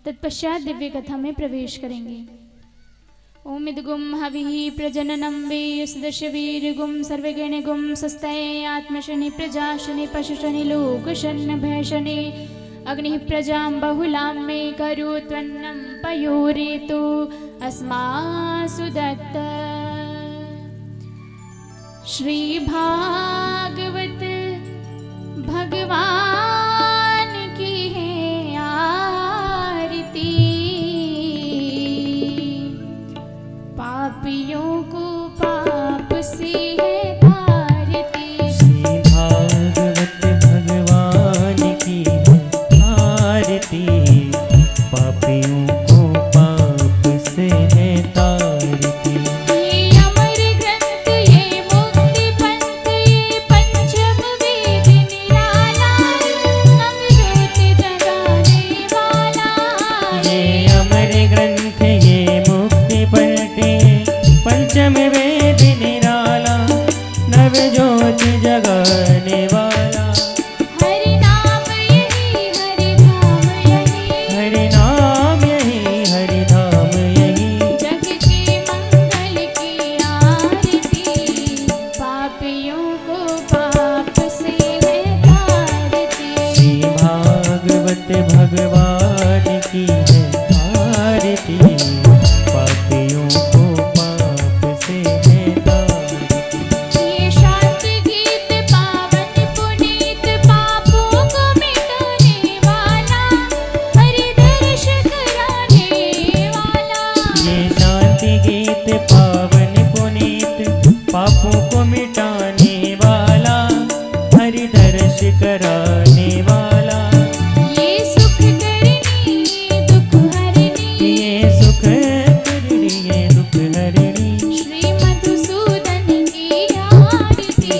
तत्पश्चात दिव्य कथा में प्रवेश करेंगे। ओम इदगुम हविः प्रजननं वेयसदशवीर्गुम सर्वगणगुम सस्तये आत्मशनि प्रजाशनि पशुशनि लोकशन्न भयशनि अग्निः प्रजां बहुलां मे करोत्वन्नं पयोरेतु अस्मासु दत्त। श्री भागवत भगवान की है आरती, पापियों को पाप से है तारती। श्री भागवत भगवान की है आरती, पापियों को पाप से है तारती। ये अमर ग्रंथ ये मुक्ति पंथ ये पंचम वेद निराला, नवज्योति जगाने वाला। ये अमर ग्रंथ ये मुक्ति पंथ पंचम वेद निराला, नव ज्योति जगाने वाला। हरि नाम यही हरि धाम यही, हरि नाम यही हरि धाम यही, जग के मंगल की आरती, पापियों को पाप से है तारती। श्री भागवत भगवान की है आरती, पापियों को पाप से है तारती। ये शांति गीत पावन पुनीत, पापों को मिटाने वाला, हरि दर्श कराने वाला। ये शांति गीत पावन पुनीत, पापों को मिटाने वाला, हरि दर्श कराने वाला। ये सुख करनी ये दुख हरनी, ये सुख करनी ये दुख हरणी, श्री मधुसूदन की आरती,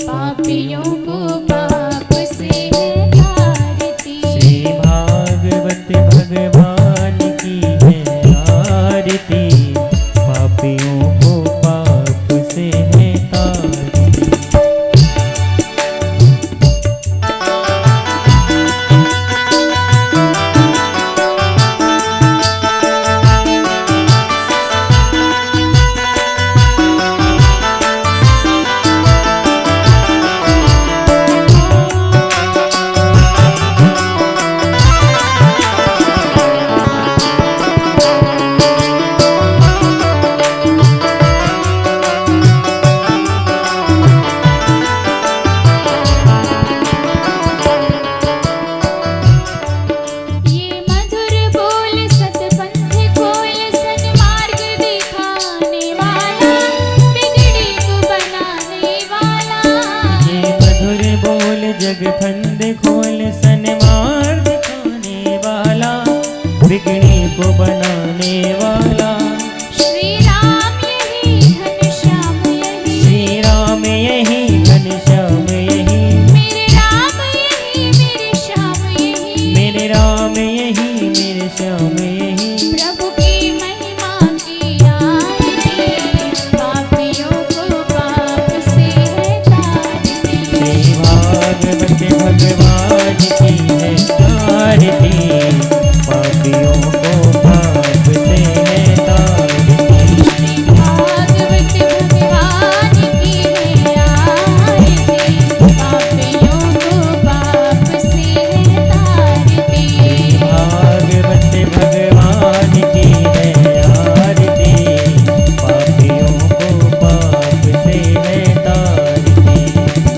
पापियों को पाप से है तारती। श्री भागवत भगवान की है आरती, पापियों को पाप से है तारती। ये मधुर बोल सतपंथ खोल सन्मार्ग दिखाने वाला, बिगड़ी को बनाने वाला। ये मधुर बोल जग फंद खोल सन्मार्ग दिखाने वाला, बिगड़ी को बनाने वाला। श्री राम यही घनश्याम यही, श्री राम यही घनश्याम यही, मेरे राम यही मेरे श्याम यही, मेरे राम यही मेरे श्याम यही। प्रभु की महिमा की आरती, पापियों को पाप से है तारती। श्री भागवत भगवान की है आरती, पापियों को पाप से है तारती। श्री भागवत भगवान की है आरती, पापियों को पाप से है तारती। भागवत भगवान की है आरती, पापियों को पाप से है तारती।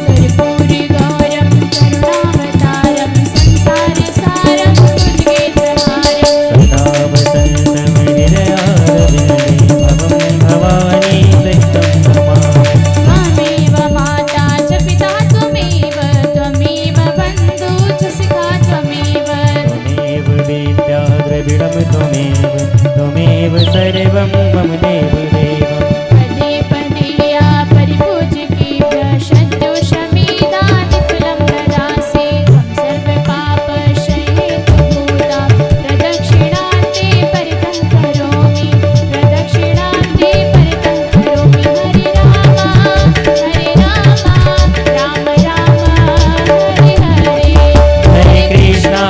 कर्पूर गौरम करुणावतारम संसार सारम भुजगेन्द्रहारम, सदा वसन्तं हृदयारविन्दे भवं भवानी सहितं नमामि। त्वमेव माता च पिता त्वमेव, त्वमेव बन्धु च सखा त्वमेव, त्वमेव वेद्या द्रविडं त्वमेव, त्वमेव सर्वं मम देवदेवम्। पदे पदे या परिपूज्यकेभ्यः षड्दोषमेधानि फलं ददासि, त्वं सर्वपापक्षयहेतुभूता, प्रदक्षिणान्ते परितः करोमि, प्रदक्षिणान्ते परितः करोमि। हरे राम राम राम हरे हरे, हरे कृष्णा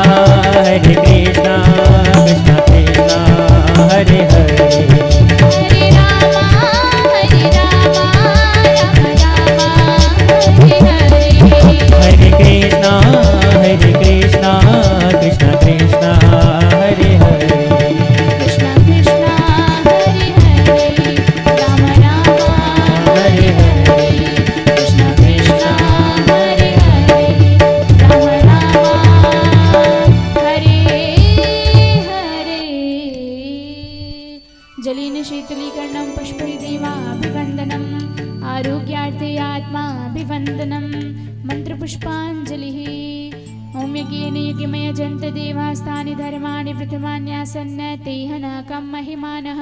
शीतलीकरणं पुष्पैर्देवाभिवन्दनम् आरोग्यार्थे आत्माभिवन्दनं मन्त्रपुष्पाञ्जलिः ॐ यज्ञेन यज्ञमयजन्त देवास्तानि धर्माणि प्रथमान्यासन्न तेह न कं महिमानः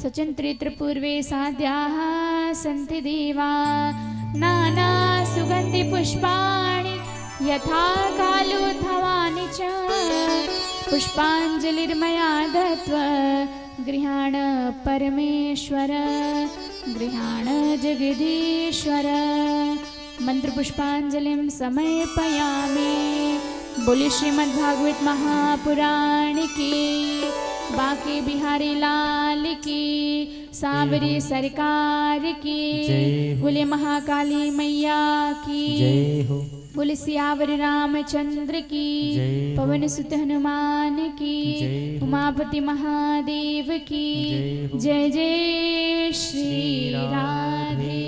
स्वचन्त्रित्रपूर्वे साध्याः सन्ति देवा नानासुगन्धिपुष्पाणि यथा कालोद्भवानि च पुष्पाञ्जलिर्मया दत्त्वा गृहाण परमेश्वर गृहाण जगदीश्वर मंत्रपुष्पांजलिं समर्पयामि। बोले श्रीमद्भागवत महापुराण की, बांके बिहारी लाल की, सावरी सरकार की, बोले महाकाली मैया की, बोले सियावर रामचंद्र की, पवन सुत हनुमान की, उमापति महादेव की जय जय श्री राधे।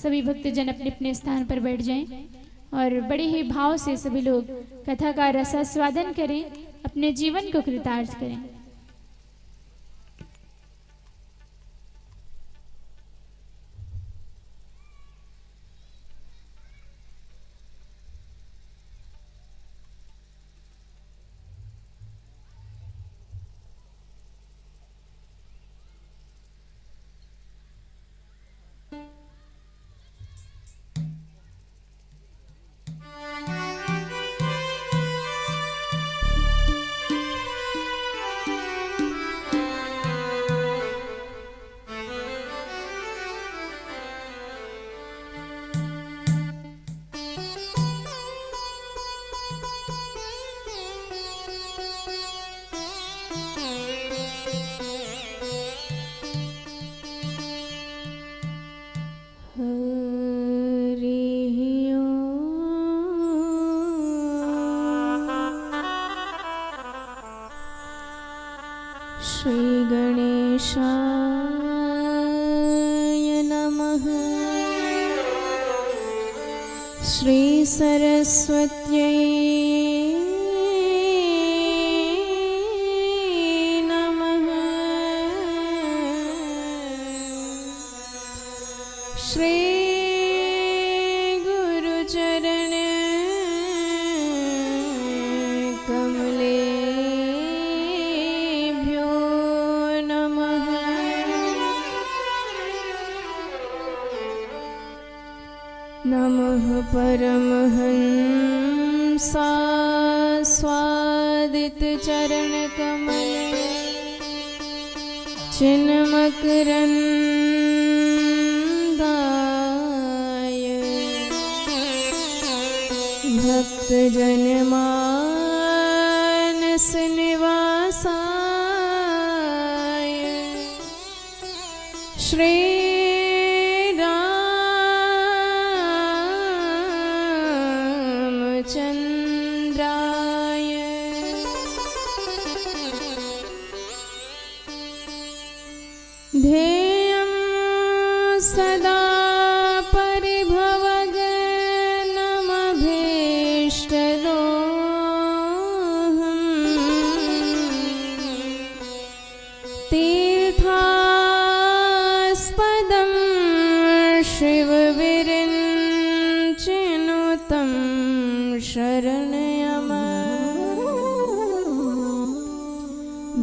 सभी भक्तजन अपने अपने स्थान पर बैठ जाएं और बड़े ही भाव से सभी लोग कथा का रसास्वादन करें, अपने जीवन को कृतार्थ करें। श्री गणेशाय नमः। श्री सरस्वत्यै नमः। श्री गुरुचरण कमलेभ्यो नमः। नमः परमहंसास्वादित चरणकमले चिन्मकरन्दाय भक्तजनमानस निवासाय श्री रामचन्द्राय ध्येयं सदा परिभवगनमभीष्टदोहम् तीर्थास्पदं शिवविरिञ्चिनुतं शरणयम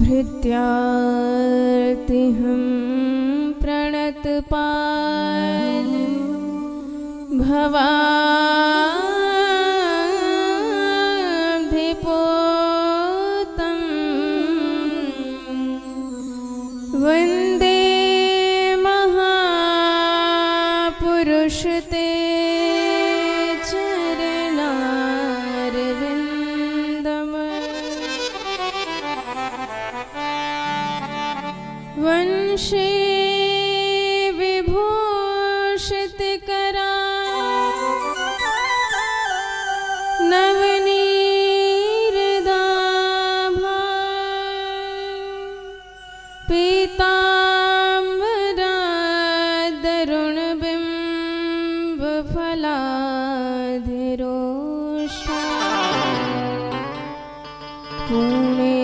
भृत्यार्तिहं प्रणतपाद भवाब्धिपोतं वन्दे महापुरुष ते चरणारविन्दम् वंशे विभूषितकरा नवनीरदाभा पीताम्बरादरुणबिम्बफलाधिरोषा पूर्णेन्दुसुन्दर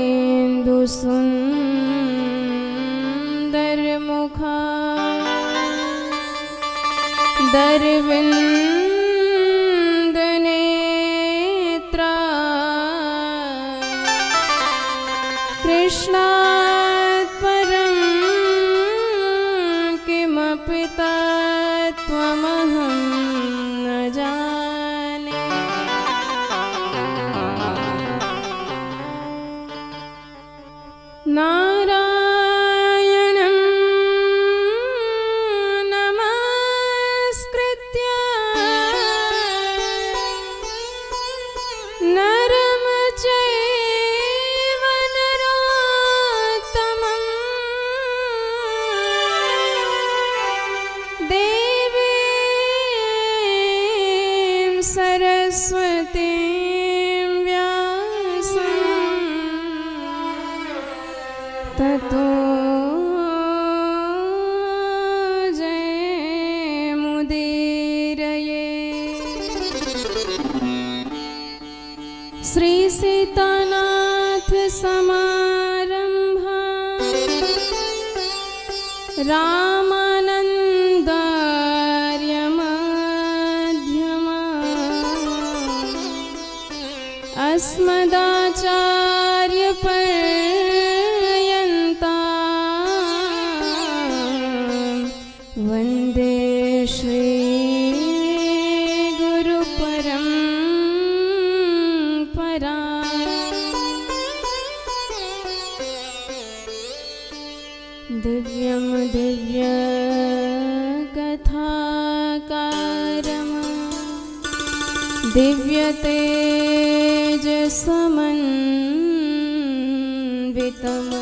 दरविंद नेत्रा कृष्णात् परं किमपि तत्त्वमहं न जाने। नारायणं नमस्कृत्य नरं चैव नरोत्तमं देवीं सरस्वतीं व्यासं ततो जयमुदीरये। श्री सीतानाथ समारंभा रामानंदार्य मध्यमा अस्मदाचार्य पर्यन्ता वन्दे श्री गुरुपरम्परा। दिव्यं दिव्यकथाकारम् दिव्यतेजसमन्वितम्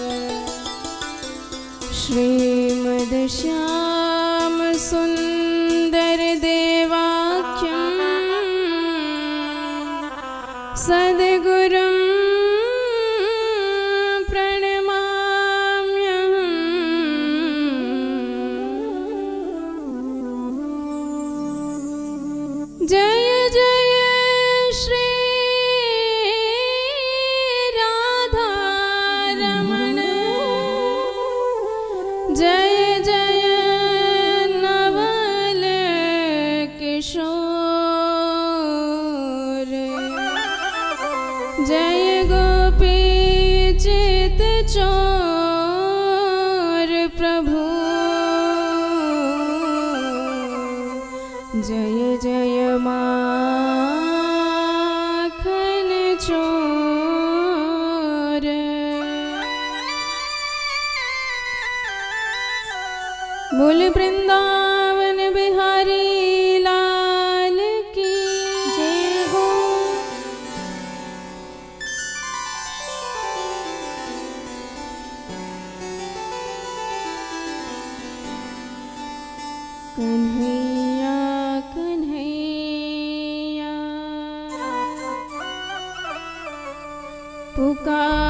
श्रीमद्श्यामसुन्दरदेवाख्यं सद्गुरुं प्रणमाम्यहम्। जय जय श्री राधारमण जय जय नवल किशोर जय गोपी चित चोर प्रभु जय जय माखन चोर। बोल वृंदावन बिहारी लाल की जय हो। कन्हैया कन्हैया पुकारा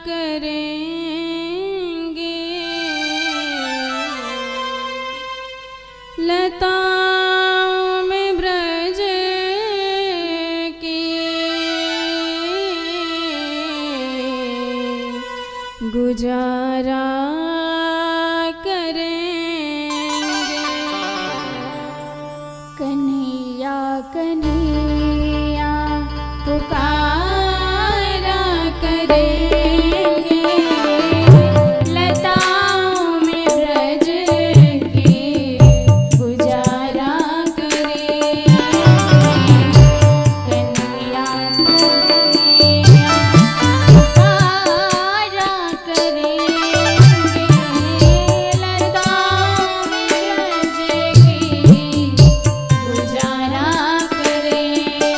करेंगे लताओं में ब्रज की गुजारा करेंगे। कन्हैया कन्हैया पुकारा करेंगे लताओं में ब्रज के गुजारा करेंगे। कन्हैया कन्हैया पुकारा करेंगे लताओं में ब्रज के गुजारा करेंगे।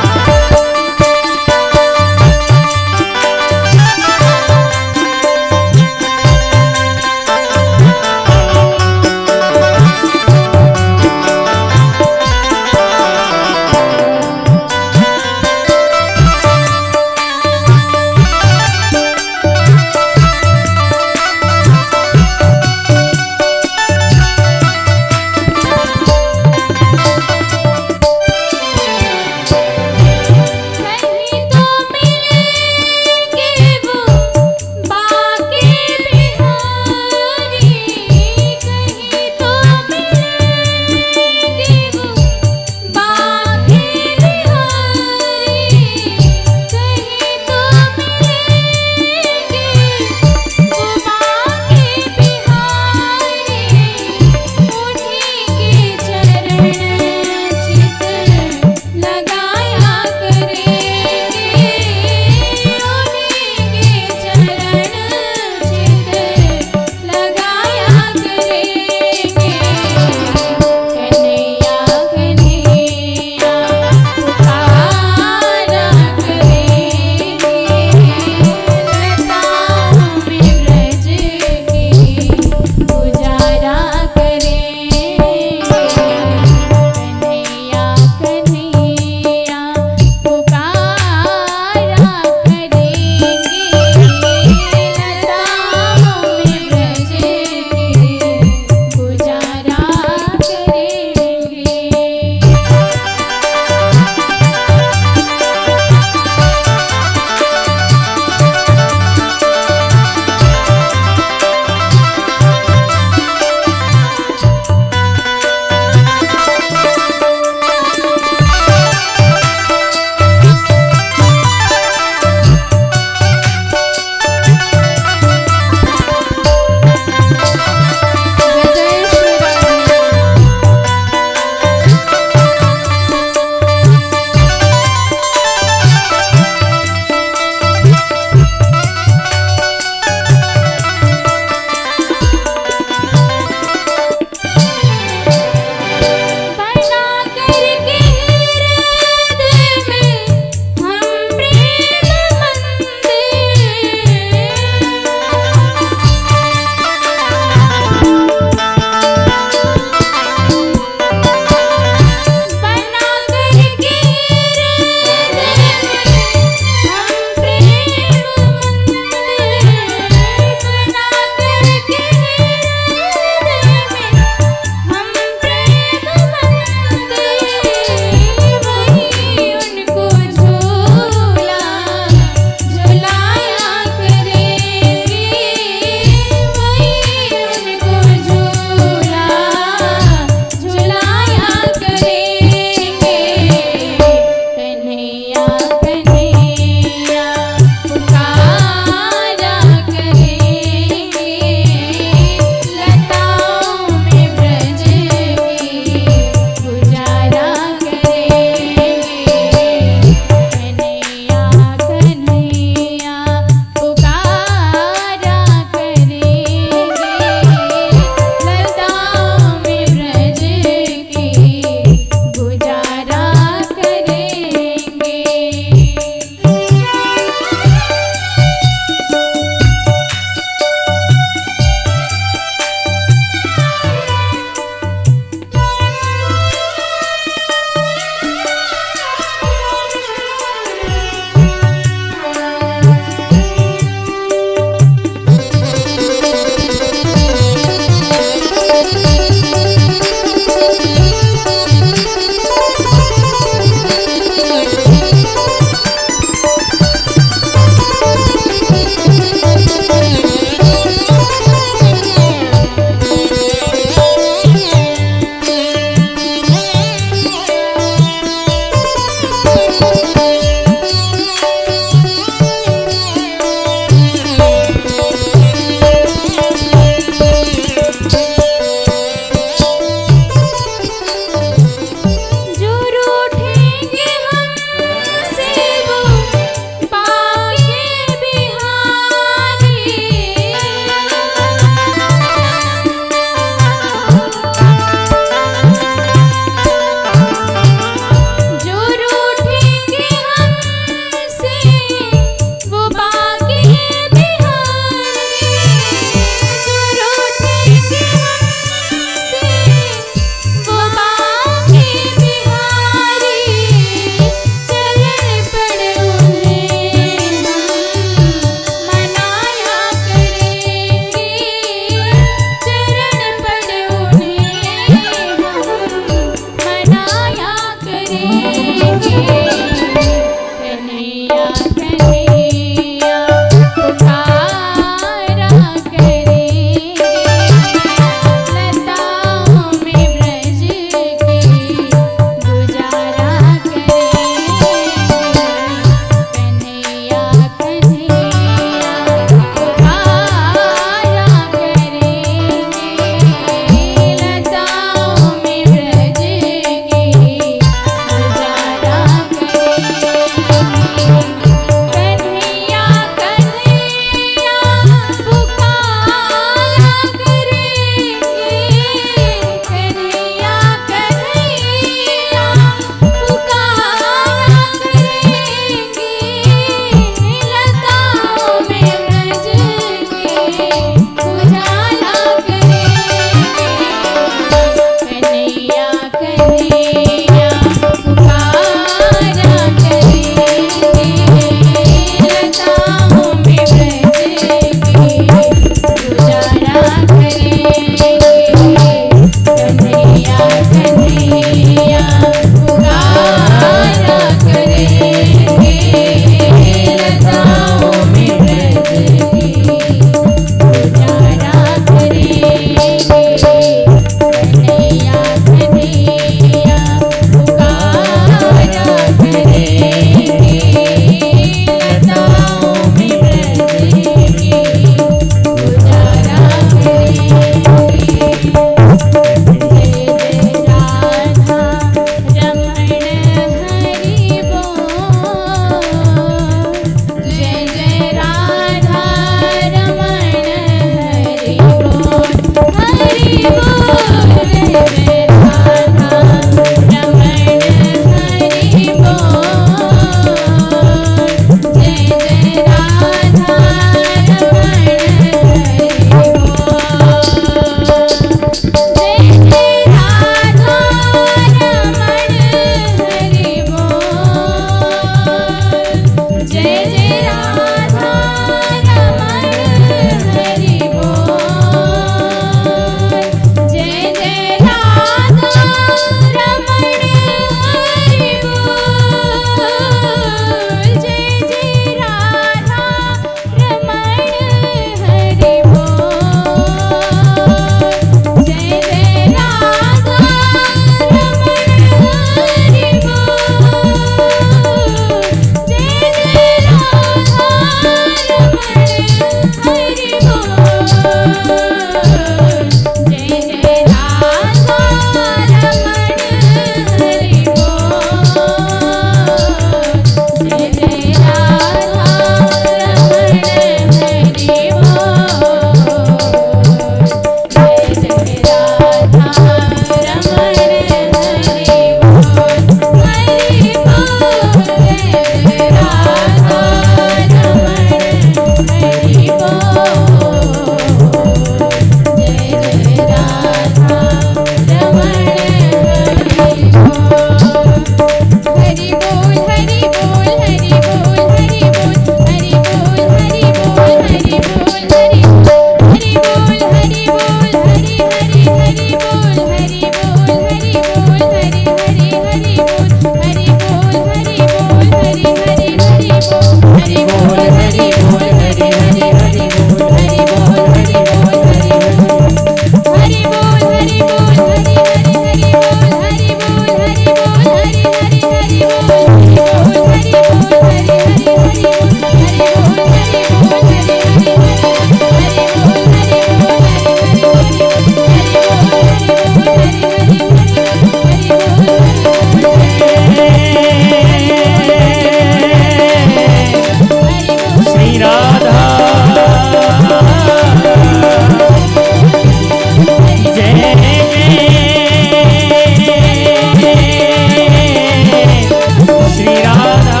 राधा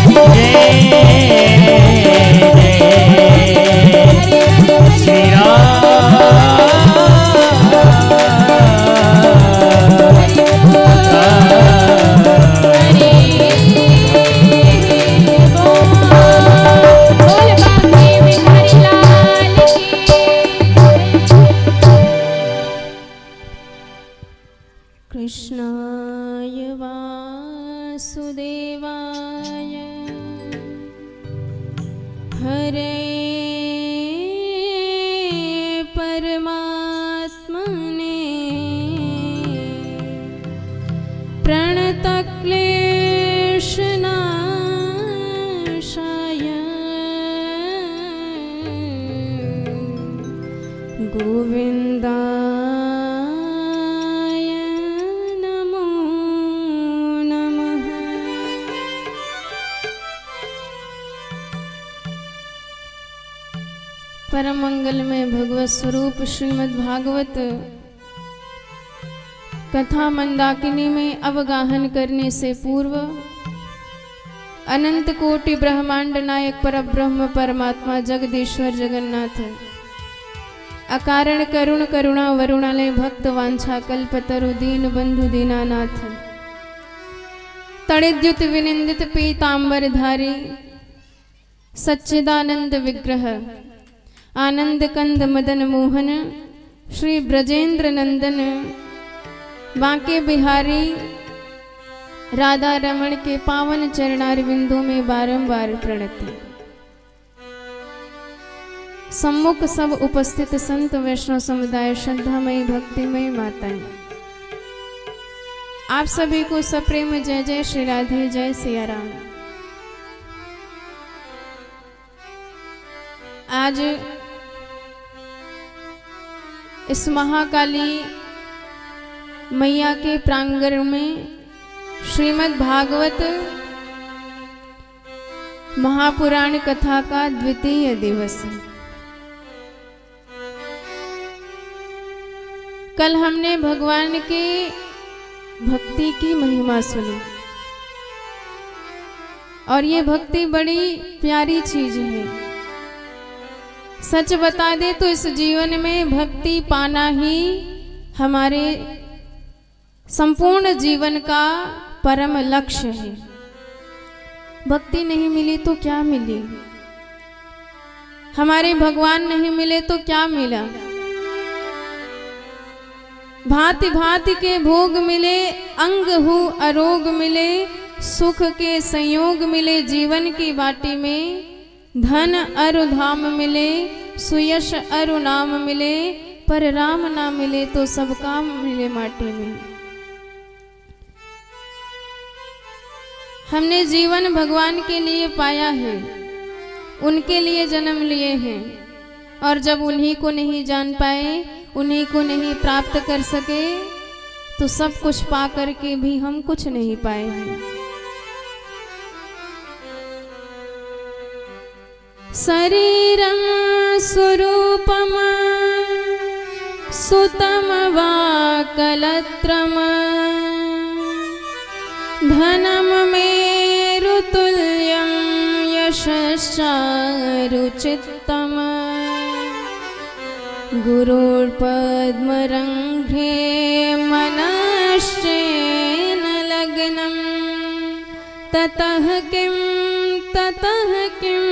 जय श्री कृष्णाय वासुदेवाय हरे परमात्मने प्रणतक्लेशनाशाय गोविन्दाय नमो नमः। परम मंगल में भगवत स्वरूप श्रीमद् भागवत कथा मंदाकिनी में अवगाहन करने से पूर्व अनंत कोटि ब्रह्मांड नायक परब्रह्म परमात्मा जगदीश्वर जगन्नाथ अकारण करुण करुणा वरुणालय भक्त वांछा कल्पतरु दीन बंधु दीनानाथ तड़िद्युत विनिंदित पीतांबर धारी सच्चिदानंद विग्रह आनंद कंद मदन मोहन श्री ब्रजेंद्र नंदन बांके बिहारी राधा रमण के पावन चरणारविंदों में बारंबार प्रणति। सम्मुख सब उपस्थित संत वैष्णव समुदाय श्रद्धामयी भक्तिमयी माताएं, आप सभी को सप्रेम जय जय श्री राधे जय सिया राम। आज इस महाकाली मैया के प्रांगण में श्रीमद् भागवत महापुराण कथा का द्वितीय दिवस है। कल हमने भगवान की भक्ति की महिमा सुनी और ये भक्ति बड़ी प्यारी चीज है। सच बता दे तो इस जीवन में भक्ति पाना ही हमारे संपूर्ण जीवन का परम लक्ष्य है। भक्ति नहीं मिली तो क्या मिली, हमारे भगवान नहीं मिले तो क्या मिला। भांति भांति के भोग मिले, अंग हो अरोग मिले, सुख के संयोग मिले जीवन की बाटी में, धन अरु धाम मिले, सुयश अरु नाम मिले, पर राम ना मिले तो सब काम मिले माटी में। हमने जीवन भगवान के लिए पाया है, उनके लिए जन्म लिए हैं, और जब उन्हीं को नहीं जान पाए, उन्हीं को नहीं प्राप्त कर सके, तो सब कुछ पा करके भी हम कुछ नहीं पाए हैं। शरीरम स्वरूपम सुतम वा कलत्रम धनम मेरुतुल्यं यशश्चारुचित्तम गुरुर्पद्मरङ्घ्रे मनश्चेन लग्नं ततः किं ततः किं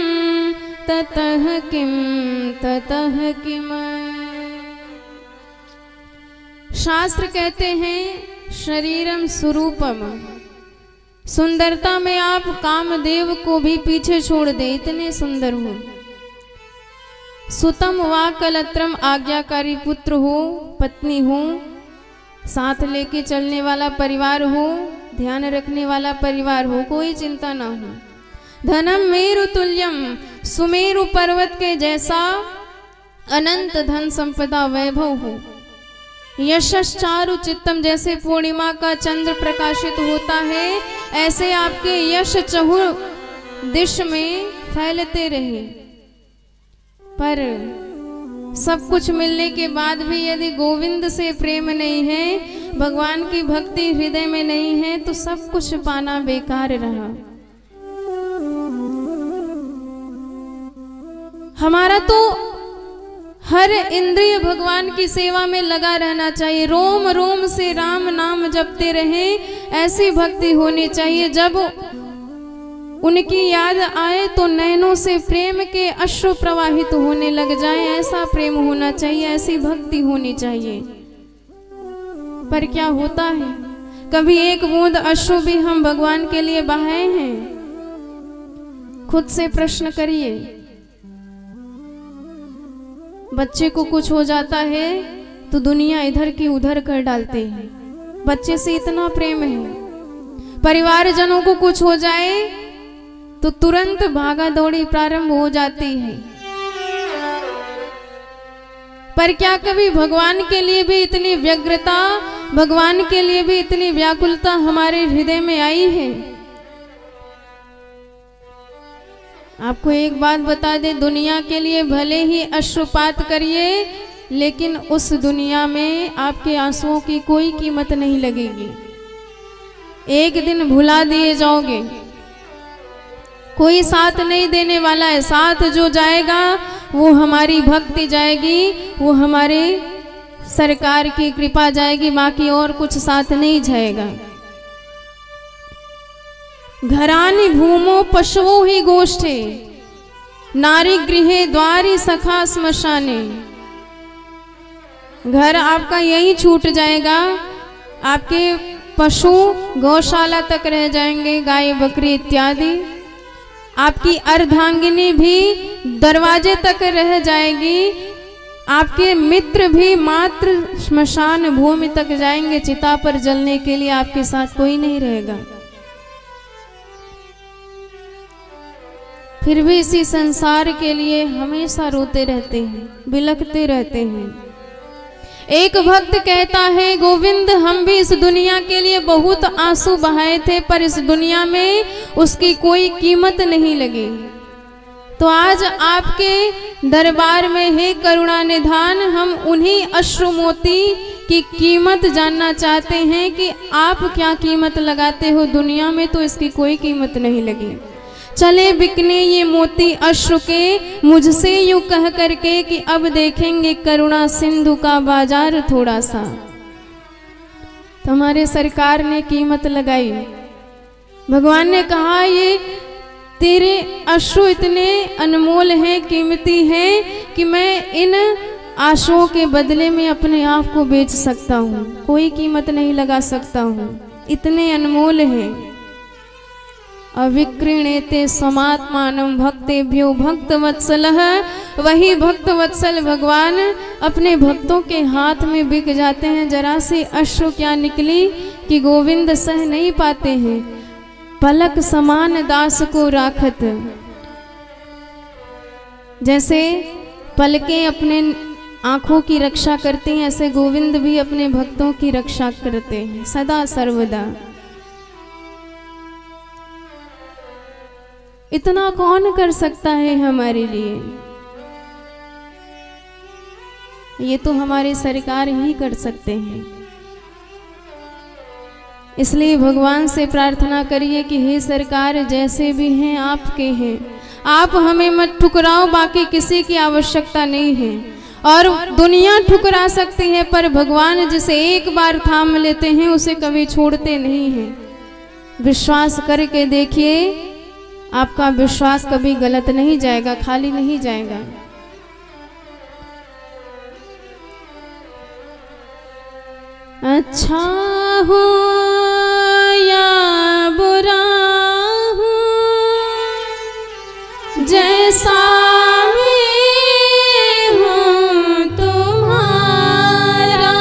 ततः किं ततः किम। शास्त्र कहते हैं शरीरम स्वरूपम, सुंदरता में आप कामदेव को भी पीछे छोड़ दे, इतने सुंदर हो। सुतम वा कलत्रम, आज्ञाकारी पुत्र हो, पत्नी हो, साथ लेके चलने वाला परिवार हो, ध्यान रखने वाला परिवार हो, कोई चिंता ना हो। धनम मेरु तुल्यम, सुमेरु पर्वत के जैसा अनंत धन संपदा वैभव हो। यशश्चारु चित्तम, जैसे पूर्णिमा का चंद्र प्रकाशित होता है, ऐसे आपके यश चहु दिश में फैलते रहे। पर सब कुछ मिलने के बाद भी यदि गोविंद से प्रेम नहीं है, भगवान की भक्ति हृदय में नहीं है, तो सब कुछ पाना बेकार रहा। हमारा तो हर इंद्रिय भगवान की सेवा में लगा रहना चाहिए। रोम रोम से राम नाम जपते रहें, ऐसी भक्ति होनी चाहिए। जब उनकी याद आए तो नैनों से प्रेम के अश्रु प्रवाहित होने लग जाएं, ऐसा प्रेम होना चाहिए, ऐसी भक्ति होनी चाहिए। पर क्या होता है, कभी एक बूंद अश्रु भी हम भगवान के लिए बहाए हैं? खुद से प्रश्न करिए। बच्चे को कुछ हो जाता है तो दुनिया इधर की उधर कर डालते हैं, बच्चे से इतना प्रेम है। परिवारजनों को कुछ हो जाए तो तुरंत भागा दौड़ी प्रारंभ हो जाती है। पर क्या कभी भगवान के लिए भी इतनी व्यग्रता, भगवान के लिए भी इतनी व्याकुलता हमारे हृदय में आई है? आपको एक बात बता दे, दुनिया के लिए भले ही अश्रुपात करिए, लेकिन उस दुनिया में आपके आंसुओं की कोई कीमत नहीं लगेगी। एक दिन भुला दिए जाओगे, कोई साथ नहीं देने वाला है। साथ जो जाएगा वो हमारी भक्ति जाएगी, वो हमारे सरकार की कृपा जाएगी, बाकी और कुछ साथ नहीं जाएगा। घरानि भूमो पशवो ही गोष्ठे, नारी गृहे द्वारी सखा श्मशाने। घर आपका यही छूट जाएगा, आपके पशु गौशाला तक रह जाएंगे, गाय बकरी इत्यादि। आपकी अर्धांगिनी भी दरवाजे तक रह जाएगी, आपके मित्र भी मात्र श्मशान भूमि तक जाएंगे, चिता पर जलने के लिए आपके साथ कोई नहीं रहेगा। फिर भी इसी संसार के लिए हमेशा रोते रहते हैं, बिलखते रहते हैं। एक भक्त कहता है, गोविंद हम भी इस दुनिया के लिए बहुत आंसू बहाए थे, पर इस दुनिया में उसकी कोई कीमत नहीं लगी। तो आज आपके दरबार में है करुणा निधान, हम उन्हीं अश्रु मोती की कीमत जानना चाहते हैं कि आप क्या कीमत लगाते हो दुनिया में, तो इसकी कोई कीमत नहीं लगी। चले बिकने ये मोती अश्रु के, मुझसे यूं कह करके कि अब देखेंगे करुणा सिंधु का बाजार थोड़ा सा। तो हमारे सरकार ने कीमत लगाई। भगवान ने कहा, ये तेरे अश्रु इतने अनमोल हैं, कीमती हैं कि मैं इन आंसुओं के बदले में अपने आप को बेच सकता हूँ, कोई कीमत नहीं लगा सकता हूँ, इतने अनमोल हैं। अविक्रीणेते समात्मानं भक्तेभ्यो भक्तवत्सलः। वही भक्तवत्सल भगवान अपने भक्तों के हाथ में बिक जाते हैं। जरा से अश्रु क्या निकली कि गोविंद सह नहीं पाते हैं। पलक समान दास को राखत, जैसे पलकें अपने आंखों की रक्षा करती हैं, ऐसे गोविंद भी अपने भक्तों की रक्षा करते हैं सदा सर्वदा। इतना कौन कर सकता है हमारे लिए? ये तो हमारे सरकार ही कर सकते हैं। इसलिए भगवान से प्रार्थना करिए कि हे सरकार, जैसे भी हैं आपके हैं, आप हमें मत ठुकराओ, बाकी किसी की आवश्यकता नहीं है। और दुनिया ठुकरा सकती है, पर भगवान जिसे एक बार थाम लेते हैं उसे कभी छोड़ते नहीं हैं। विश्वास करके देखिए, आपका विश्वास कभी गलत नहीं जाएगा, खाली नहीं जाएगा। अच्छा हो या बुरा हो, जैसा मैं हूँ तुम्हारा,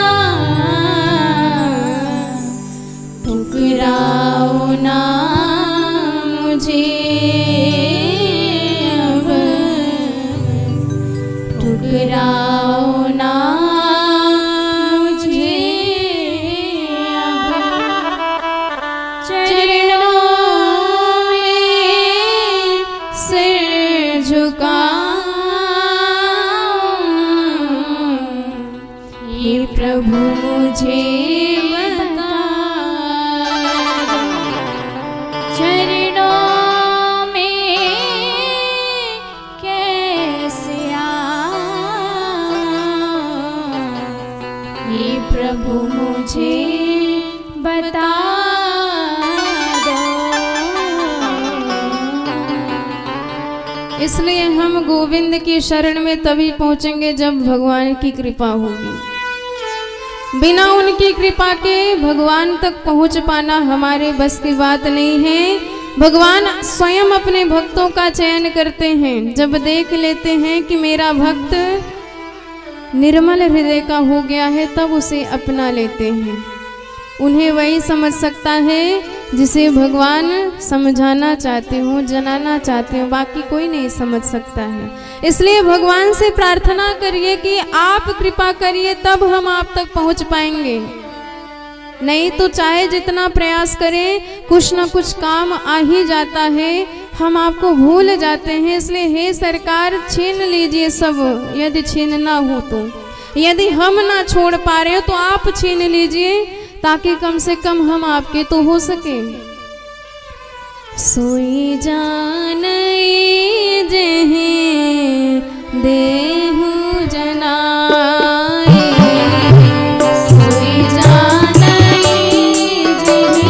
ठुकराओ ना मुझे अब, ठुकराओ ना मुझे अब। इसलिए हम गोविंद की शरण में तभी पहुंचेंगे जब भगवान की कृपा होगी। बिना उनकी कृपा के भगवान तक पहुंच पाना हमारे बस की बात नहीं है। भगवान स्वयं अपने भक्तों का चयन करते हैं। जब देख लेते हैं कि मेरा भक्त निर्मल हृदय का हो गया है, तब उसे अपना लेते हैं। उन्हें वही समझ सकता है जिसे भगवान समझाना चाहते हो, जनाना चाहते हो, बाकी कोई नहीं समझ सकता है। इसलिए भगवान से प्रार्थना करिए कि आप कृपा करिए, तब हम आप तक पहुंच पाएंगे। नहीं तो चाहे जितना प्रयास करें, कुछ ना कुछ काम आ ही जाता है, हम आपको भूल जाते हैं। इसलिए हे सरकार, छीन लीजिए सब, यदि छीनना हो तो। यदि हम ना छोड़ पा रहे हो तो आप छीन लीजिए, ताकि कम से कम हम आपके तो हो सके। सोई जानई जेहि देहु जनाई, सोई जानई जेहि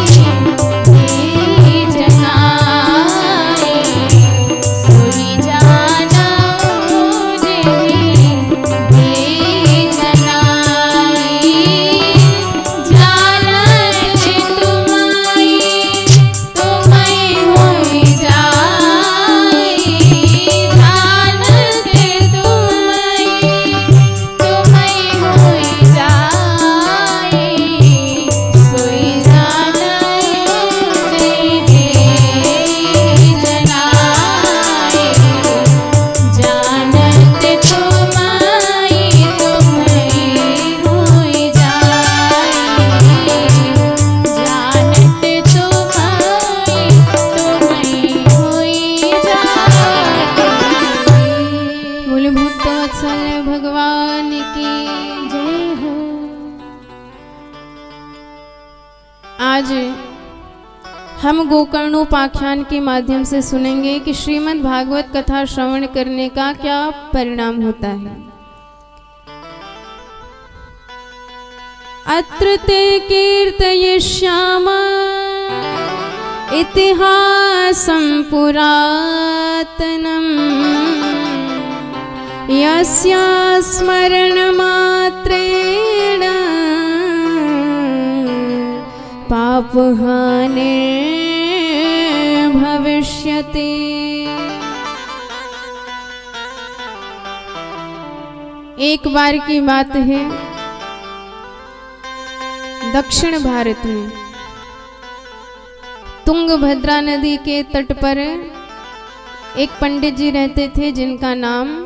देहि जनाई, सोई जानऊ जेहि देहि जनाई। जानत तुम्हारी तुम्हें होई जाई, जानत तुम्हें होई जाई, सोई जानऊ जेहि जनाई, जानत तुम्हारी तुम्हें होई जाई, जानत तुम्हारी तुम्हें होई जाई। बोले भक्त वत्सल भगवान की जय हो। आज हम गोकर्णोपाख्यान के माध्यम से सुनेंगे कि श्रीमद् भागवत कथा श्रवण करने का क्या परिणाम होता है। अत्र ते कीर्तयिष्यामः इतिहासं पुरातनम्, यस्य स्मरणमात्रेण पापहानिर्भविष्यति। एक बार की बात है, दक्षिण भारत में तुंगभद्रा नदी के तट पर एक पंडित जी रहते थे, जिनका नाम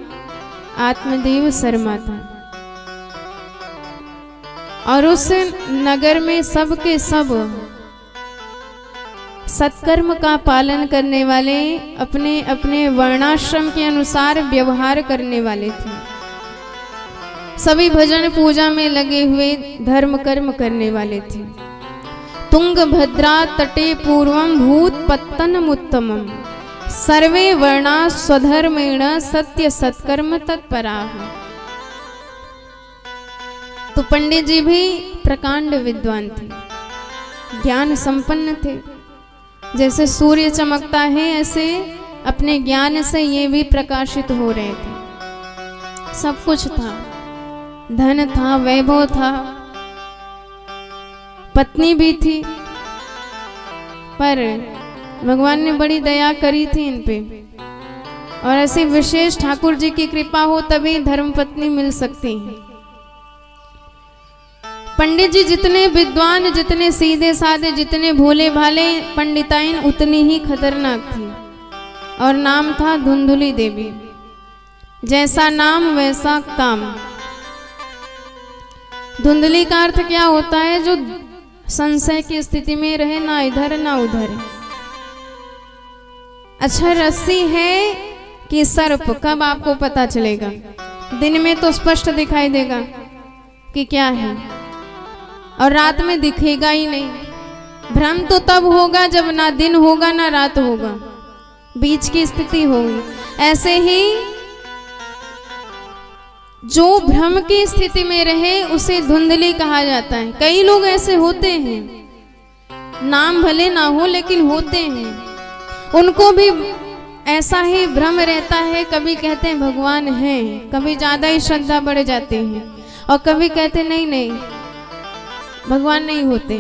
आत्मदेव शर्मा था। और उस नगर में सब के सब सत्कर्म का पालन करने वाले, अपने अपने वर्णाश्रम के अनुसार व्यवहार करने वाले थे। सभी भजन पूजा में लगे हुए धर्म कर्म करने वाले थे। तुंगभद्रा तटे पूर्वम भूत पत्तनम उत्तमम, सर्वे वर्णा स्वधर्मेण सत्य सत्कर्म तत्पराः। तो पंडित जी भी प्रकांड विद्वान थे, ज्ञान संपन्न थे। जैसे सूर्य चमकता है, ऐसे अपने ज्ञान से ये भी प्रकाशित हो रहे थे। सब कुछ था, धन था, वैभव था, पत्नी भी थी, पर भगवान ने बड़ी दया करी थी इन पे। और ऐसी विशेष ठाकुर जी की कृपा हो तभी धर्मपत्नी मिल सकती है। पंडित जी जितने विद्वान, जितने सीधे साधे, जितने भोले भाले, पंडिताइन उतनी ही खतरनाक थी। और नाम था धुंधुली देवी। जैसा नाम वैसा काम। धुंधली का अर्थ क्या होता है? जो संशय की स्थिति में रहे, ना इधर ना उधर। अच्छा, रस्सी है कि सर्प, कब आपको पता चलेगा? दिन में तो स्पष्ट दिखाई देगा कि क्या है, और रात में दिखेगा ही नहीं। भ्रम तो तब होगा जब ना दिन होगा ना रात होगा, बीच की स्थिति होगी। ऐसे ही जो भ्रम की स्थिति में रहे उसे धुंधली कहा जाता है। कई लोग ऐसे होते हैं, नाम भले ना हो लेकिन होते हैं। उनको भी ऐसा ही भ्रम रहता है, कभी कहते हैं भगवान हैं, कभी ज़्यादा ही श्रद्धा बढ़ जाती है, और कभी कहते नहीं नहीं भगवान नहीं होते।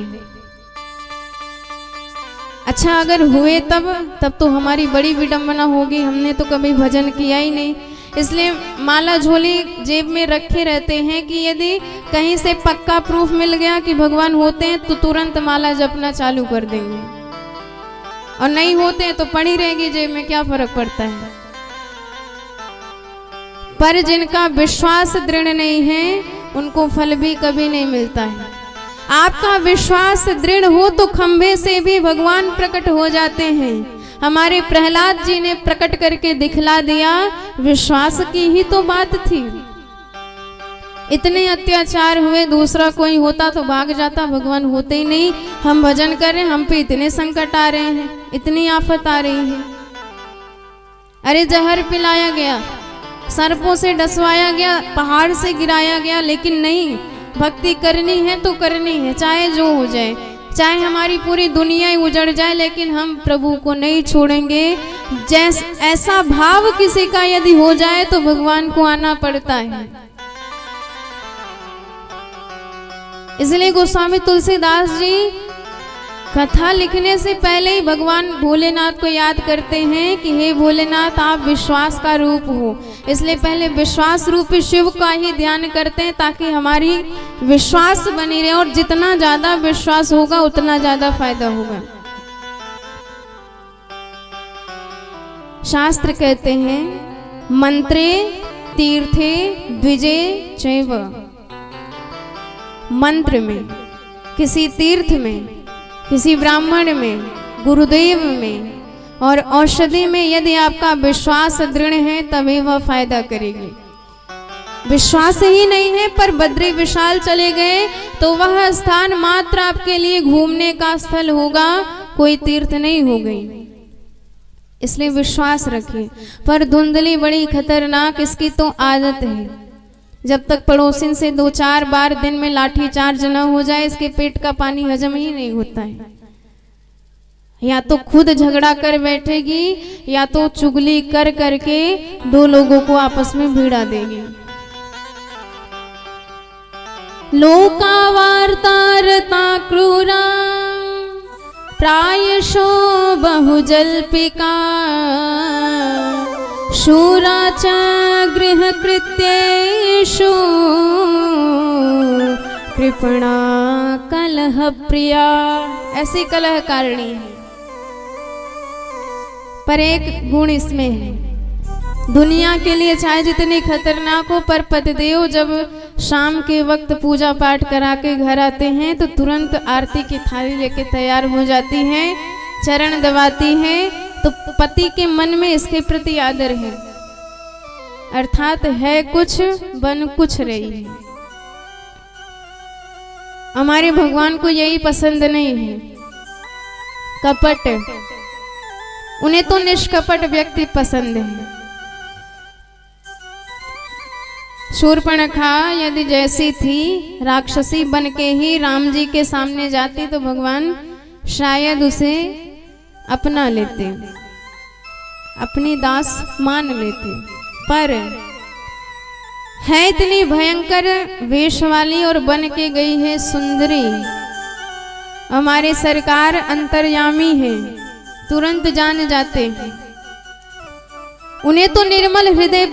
अच्छा अगर हुए तब तो हमारी बड़ी विडंबना होगी, हमने तो कभी भजन किया ही नहीं। इसलिए माला झोली जेब में रखे रहते हैं कि यदि कहीं से पक्का प्रूफ मिल गया कि भगवान होते हैं तो तुरंत माला जपना चालू कर देंगे, और नहीं होते हैं तो पड़ी रहेगी जेब में, क्या फर्क पड़ता है। पर जिनका विश्वास दृढ़ नहीं है उनको फल भी कभी नहीं मिलता है। आपका विश्वास दृढ़ हो तो खंभे से भी भगवान प्रकट हो जाते हैं। हमारे प्रहलाद जी ने प्रकट करके दिखला दिया, विश्वास की ही तो बात थी। इतने अत्याचार हुए, दूसरा कोई होता तो भाग जाता, भगवान होते ही नहीं। हम भजन कर रहे हैं, हम पे इतने संकट आ रहे हैं, इतनी आफत आ रही है। अरे जहर पिलाया गया, सर्पों से डसवाया गया, पहाड़ से गिराया गया, लेकिन नहीं, भक्ति करनी है तो करनी है, चाहे जो हो जाए, चाहे हमारी पूरी दुनिया ही उजड़ जाए, लेकिन हम प्रभु को नहीं छोड़ेंगे। ऐसा भाव किसी का यदि हो जाए तो भगवान को आना पड़ता है। इसलिए गोस्वामी तुलसीदास जी कथा लिखने से पहले ही भगवान भोलेनाथ को याद करते हैं कि हे भोलेनाथ आप विश्वास का रूप हो। इसलिए पहले विश्वास रूपी शिव का ही ध्यान करते हैं ताकि हमारी विश्वास बनी रहे, और जितना ज्यादा विश्वास होगा उतना ज्यादा फायदा होगा। शास्त्र कहते हैं मंत्रे तीर्थे द्विजे चैव, मंत्र में, किसी तीर्थ में, किसी ब्राह्मण में, गुरुदेव में और औषधि में यदि आपका विश्वास दृढ़ है तभी वह फायदा करेगी। विश्वास ही नहीं है पर बद्री विशाल चले गए तो वह स्थान मात्र आपके लिए घूमने का स्थल होगा, कोई तीर्थ नहीं हो गई। इसलिए विश्वास रखिए। पर धुंधली बड़ी खतरनाक इसकी तो आदत है। जब तक पड़ोसिन से 2-4 बार दिन में लाठी चार्ज न हो जाए इसके पेट का पानी हजम ही नहीं होता है। या तो खुद झगड़ा कर बैठेगी या तो चुगली कर करके 2 लोगों को आपस में भिड़ा देगी। लोका वार्तारता क्रूरा प्रायशो बहुजल्पिका शूरा च गृहकृत्येषु कृपणा कलह प्रिया। ऐसी कलह कारिणी है। पर एक गुण इसमें है, दुनिया के लिए चाहे जितनी खतरनाक हो पर पतिदेव जब शाम के वक्त पूजा पाठ करा के घर आते हैं तो तुरंत आरती की थाली लेके तैयार हो जाती हैं, चरण दबाती हैं, तो पति के मन में इसके प्रति आदर है। अर्थात है कुछ बन कुछ रही है। हमारे भगवान को यही पसंद नहीं है, कपट। उन्हें तो निष्कपट व्यक्ति पसंद है। शूर्पणखा यदि जैसी थी राक्षसी बन के ही राम जी के सामने जाती तो भगवान शायद उसे अपना लेते, अपनी दास मान लेते। पर है इतनी भयंकर वेश वाली और बन के गई है सुंदरी। हमारे सरकार अंतर्यामी है, तुरंत जान जाते हैं। उन्हें तो निर्मल हृदय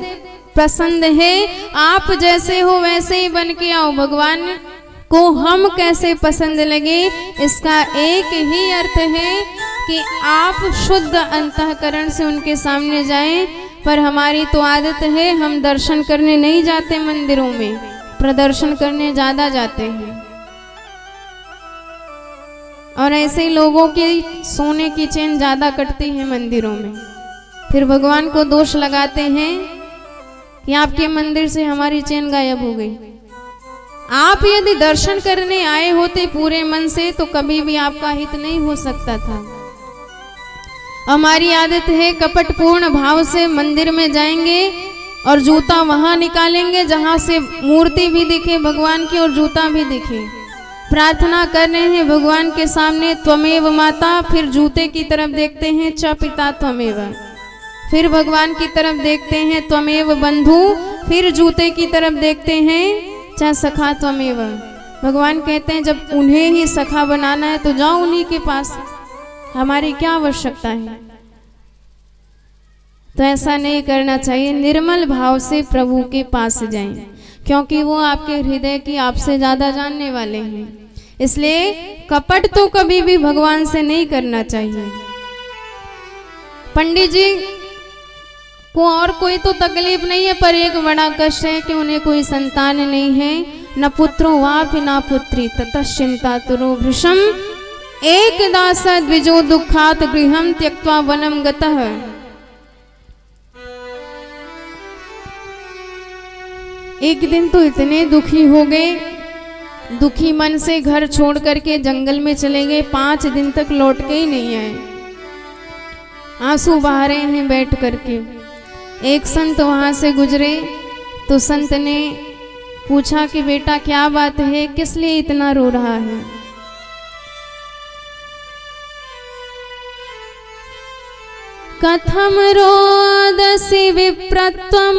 पसंद है। आप जैसे हो वैसे ही बन के आओ। भगवान को हम कैसे पसंद लगे इसका एक ही अर्थ है कि आप शुद्ध अंतःकरण से उनके सामने जाएं। पर हमारी तो आदत है, हम दर्शन करने नहीं जाते मंदिरों में, प्रदर्शन करने ज्यादा जाते हैं। और ऐसे लोगों की सोने की चेन ज्यादा कटती है मंदिरों में। फिर भगवान को दोष लगाते हैं कि आपके मंदिर से हमारी चेन गायब हो गई। आप यदि दर्शन करने आए होते पूरे मन से तो कभी भी आपका हित नहीं हो सकता था। हमारी आदत है कपटपूर्ण भाव से मंदिर में जाएंगे और जूता वहां निकालेंगे जहां से मूर्ति भी दिखे भगवान की और जूता भी दिखे। प्रार्थना कर रहे हैं भगवान के सामने त्वमेव माता, फिर जूते की तरफ देखते हैं च पिता त्वमेव, फिर भगवान की तरफ देखते हैं त्वमेव बंधु, फिर जूते की तरफ देखते हैं चाहे सखा त्वमेव। भगवान कहते हैं जब उन्हें ही सखा बनाना है तो जाओ उन्हीं के पास, हमारी क्या आवश्यकता है। तो ऐसा नहीं करना चाहिए, निर्मल भाव से प्रभु के पास जाएं, क्योंकि वो आपके हृदय की आपसे ज्यादा जानने वाले हैं। इसलिए कपट तो कभी भी भगवान से नहीं करना चाहिए। पंडित जी को और कोई तो तकलीफ नहीं है, पर एक बड़ा कष्ट है कि उन्हें कोई संतान नहीं है, न पुत्रो वापि न पुत्री ततश्चिंता तुरो भृशम एक दास द्विजो दुखात गृहम त्यक्त्वा वनम गतः। एक दिन तो इतने दुखी हो गए, दुखी मन से घर छोड़ करके जंगल में चले गए, 5 दिन तक लौट के ही नहीं आए, आंसू बहा रहे हैं बैठ करके। एक संत वहां से गुजरे तो संत ने पूछा कि बेटा क्या बात है, किस लिए इतना रो रहा है। कथम रोदसी विप्रत्वम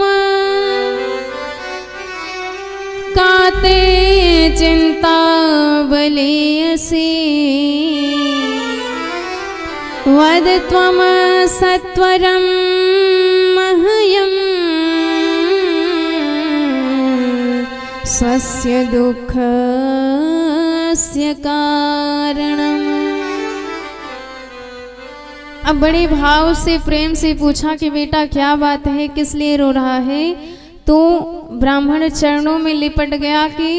काते चिंता बलियसी वद त्वम सत्वरम मह्यम स्वस्य दुःखस्य कारणम। अब बड़े भाव से प्रेम से पूछा कि बेटा क्या बात है, किस लिए रो रहा है। तो ब्राह्मण चरणों में लिपट गया कि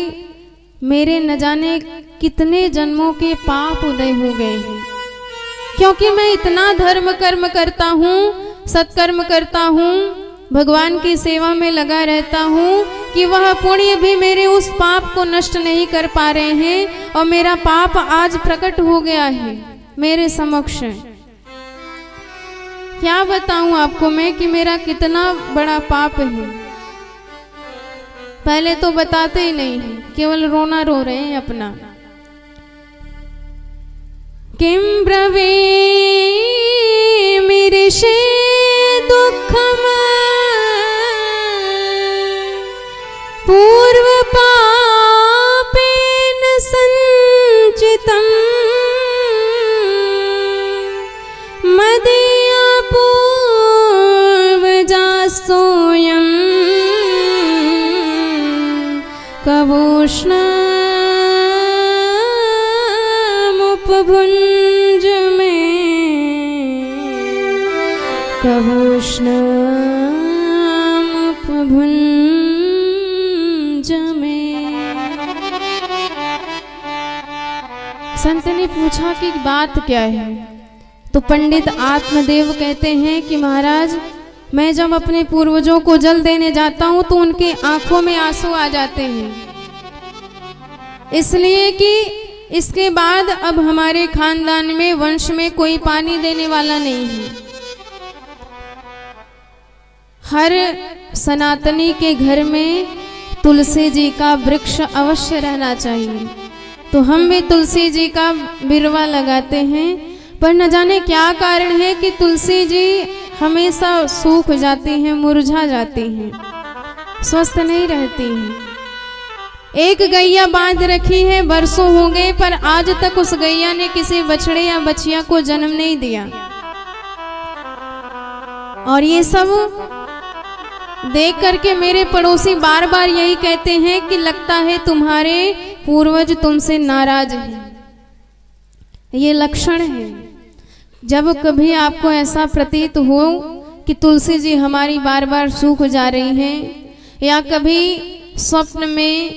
मेरे न जाने कितने जन्मों के पाप उदय हो गए हैं, क्योंकि मैं इतना धर्म कर्म करता हूँ, सत्कर्म करता हूँ, भगवान की सेवा में लगा रहता हूँ कि वह पुण्य भी मेरे उस पाप को नष्ट नहीं कर पा रहे हैं, और मेरा पाप आज प्रकट हो गया है मेरे समक्ष। क्या बताऊं आपको मैं कि मेरा कितना बड़ा पाप है। पहले तो बताते ही नहीं है, केवल रोना रो रहे हैं अपना। किम ब्रवीमि ऋषे दुःखम पूर्व पापेन संचितम मदीया पूर्वजास्तोयम् कवोष्णमुपभुञ्ज मे कवोष्णमुपभुञ्ज मे। संत ने पूछा कि बात क्या है। तो पंडित आत्मदेव कहते हैं कि महाराज मैं जब अपने पूर्वजों को जल देने जाता हूँ तो उनके आंखों में आंसू आ जाते हैं, इसलिए कि इसके बाद अब हमारे खानदान में वंश में कोई पानी देने वाला नहीं है। हर सनातनी के घर में तुलसी जी का वृक्ष अवश्य रहना चाहिए। तो हम भी तुलसी जी का बिरवा लगाते हैं, पर न जाने क्या कारण है कि तुलसी जी हमेशा सूख जाती हैं, मुरझा जाती हैं, स्वस्थ नहीं रहती हैं। एक गैया बांध रखी है, बरसों हो गए, पर आज तक उस गैया ने किसी बछड़े या बछिया को जन्म नहीं दिया। और ये सब देख करके मेरे पड़ोसी बार बार यही कहते हैं कि लगता है तुम्हारे पूर्वज तुमसे नाराज हैं। ये लक्षण है। जब कभी आपको ऐसा प्रतीत हो कि तुलसी जी हमारी बार बार सूख जा रही हैं, या कभी स्वप्न में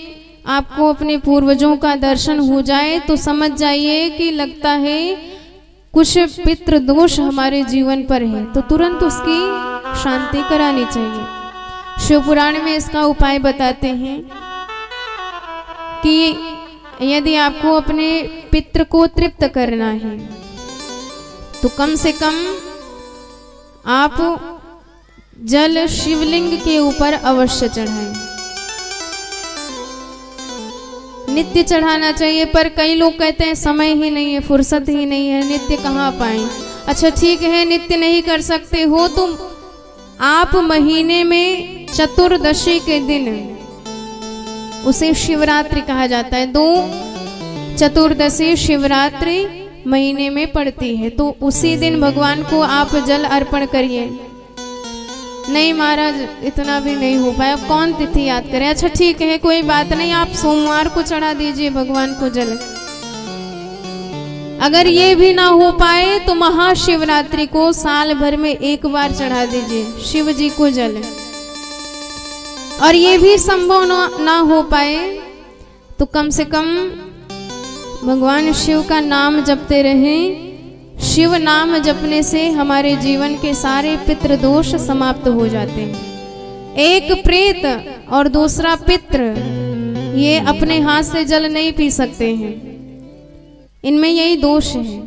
आपको अपने पूर्वजों का दर्शन हो जाए, तो समझ जाइए कि लगता है कुछ पितृ दोष हमारे जीवन पर है, तो तुरंत उसकी शांति करानी चाहिए। शिव पुराण में इसका उपाय बताते हैं कि यदि आपको अपने पितृ को तृप्त करना है तो कम से कम आप जल शिवलिंग के ऊपर अवश्य चढ़ाएं। नित्य चढ़ाना चाहिए, पर कई लोग कहते हैं समय ही नहीं है, फुर्सत ही नहीं है, नित्य कहाँ पाएं। अच्छा ठीक है, नित्य नहीं कर सकते हो तो आप महीने में चतुर्दशी के दिन, उसे शिवरात्रि कहा जाता है, 2 चतुर्दशी शिवरात्रि महीने में पड़ती है, तो उसी दिन भगवान को आप जल अर्पण करिए। नहीं महाराज इतना भी नहीं हो पाया, कौन तिथि याद करे। अच्छा ठीक है, कोई बात नहीं, आप सोमवार को चढ़ा दीजिए भगवान को जल। अगर ये भी ना हो पाए तो महाशिवरात्रि को साल भर में एक बार चढ़ा दीजिए शिव जी को जल। और ये भी संभव ना हो पाए तो कम से कम भगवान शिव का नाम जपते रहें। शिव नाम जपने से हमारे जीवन के सारे पितृदोष समाप्त हो जाते हैं। एक प्रेत और दूसरा पितृ, ये अपने हाथ से जल नहीं पी सकते हैं, इनमें यही दोष है।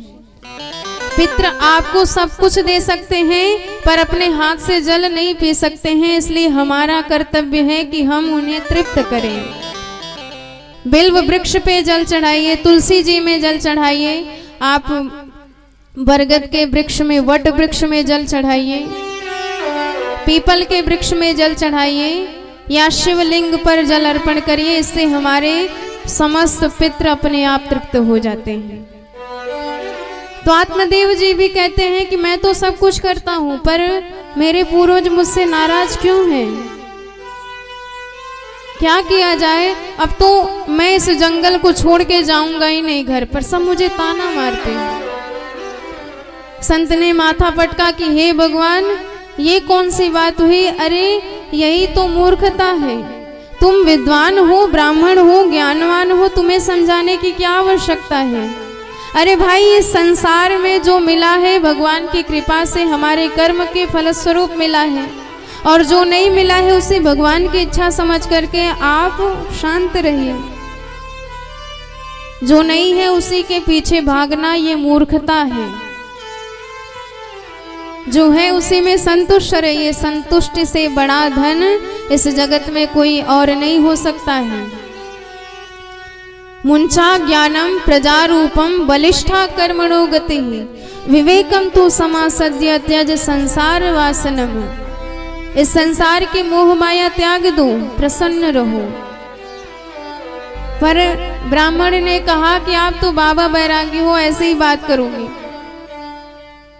पितृ आपको सब कुछ दे सकते हैं पर अपने हाथ से जल नहीं पी सकते हैं, इसलिए हमारा कर्तव्य है कि हम उन्हें तृप्त करें। बिल्व वृक्ष पे जल चढ़ाइए, तुलसी जी में जल चढ़ाइए, आप बरगद के वृक्ष में, वट वृक्ष में जल चढ़ाइए, पीपल के वृक्ष में जल चढ़ाइए, या शिवलिंग पर जल अर्पण करिए। इससे हमारे समस्त पितृ अपने आप तृप्त हो जाते हैं। तो आत्मदेव जी भी कहते हैं कि मैं तो सब कुछ करता हूं पर मेरे पूर्वज मुझसे नाराज क्यों हैं? क्या किया जाए? अब तो मैं इस जंगल को छोड़ के जाऊंगा ही नहीं घर पर, सब मुझे ताना मारते हैं। संत ने माथा पटका कि हे भगवान ये कौन सी बात हुई? अरे यही तो मूर्खता है। तुम विद्वान हो, ब्राह्मण हो, ज्ञानवान हो, तुम्हें समझाने की क्या आवश्यकता है? अरे भाई इस संसार में जो मिला है भगवान की कृपा से हमारे कर्म के फलस्वरूप मिला है, और जो नहीं मिला है उसे भगवान की इच्छा समझ करके आप शांत रहिए। जो नहीं है उसी के पीछे भागना ये मूर्खता है। जो है उसी में संतुष्ट रहिए। संतुष्टि से बड़ा धन इस जगत में कोई और नहीं हो सकता है। मुंचा ज्ञानम प्रजारूपम बलिष्ठा कर्मणो गति विवेकम तु समासद्य त्यज संसार वासनम। इस संसार की मोह माया त्याग दो, प्रसन्न रहो। पर ब्राह्मण ने कहा कि आप तो बाबा बैरागी हो, ऐसे ही बात करूंगी,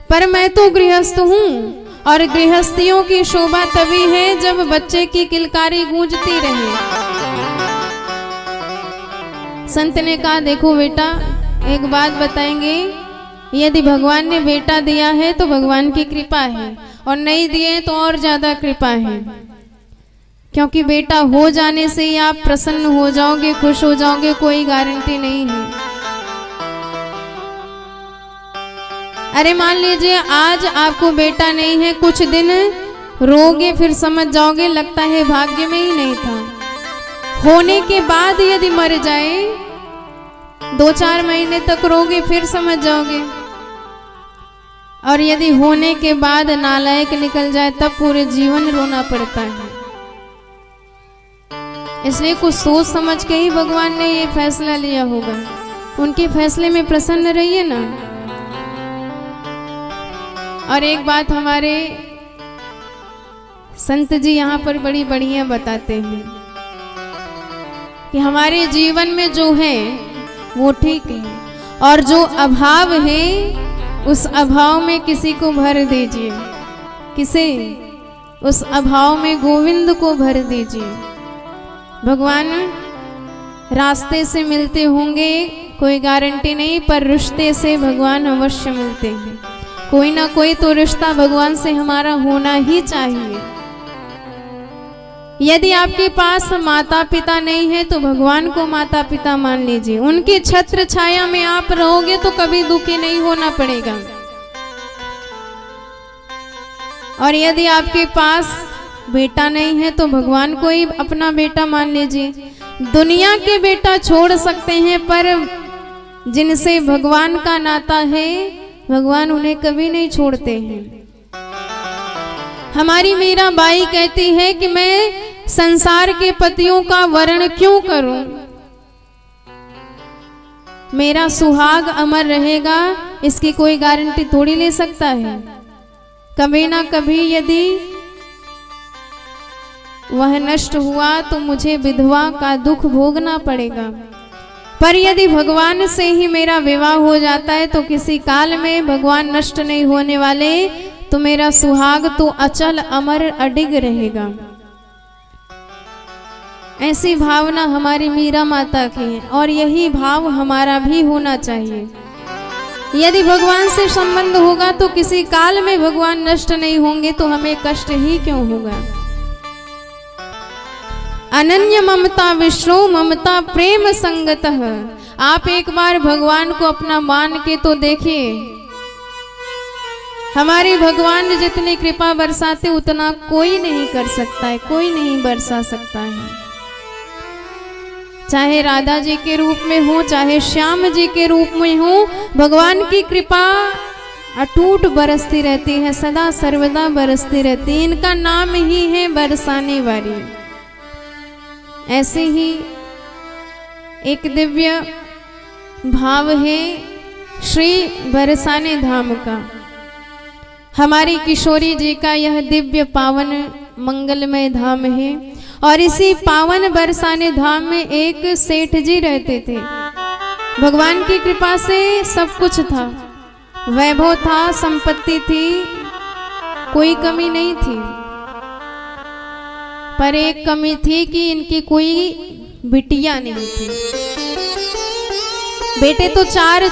पर मैं तो गृहस्थ हूँ और गृहस्थियों की शोभा तभी है जब बच्चे की किलकारी गूंजती रहे। संत ने कहा देखो बेटा एक बात बताएंगे, यदि भगवान ने बेटा दिया है तो भगवान की कृपा है, और नहीं दिए तो और ज्यादा कृपा है। क्योंकि बेटा हो जाने से ही आप प्रसन्न हो जाओगे, खुश हो जाओगे, कोई गारंटी नहीं है। अरे मान लीजिए आज आपको बेटा नहीं है, कुछ दिन रोगे फिर समझ जाओगे लगता है भाग्य में ही नहीं था। होने के बाद यदि मर जाए 2-4 महीने तक रोगे फिर समझ जाओगे, और यदि होने के बाद नालायक निकल जाए तब पूरे जीवन रोना पड़ता है। इसलिए कुछ सोच समझ के ही भगवान ने ये फैसला लिया होगा। उनके फैसले में प्रसन्न रहिए ना। और एक बात हमारे संत जी यहाँ पर बड़ी बढ़िया बताते हैं कि हमारे जीवन में जो है वो ठीक है, और जो अभाव है उस अभाव में किसी को भर दीजिए। किसे? उस अभाव में गोविंद को भर दीजिए। भगवान रास्ते से मिलते होंगे, कोई गारंटी नहीं, पर रिश्ते से भगवान अवश्य मिलते हैं। कोई ना कोई तो रिश्ता भगवान से हमारा होना ही चाहिए। यदि आपके पास माता पिता नहीं है तो भगवान को माता पिता मान लीजिए। उनकी छत्र छाया में आप रहोगे तो कभी दुखी नहीं होना पड़ेगा। और यदि आपके पास बेटा नहीं है तो भगवान को ही अपना बेटा मान लीजिए। दुनिया के बेटा छोड़ सकते हैं, पर जिनसे भगवान का नाता है भगवान उन्हें कभी नहीं छोड़ते हैं। हमारी मीरा बाई कहती है कि मैं संसार के पतियों का वर्ण क्यों करूं, मेरा सुहाग अमर रहेगा इसकी कोई गारंटी थोड़ी ले सकता है। कभी ना कभी यदि वह नष्ट हुआ तो मुझे विधवा का दुख भोगना पड़ेगा। पर यदि भगवान से ही मेरा विवाह हो जाता है तो किसी काल में भगवान नष्ट नहीं होने वाले, तो मेरा सुहाग तो अचल अमर अडिग रहेगा। ऐसी भावना हमारी मीरा माता की है और यही भाव हमारा भी होना चाहिए। यदि भगवान से संबंध होगा तो किसी काल में भगवान नष्ट नहीं होंगे तो हमें कष्ट ही क्यों होगा। अनन्य ममता विष्णु ममता प्रेम संगतः। आप एक बार भगवान को अपना मान के तो देखिए। हमारे भगवान जितनी कृपा बरसाते उतना कोई नहीं कर सकता है, कोई नहीं बरसा सकता है। चाहे राधा जी के रूप में हो, चाहे श्याम जी के रूप में हो, भगवान की कृपा अटूट बरसती रहती है, सदा सर्वदा बरसती रहती है। इनका नाम ही है बरसाने वाली। ऐसे ही एक दिव्य भाव है श्री बरसाने धाम का। हमारी किशोरी जी का यह दिव्य पावन मंगलमय धाम है और इसी पावन बरसाने धाम में एक सेठ जी रहते थे। भगवान की कृपा से सब कुछ था, वैभव था, संपत्ति थी, कोई कमी नहीं थी। पर एक कमी थी कि इनकी कोई बिटिया नहीं थी। बेटे तो चार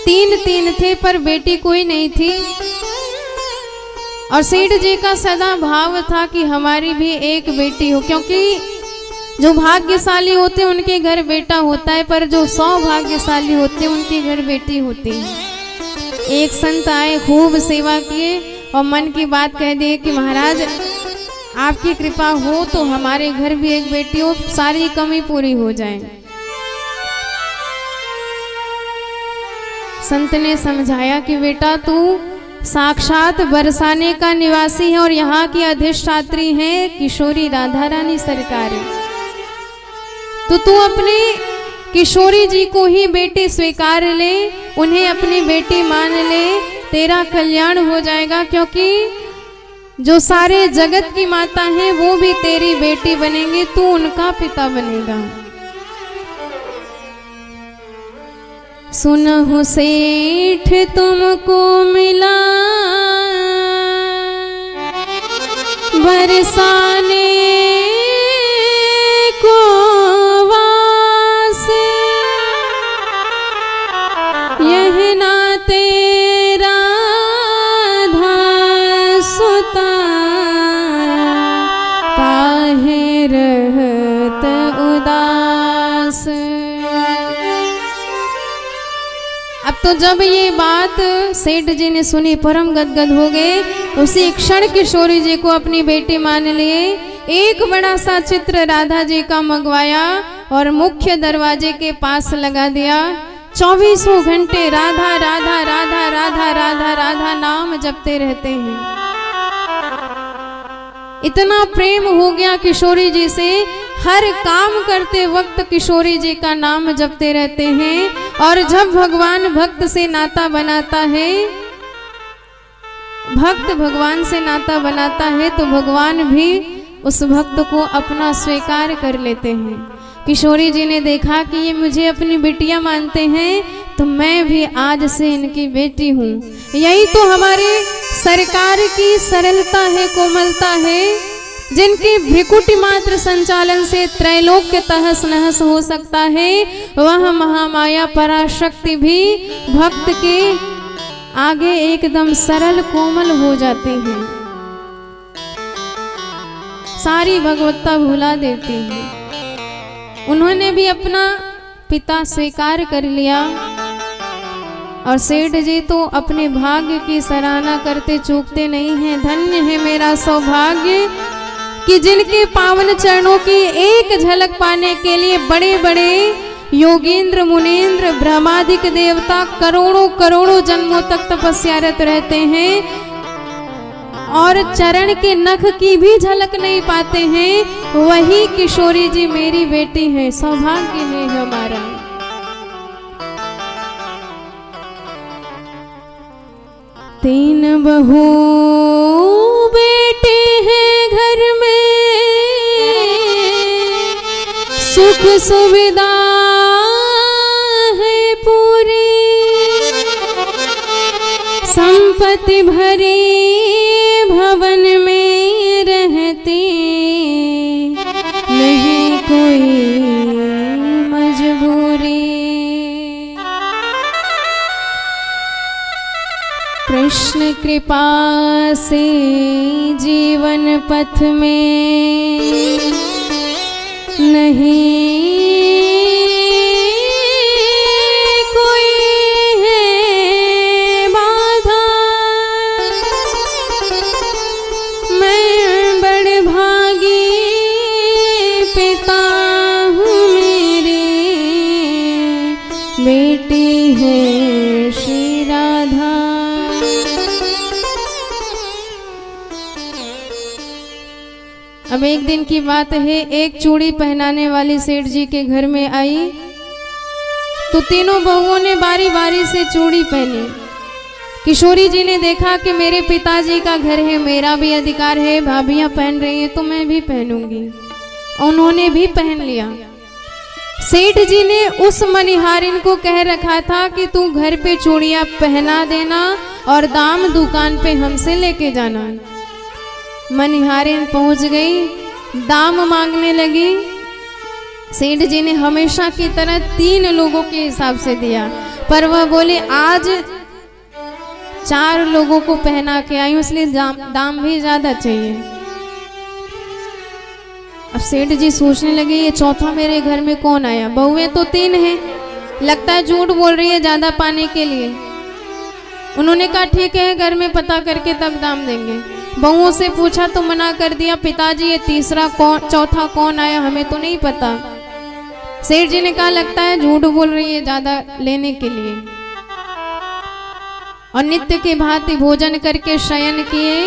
तीन थे पर बेटी कोई नहीं थी। और सेठ जी का सदा भाव था कि हमारी भी एक बेटी हो, क्योंकि जो भाग्यशाली होते हैं उनके घर बेटा होता है, पर जो सौभाग्यशाली होते हैं उनके घर बेटी होती है। एक संत आए, खूब सेवा किए और मन की बात कह दिए कि महाराज आपकी कृपा हो तो हमारे घर भी एक बेटी हो, सारी कमी पूरी हो जाए। संत ने समझाया कि बेटा तू साक्षात बरसाने का निवासी है और यहाँ की अधिष्ठात्री है किशोरी राधा रानी सरकार। तो तू अपने किशोरी जी को ही बेटी स्वीकार ले, उन्हें अपनी बेटी मान ले, तेरा कल्याण हो जाएगा। क्योंकि जो सारे जगत की माता हैं वो भी तेरी बेटी बनेंगी, तू उनका पिता बनेगा। सुनहु सेठ तुमको मिला बरसाने को वास, यह ना तेरा सुता काहे रहत उदास। अब तो जब ये बात सेठ जी ने सुनी परम गदगद हो गए। उसी क्षण किशोरी जी को अपनी बेटी मान लिए। एक बड़ा सा चित्र राधा जी का मंगवाया और मुख्य दरवाजे के पास लगा दिया। 24 घंटे राधा राधा राधा राधा राधा राधा नाम जपते रहते हैं। इतना प्रेम हो गया किशोरी जी से, हर काम करते वक्त किशोरी जी का नाम जपते रहते हैं। और जब भगवान भक्त से नाता बनाता है, भक्त भगवान से नाता बनाता है तो भगवान भी उस भक्त को अपना स्वीकार कर लेते हैं। किशोरी जी ने देखा कि ये मुझे अपनी बेटियां मानते हैं तो मैं भी आज से इनकी बेटी हूँ। यही तो हमारे सरकार की सरलता है, कोमलता है, जिनके भ्रिकुटी मात्र संचालन से त्रैलोक्य तहस नहस हो सकता है। वह महामाया पराशक्ति भी भक्त के आगे एकदम सरल कोमल हो जाते हैं, सारी भगवत्ता भुला देती है। उन्होंने भी अपना पिता स्वीकार कर लिया। और सेठ जी तो अपने भाग्य की सराहना करते चूकते नहीं हैं। धन्य है मेरा सौभाग्य कि जिनके पावन चरणों की एक झलक पाने के लिए बड़े बड़े योगेंद्र मुनीन्द्र ब्रह्मादिक देवता करोड़ों करोड़ों जन्मों तक तपस्यारत रहते हैं और चरण के नख की भी झलक नहीं पाते हैं। वही किशोरी जी मेरी बेटी है, सौभाग्य है हमारा। तीन बहू बेटे हैं घर में, सुख सुविधा है पूरी, संपत्ति भरी भवन में रहते, नहीं कोई मजबूरी। कृष्ण कृपा से जीवन पथ में नहीं कोई है बाधा। मैं बड़े भागी पिता हूँ, मेरी बेटी है श्री राधा। अब एक दिन की बात है, एक चूड़ी पहनाने वाली सेठ जी के घर में आई तो तीनों बहुओं ने बारी बारी से चूड़ी पहनी। किशोरी जी ने देखा कि मेरे पिताजी का घर है, मेरा भी अधिकार है, भाभियां पहन रही हैं तो मैं भी पहनूंगी। उन्होंने भी पहन लिया। सेठ जी ने उस मनिहारिन को कह रखा था कि तू घर पे चूड़ियां पहना देना और दाम दुकान पे हमसे लेके जाना। मनिहारिन पहुंच गई, दाम मांगने लगी। सेठ जी ने हमेशा की तरह 3 लोगों के हिसाब से दिया, पर वह बोले आज 4 लोगों को पहना के आई, इसलिए दाम भी ज्यादा चाहिए। अब सेठ जी सोचने लगे ये चौथा मेरे घर में कौन आया, बहुएं तो 3 हैं, लगता है झूठ बोल रही है ज्यादा पाने के लिए। उन्होंने कहा ठीक है, घर में पता करके तब दाम देंगे। बहुओं से पूछा तो मना कर दिया, पिताजी ये चौथा कौन आया हमें तो नहीं पता। सेठ जी ने कहा लगता है झूठ बोल रही है ज्यादा लेने के लिए। और नित्य के भांति भोजन करके शयन किए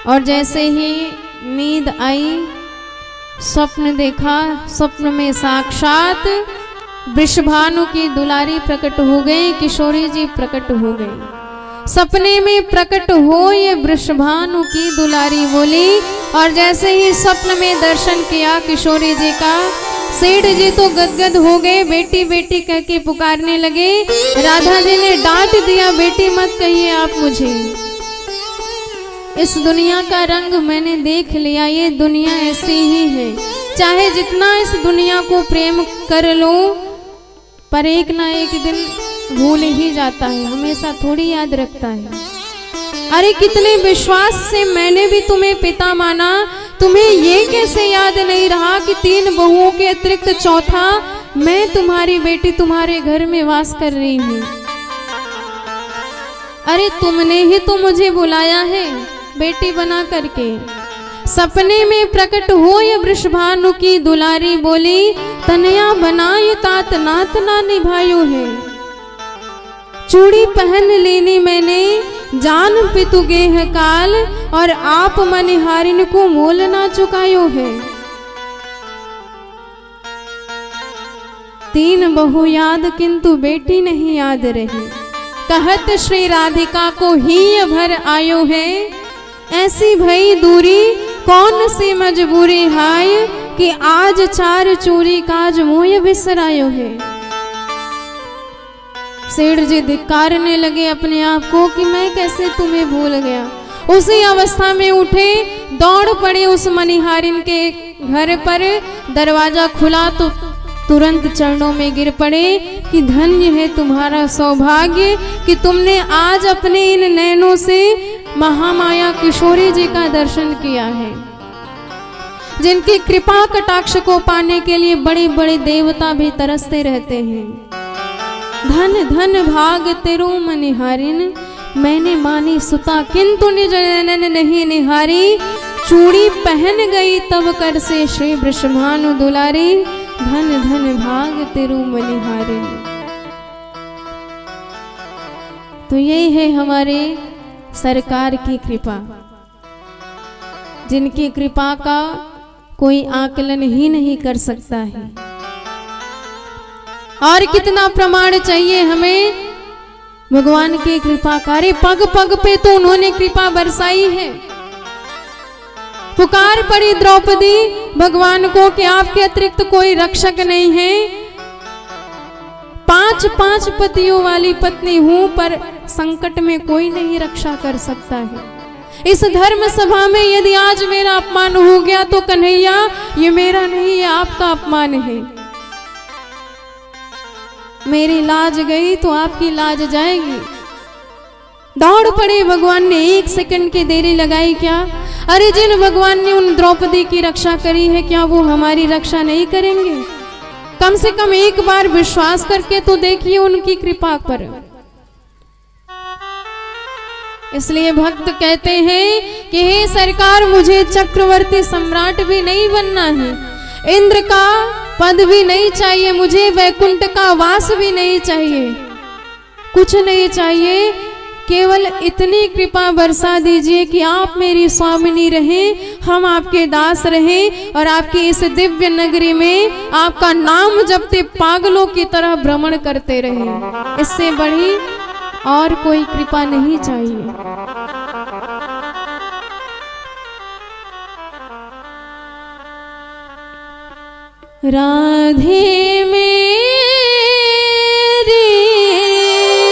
और जैसे ही नींद आई स्वप्न देखा। स्वप्न में साक्षात वृषभानु की दुलारी प्रकट हो गई, किशोरी जी प्रकट हो गई। सपने में प्रकट हो ये वृषभानु की दुलारी बोली। और जैसे ही स्वप्न में दर्शन किया किशोरी जी का, सेठ जी तो गदगद हो गए, बेटी बेटी कह के पुकारने लगे। राधा जी ने डांट दिया, बेटी मत कहिए आप मुझे, इस दुनिया का रंग मैंने देख लिया, ये दुनिया ऐसी ही है। चाहे जितना इस दुनिया को प्रेम कर लो पर एक ना एक दिन भूल ही जाता है, हमेशा थोड़ी याद रखता है। अरे कितने विश्वास से मैंने भी तुम्हें पिता माना, तुम्हें ये कैसे याद नहीं रहा कि 3 बहुओं के अतिरिक्त चौथा मैं तुम्हारी बेटी तुम्हारे घर में वास कर रही हूँ। अरे तुमने ही तो मुझे बुलाया है बेटी बना करके। सपने में प्रकट हो ये वृषभानु की दुलारी बोली, तनया बनाई तात नात ना निभायो है। चूड़ी पहन लेनी मैंने जान पितु गेह काल, और आप मनिहारिन को मोल ना चुकायो है। 3 बहु याद किंतु बेटी नहीं याद रही, कहत श्री राधिका को ही भर आयो है। ऐसी भई दूरी कौन सी मजबूरी हाय, कि आज 4 चूड़ी काज मोय बिसरायो है। सेठ जी धिक्कारने लगे अपने आप को कि मैं कैसे तुम्हें भूल गया। उसी अवस्था में उठे, दौड़ पड़े उस मनिहारिन के घर पर। दरवाजा खुला तो तुरंत चरणों में गिर पड़े कि धन्य है तुम्हारा सौभाग्य कि तुमने आज अपने इन नैनों से महामाया किशोरी जी का दर्शन किया है, जिनकी कृपा कटाक्ष को पाने के लिए बड़े बड़े देवता भी तरसते रहते हैं। धन धन भाग तेरो मनिहारिन, मैंने मानी सुता किंतु निज नयन नहीं निहारी। चूड़ी पहन गई तब कर से श्री वृषभानु दुलारी, धन धन भाग तेरो मनिहारिन। तो यही है हमारे सरकार की कृपा, जिनकी कृपा का कोई आकलन ही नहीं कर सकता है। और कितना प्रमाण चाहिए हमें भगवान की कृपा का। अरे पग पग पे तो उन्होंने कृपा बरसाई है। पुकार पड़ी द्रौपदी भगवान को कि आपके अतिरिक्त कोई रक्षक नहीं है। 5 पतियों वाली पत्नी हूं, पर संकट में कोई नहीं रक्षा कर सकता है। इस धर्म सभा में यदि आज मेरा अपमान हो गया तो कन्हैया ये मेरा नहीं, ये आपका अपमान है। मेरी लाज गई तो आपकी लाज जाएगी। दौड़ पड़े भगवान ने, 1 सेकंड की देरी लगाई क्या? अरे जिन भगवान ने उन द्रौपदी की रक्षा करी है, क्या वो हमारी रक्षा नहीं करेंगे? कम से कम एक बार विश्वास करके तो देखिए उनकी कृपा पर। इसलिए भक्त कहते हैं कि हे सरकार, मुझे चक्रवर्ती सम्राट भी नहीं बनना है, इंद्र का पद भी नहीं चाहिए, मुझे वैकुंठ का वास भी नहीं चाहिए, कुछ नहीं चाहिए। केवल इतनी कृपा बरसा दीजिए कि आप मेरी स्वामिनी रहें, हम आपके दास रहें और आपकी इस दिव्य नगरी में आपका नाम जपते पागलों की तरह भ्रमण करते रहें। इससे बड़ी और कोई कृपा नहीं चाहिए। राधे मेरी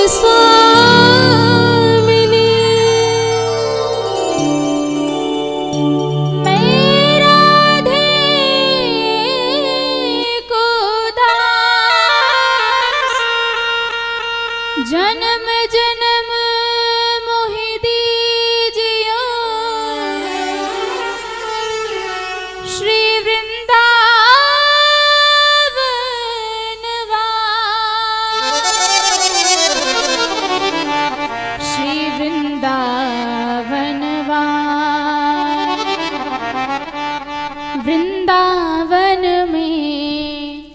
स्वामिनी, मैं राधे को दास, जन्म जन्म मोहि दीजियो श्री वृंदावन में,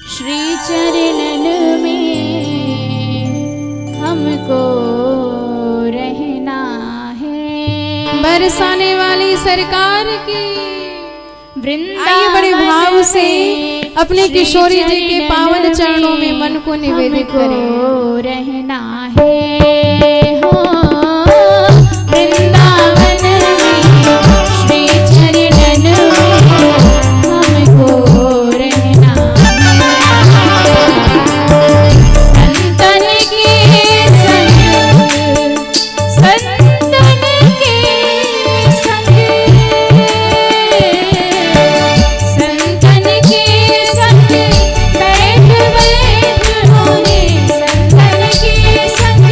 श्री चरणन में हमको रहना है। बरसाने वाली सरकार की आइए बड़े भाव से अपने किशोरी जी के पावन चरणों में मन को निवेदित करें। रहना है हो वृंदावन में, श्री चरणन में हमको रहना है। संतन के संग, संतन के संग, संतन के संग बैठ बैठ होंगे, संतन के संग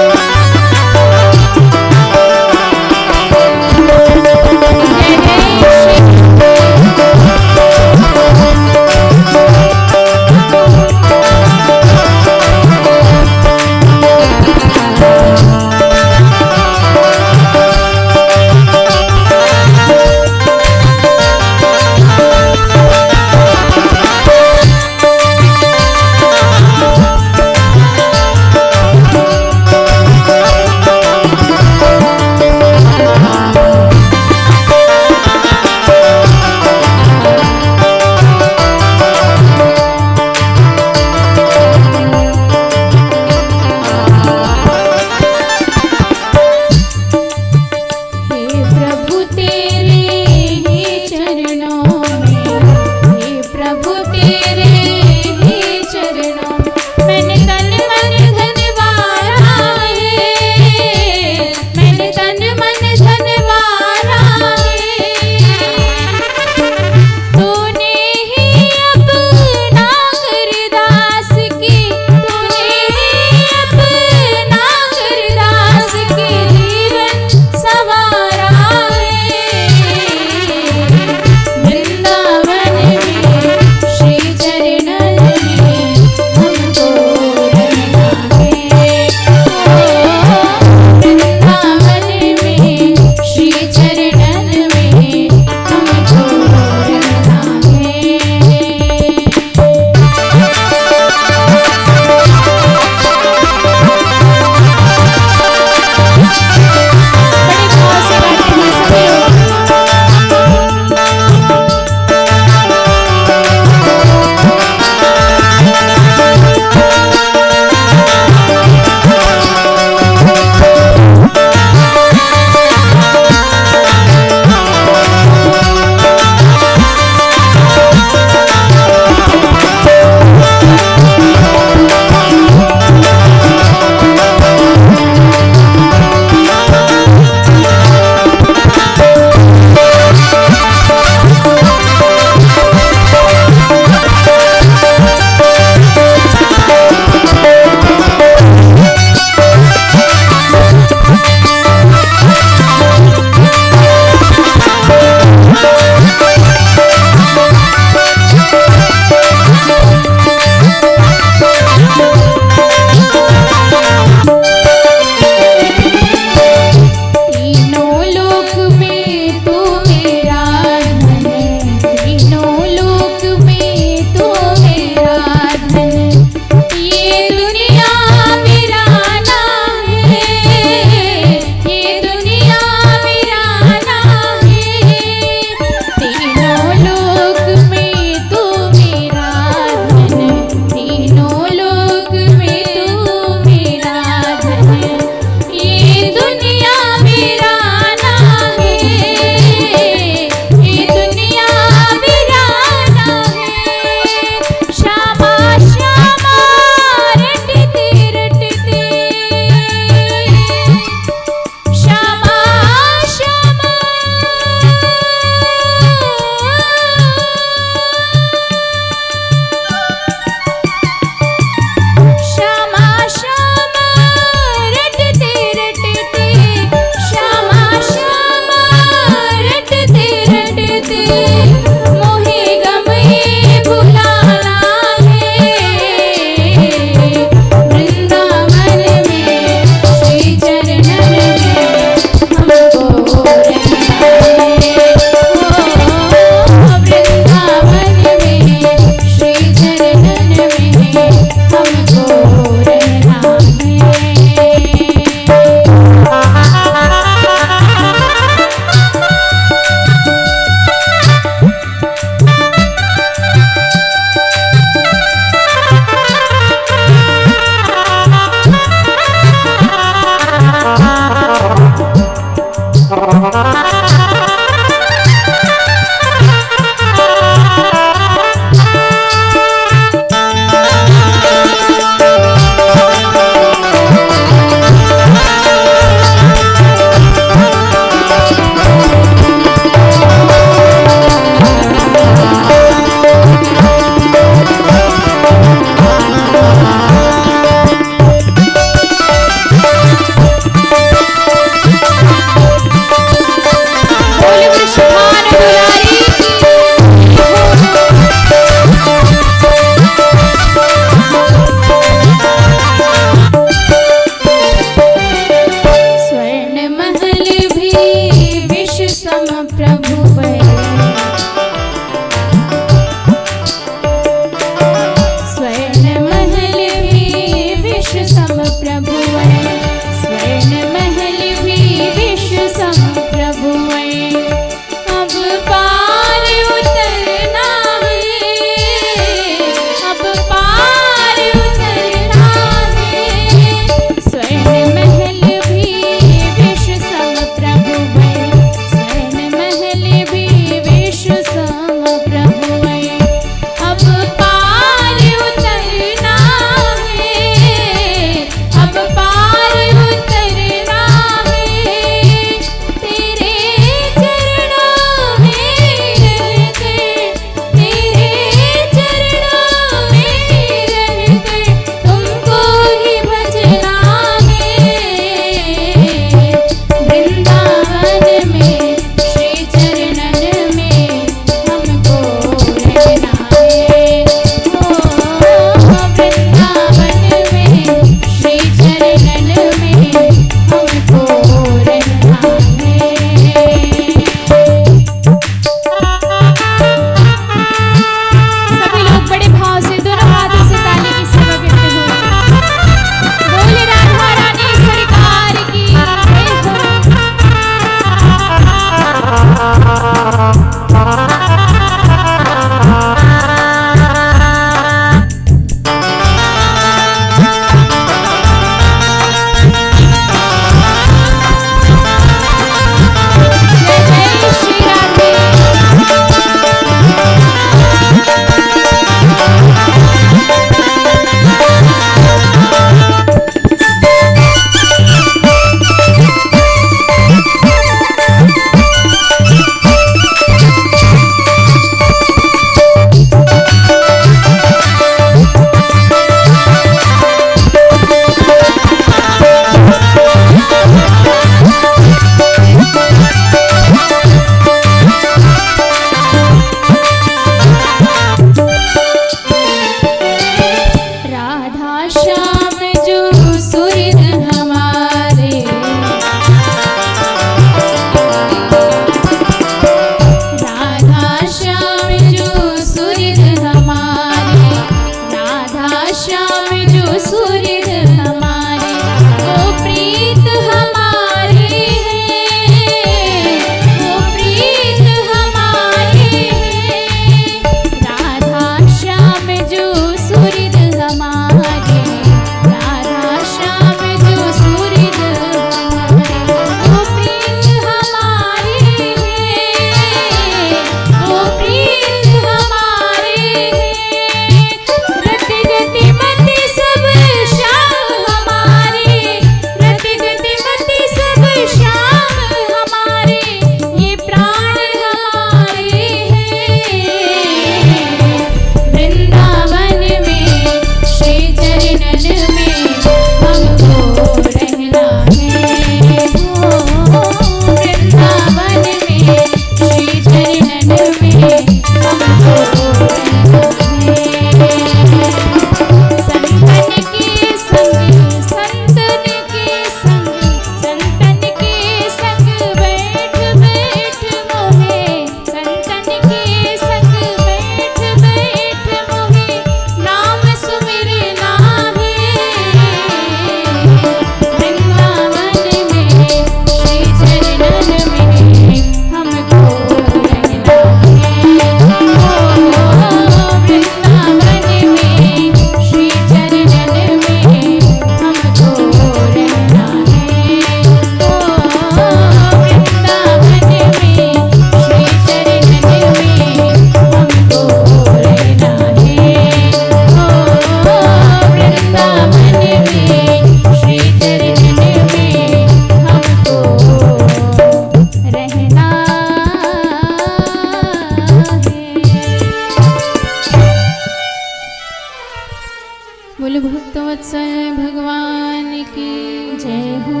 बोले भक्तवत्सल भगवान की जय हो।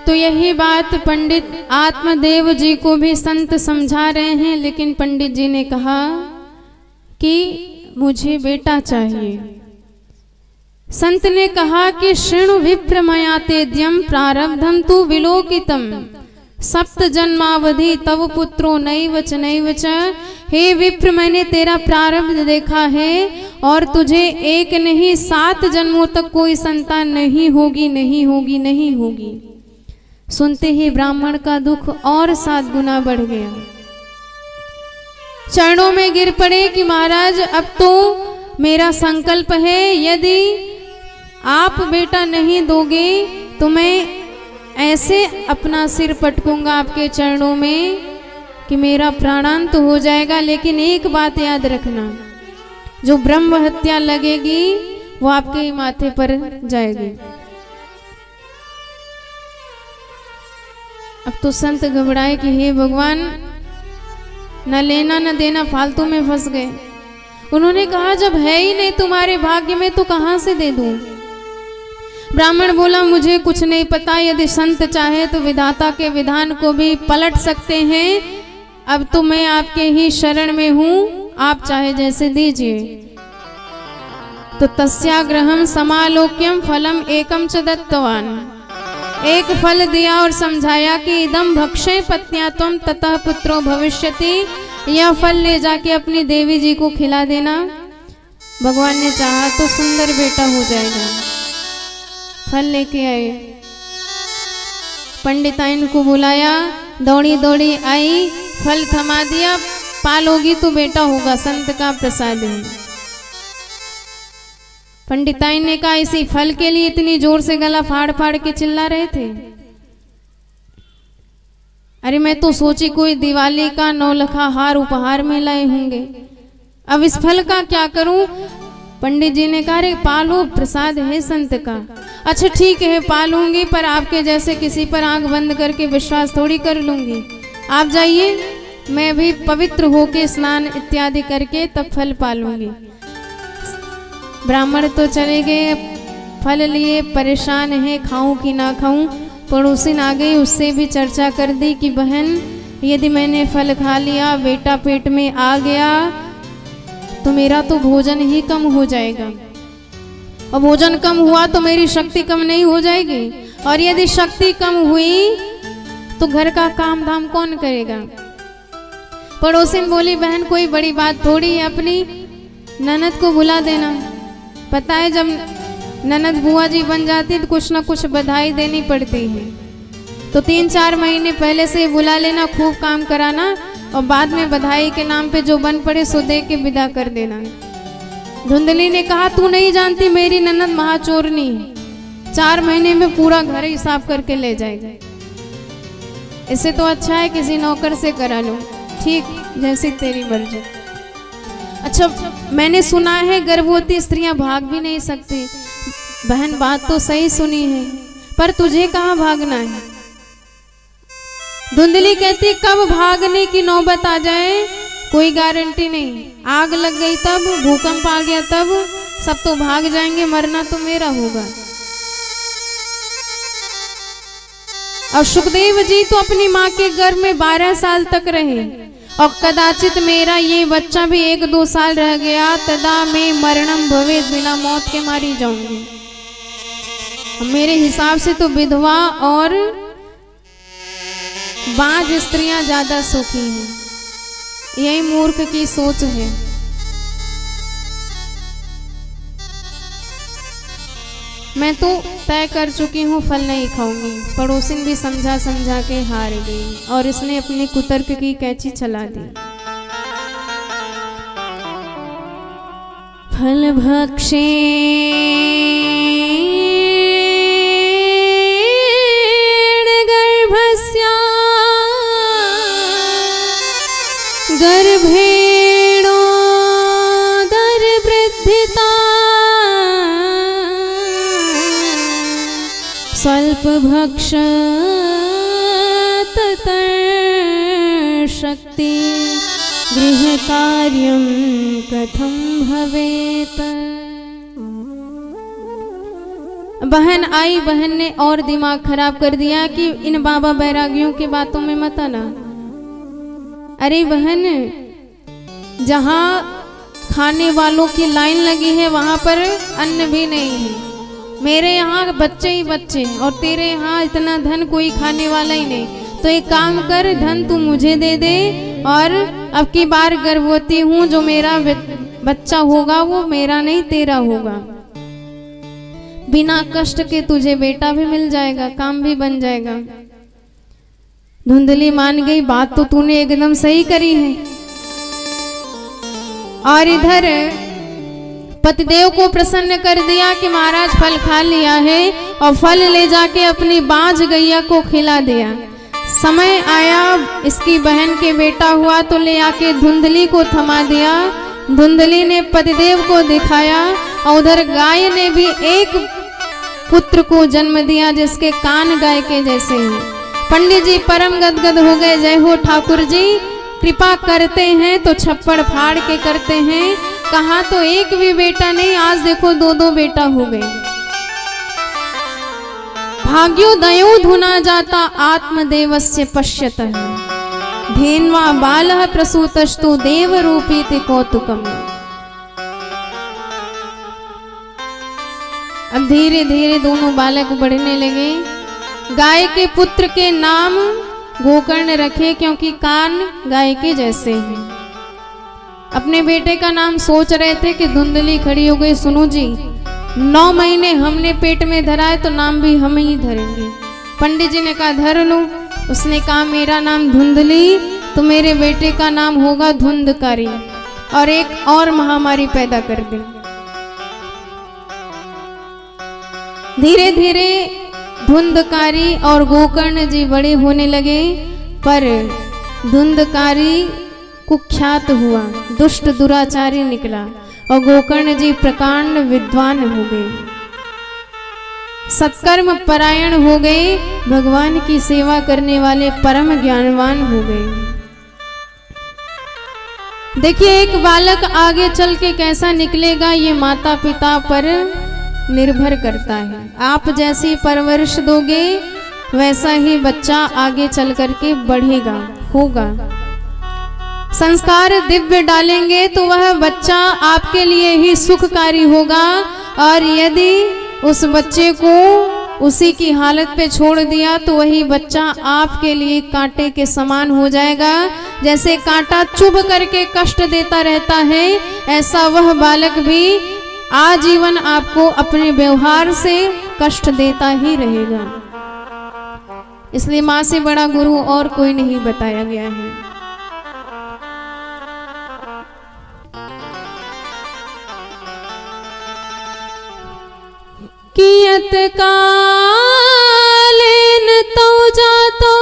तो यही बात पंडित आत्मदेव जी को भी संत समझा रहे हैं, लेकिन पंडित जी ने कहा कि मुझे बेटा चाहिए। संत ने कहा कि शृणु विप्र मया तेद्यम प्रारब्धम तु विलोकितम सप्त जन्मावधि तव पुत्रो नैवच नैवच। हे विप्र, मैंने तेरा प्रारब्ध देखा है और तुझे एक नहीं 7 जन्मों तक कोई संतान नहीं होगी, नहीं होगी, नहीं होगी। सुनते ही ब्राह्मण का दुख और 7 गुना बढ़ गया। चरणों में गिर पड़े कि महाराज अब तो मेरा संकल्प है, यदि आप बेटा नहीं दोगे तो मैं ऐसे अपना सिर पटकूंगा आपके चरणों में कि मेरा प्राणांत हो जाएगा। लेकिन एक बात याद रखना, जो ब्रह्म हत्या लगेगी वो आपके ही माथे पर जाएगी। अब तो संत घबराए कि हे भगवान, न लेना न देना, फालतू में फंस गए। उन्होंने कहा जब है ही नहीं तुम्हारे भाग्य में तो कहां से दे दूं। ब्राह्मण बोला मुझे कुछ नहीं पता, यदि संत चाहे तो विधाता के विधान को भी पलट सकते हैं। अब तो मैं आपके ही शरण में हूं, आप चाहे जैसे दीजिए। तो तस्याग्रहम समालोक्यम फलम एकम च दत्तवान। एक फल दिया और समझाया कि इदम भक्षे पत्न्या त्वं ततः पुत्रो भविष्यति। यह फल ले जाके अपनी देवी जी को खिला देना, भगवान ने चाहा तो सुंदर बेटा हो जाएगा। फल लेके आए, पंडिताइन को बुलाया, दौड़ी दौड़ी आई, फल थमा दिया, पालोगी तो बेटा होगा, संत का प्रसाद है। पंडिताइन ने कहा इसी फल के लिए इतनी जोर से गला फाड़ फाड़ के चिल्ला रहे थे। अरे मैं तो सोची कोई दिवाली का 9 लखा हार उपहार में लाए होंगे, अब इस फल का क्या करूं। पंडित जी ने कहा रे पालो, प्रसाद है संत का। अच्छा ठीक है पालूंगी, पर आपके जैसे किसी पर आंख बंद करके विश्वास थोड़ी कर लूंगी। आप जाइए, मैं भी पवित्र होके स्नान इत्यादि करके तब फल पालूंगी। ब्राह्मण तो चले गए, फल लिए परेशान है, खाऊं कि ना खाऊं। पड़ोसिन आ गई, उससे भी चर्चा कर दी कि बहन यदि मैंने फल खा लिया, बेटा पेट में आ गया तो मेरा तो भोजन ही कम हो जाएगा, और भोजन कम हुआ तो मेरी शक्ति कम नहीं हो जाएगी, और यदि शक्ति कम हुई तो घर का काम धाम कौन करेगा। पड़ोसिन बोली बहन कोई बड़ी बात थोड़ी है, अपनी ननद को बुला देना। पता है जब ननद बुआ जी बन जाती तो कुछ ना कुछ बधाई देनी पड़ती है, तो 3-4 महीने पहले से बुला लेना, खूब काम कराना, और बाद में बधाई के नाम पे जो बन पड़े सो दे के विदा कर देना। धुंधली ने कहा तू नहीं जानती मेरी ननद महाचोरनी है, 4 महीने में पूरा घर ही साफ करके ले जाएगा। इससे तो अच्छा है किसी नौकर से करा लो। ठीक, जैसी तेरी मर्जी। अच्छा मैंने सुना है गर्भवती स्त्रियां भाग भी नहीं सकती। बहन बात तो सही सुनी है, पर तुझे कहाँ भागना है। धुंधली कहती कब भागने की नौबत आ जाए कोई गारंटी नहीं। आग लग गई तब, भूकंप आ गया तब, सब तो भाग जाएंगे, मरना तो मेरा होगा। और सुखदेव जी तो अपनी माँ के गर्भ में 12 साल तक रहे, और कदाचित मेरा ये बच्चा भी 1-2 साल रह गया, तदा मैं मरणम भवे, बिना मौत के मारी जाऊंगी। मेरे हिसाब से तो विधवा और बांझ स्त्रियां ज्यादा सुखी हैं, यही मूर्ख की सोच है। मैं तो तय कर चुकी हूँ फल नहीं खाऊंगी। पड़ोसिन भी समझा समझा के हार गई, और इसने अपने कुतर्क की कैंची चला दी। फल भक्षे गर्भस्या गर्भेणो दर्वृद्धिता स्वल्प भक्षत शक्ति गृहकार्यं कथं भवेत्। बहन आई, बहन ने और दिमाग खराब कर दिया कि इन बाबा बैरागियों की बातों में मत आना। अरे बहन, जहाँ खाने वालों की लाइन लगी है वहां पर अन्न भी नहीं है। मेरे यहाँ बच्चे ही बच्चे और तेरे यहाँ इतना धन कोई खाने वाला ही नहीं। तो एक काम कर, धन तू मुझे दे दे और अब की बार गर्भवती हूँ, जो मेरा बच्चा होगा वो मेरा नहीं तेरा होगा। बिना कष्ट के तुझे बेटा भी मिल जाएगा, काम भी बन जाएगा। धुंधली मान गई, बात तो तूने एकदम सही करी है। और इधर पतिदेव को प्रसन्न कर दिया कि महाराज फल खा लिया है, और फल ले जाके अपनी बांझ गैया को खिला दिया। समय आया, इसकी बहन के बेटा हुआ तो ले आके धुंधली को थमा दिया। धुंधली ने पतिदेव को दिखाया और उधर गाय ने भी एक पुत्र को जन्म दिया जिसके कान गाय के जैसे हैं। पंडित जी परम गदगद हो गए। जय हो ठाकुर जी, कृपा करते हैं तो छप्पड़ फाड़ के करते हैं। कहा तो एक भी बेटा नहीं, आज देखो दो दो बेटा हो गए। भाग्योदयो धुना जाता आत्मदेवस्य पश्यतः, धेन्वा बालः प्रसूतस्तु देवरूपीति कौतुकम्। अब धीरे धीरे दोनों बालक बढ़ने लगे। गाय के पुत्र के नाम गोकर्ण रखे क्योंकि कान गाय के जैसे हैं। अपने बेटे का नाम सोच रहे थे कि धुंधली खड़ी हो गई, सुनो जी 9 महीने हमने पेट में धरा है तो नाम भी हम ही धरेंगे। पंडित जी ने कहा धर लो। उसने कहा मेरा नाम धुंधली तो मेरे बेटे का नाम होगा धुंधकारी, और एक और महामारी पैदा कर दे। धीरे धीरे धुंधकारी और गोकर्ण जी बड़े होने लगे, पर धुंधकारी कुख्यात हुआ, दुष्ट दुराचारी निकला, और गोकर्ण जी प्रकांड विद्वान हो गए, सत्कर्म परायण हो गए, भगवान की सेवा करने वाले परम ज्ञानवान हो गए। देखिए एक बालक आगे चल के कैसा निकलेगा ये माता पिता पर निर्भर करता है। आप जैसी परवरिश दोगे वैसा ही बच्चा आगे चल करके बढ़ेगा, होगा। संस्कार दिव्य डालेंगे तो वह बच्चा आपके लिए ही सुखकारी होगा, और यदि उस बच्चे को उसी की हालत पे छोड़ दिया तो वही बच्चा आपके लिए कांटे के समान हो जाएगा। जैसे कांटा चुभ करके कष्ट देता रहता है, ऐसा वह बालक भी आजीवन आपको अपने व्यवहार से कष्ट देता ही रहेगा। इसलिए माँ से बड़ा गुरु और कोई नहीं बताया गया है। कियत कालेन तौ जातो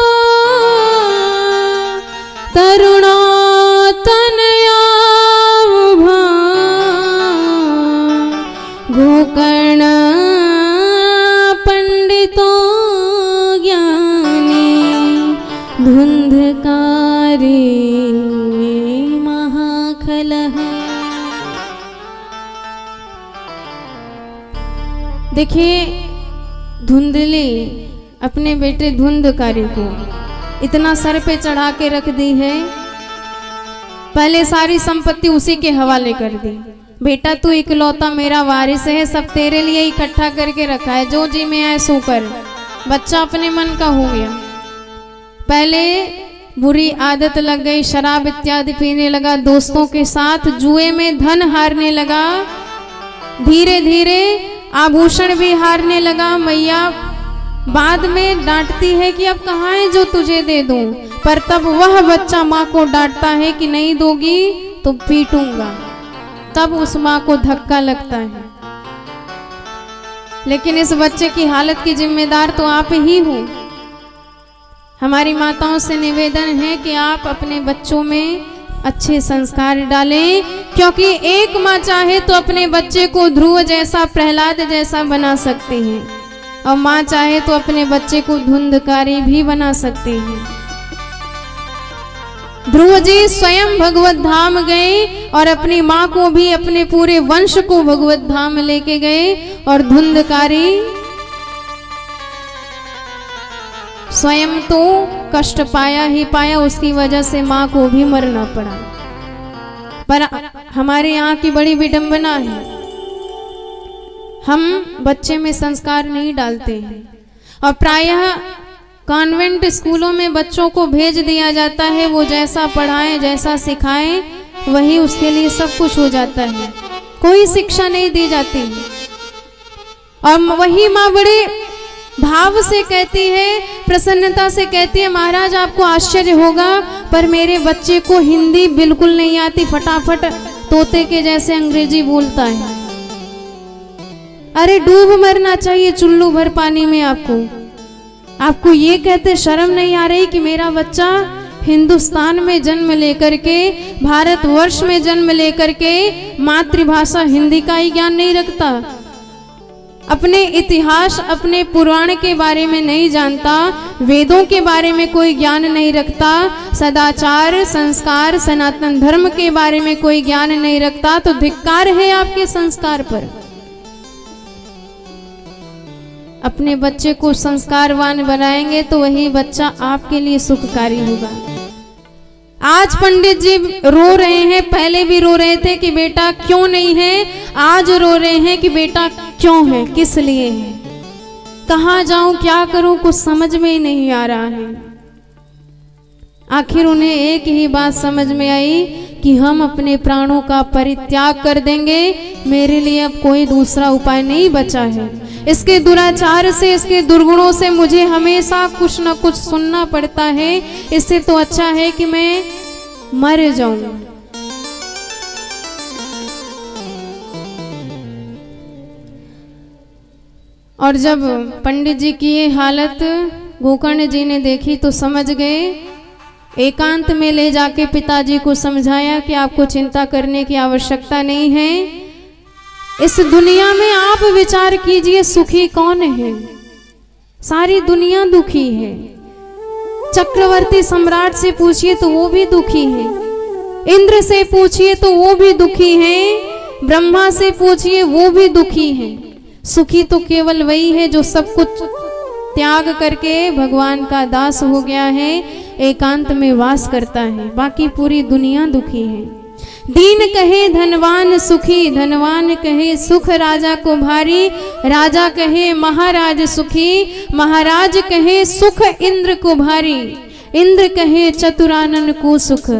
तरुणा तनया गोकर्ण पंडितो ज्ञानी धुंधकारी महाखलः। देखिए धुंधली अपने बेटे धुंधकारी को इतना सर पे चढ़ा के रख दी है, पहले सारी संपत्ति उसी के हवाले कर दी। बेटा तू इकलौता मेरा वारिस है, सब तेरे लिए इकट्ठा करके रखा है, जो जी में आए सो कर। बच्चा अपने मन का हो गया। पहले बुरी आदत लग गई, शराब इत्यादि पीने लगा, दोस्तों के साथ जुए में धन हारने लगा, धीरे धीरे आभूषण भी हारने लगा। मैया बाद में डांटती है कि अब कहाँ है जो तुझे दे दूं, पर तब वह बच्चा माँ को डांटता है कि नहीं दोगी तो पीटूंगा, तब उस माँ को धक्का लगता है। लेकिन इस बच्चे की हालत की जिम्मेदार तो आप ही हो। हमारी माताओं से निवेदन है कि आप अपने बच्चों में अच्छे संस्कार डालें, क्योंकि एक माँ चाहे तो अपने बच्चे को ध्रुव जैसा, प्रहलाद जैसा बना सकते हैं, और माँ चाहे तो अपने बच्चे को धुंधकारी भी बना सकते हैं। ध्रुव जी स्वयं भगवत धाम गए और अपनी माँ को भी, अपने पूरे वंश को भगवत धाम लेके गए। और धुंधकारी स्वयं तो कष्ट पाया ही पाया, उसकी वजह से माँ को भी मरना पड़ा। पर हमारे यहाँ की बड़ी विडंबना है, हम बच्चे में संस्कार नहीं डालते हैं और प्रायः कॉन्वेंट स्कूलों में बच्चों को भेज दिया जाता है, वो जैसा पढ़ाएं जैसा सिखाएं वही उसके लिए सब कुछ हो जाता है, कोई शिक्षा नहीं दी जाती है। और वही माँ बड़े भाव से कहती है, प्रसन्नता से कहती है, महाराज आपको आश्चर्य होगा पर मेरे बच्चे को हिंदी बिल्कुल नहीं आती, फटाफट तोते के जैसे अंग्रेजी बोलता है। अरे डूब मरना चाहिए चुल्लू भर पानी में आपको ये कहते शर्म नहीं आ रही कि मेरा बच्चा हिंदुस्तान में जन्म लेकर के, भारतवर्ष में जन्म लेकर के मातृभाषा हिंदी का ही ज्ञान नहीं रखता, अपने इतिहास, अपने पुराण के बारे में नहीं जानता, वेदों के बारे में कोई ज्ञान नहीं रखता, सदाचार, संस्कार, सनातन धर्म के बारे में कोई ज्ञान नहीं रखता, तो धिक्कार है आपके संस्कार पर। अपने बच्चे को संस्कारवान बनाएंगे तो वही बच्चा आपके लिए सुखकारी होगा। आज पंडित जी रो रहे हैं, पहले भी रो रहे थे कि बेटा क्यों नहीं है, आज रो रहे हैं कि बेटा क्यों है, किस लिए है, कहाँ जाऊं, क्या करूं, कुछ समझ में ही नहीं आ रहा है। आखिर उन्हें एक ही बात समझ में आई कि हम अपने प्राणों का परित्याग कर देंगे, मेरे लिए अब कोई दूसरा उपाय नहीं बचा है। इसके दुराचार से, इसके दुर्गुणों से मुझे हमेशा कुछ न कुछ सुनना पड़ता है, इससे तो अच्छा है कि मैं मर जाऊं। और जब पंडित जी की ये हालत गोकर्ण जी ने देखी तो समझ गए, एकांत में ले जाके पिताजी को समझाया कि आपको चिंता करने की आवश्यकता नहीं है। इस दुनिया में आप विचार कीजिए, सुखी कौन है? सारी दुनिया दुखी है। चक्रवर्ती सम्राट से पूछिए तो वो भी दुखी है, इंद्र से पूछिए तो वो भी दुखी है, ब्रह्मा से पूछिए वो भी दुखी है। सुखी तो केवल वही है जो सब कुछ त्याग करके भगवान का दास हो गया है, एकांत में वास करता है। बाकी पूरी दुनिया दुखी है। दीन कहे धनवान सुखी, धनवान कहे सुख राजा को भारी, राजा कहे महाराज सुखी, महाराज कहे सुख इंद्र को भारी, इंद्र कहे चतुरानन को सुख,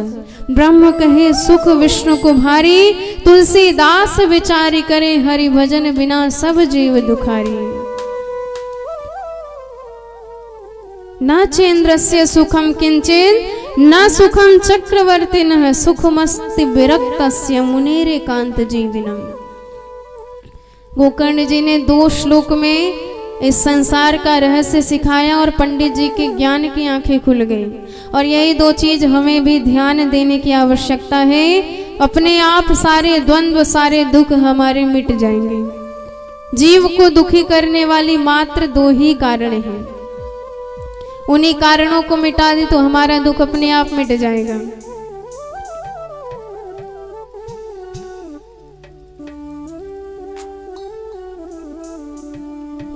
ब्रह्म कहे सुख विष्णु को भारी, तुलसीदास विचारी करे हरि भजन बिना सब जीव दुखारी। न चेन्द्रस्य सुखम किंचित न सुखम चक्रवर्तिनः, सुखमस्ति विरक्तस्य मुनेरेकांत जीवनम। गोकर्ण जी ने 2 श्लोक में इस संसार का रहस्य सिखाया और पंडित जी के ज्ञान की आंखें खुल गई। और यही 2 चीज हमें भी ध्यान देने की आवश्यकता है। अपने आप सारे द्वंद्व, सारे दुख हमारे मिट जाएंगे। जीव को दुखी करने वाली मात्र 2 ही कारण हैं, उन्हीं कारणों को मिटा दी तो हमारा दुख अपने आप मिट जाएगा।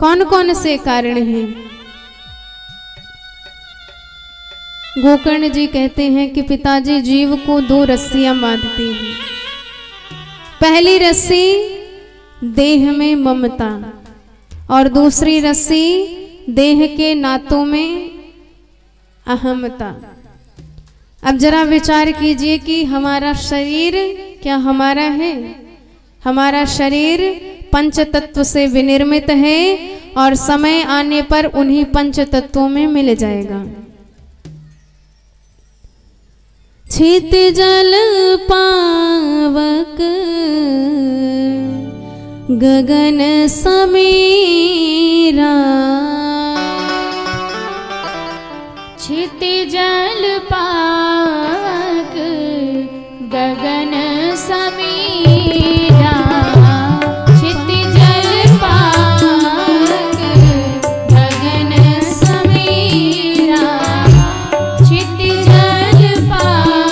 कौन कौन से कारण हैं? गोकर्ण जी कहते हैं कि पिताजी जीव को 2 रस्सियां बांधती हैं। पहली रस्सी देह में ममता और दूसरी रस्सी देह के नातों में अहमता। अब जरा विचार कीजिए कि हमारा शरीर क्या हमारा है? हमारा शरीर पंच तत्व से विनिर्मित है और समय आने पर उन्हीं पंच तत्वों में मिल जाएगा। क्षितिजल पावक गगन समीरा, क्षितिजल पावक गगन समीरा, क्षितिजल पावक गगन समीरा, क्षितिजल पावक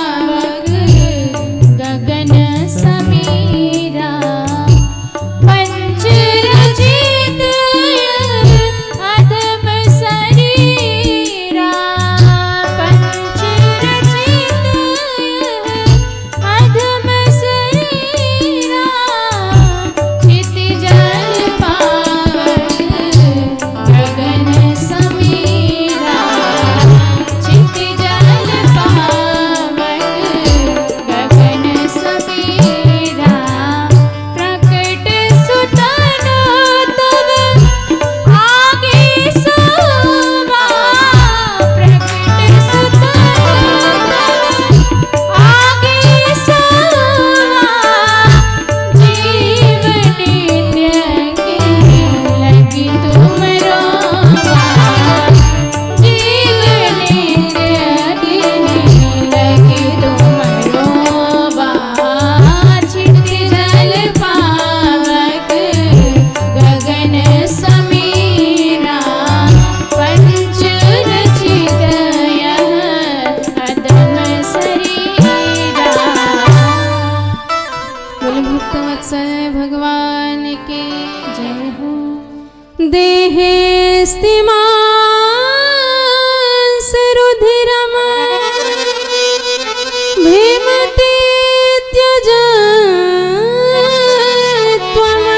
बोल भक्त वत्सल भगवान के जय हो। देहेस्तिमांसरुधिरम् भीमति त्यज त्वम्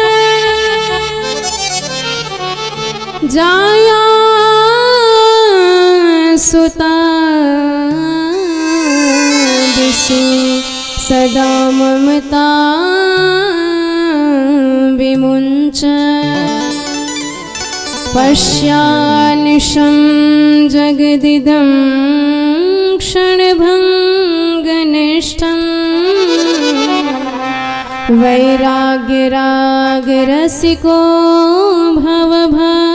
जाया सुता दिशु सदा ममता विमुञ्च पश्यानिशं जगदिदं क्षणभङ्गनिष्ठं वैराग्यरागरसिको भवभक्तिनिष्ठः।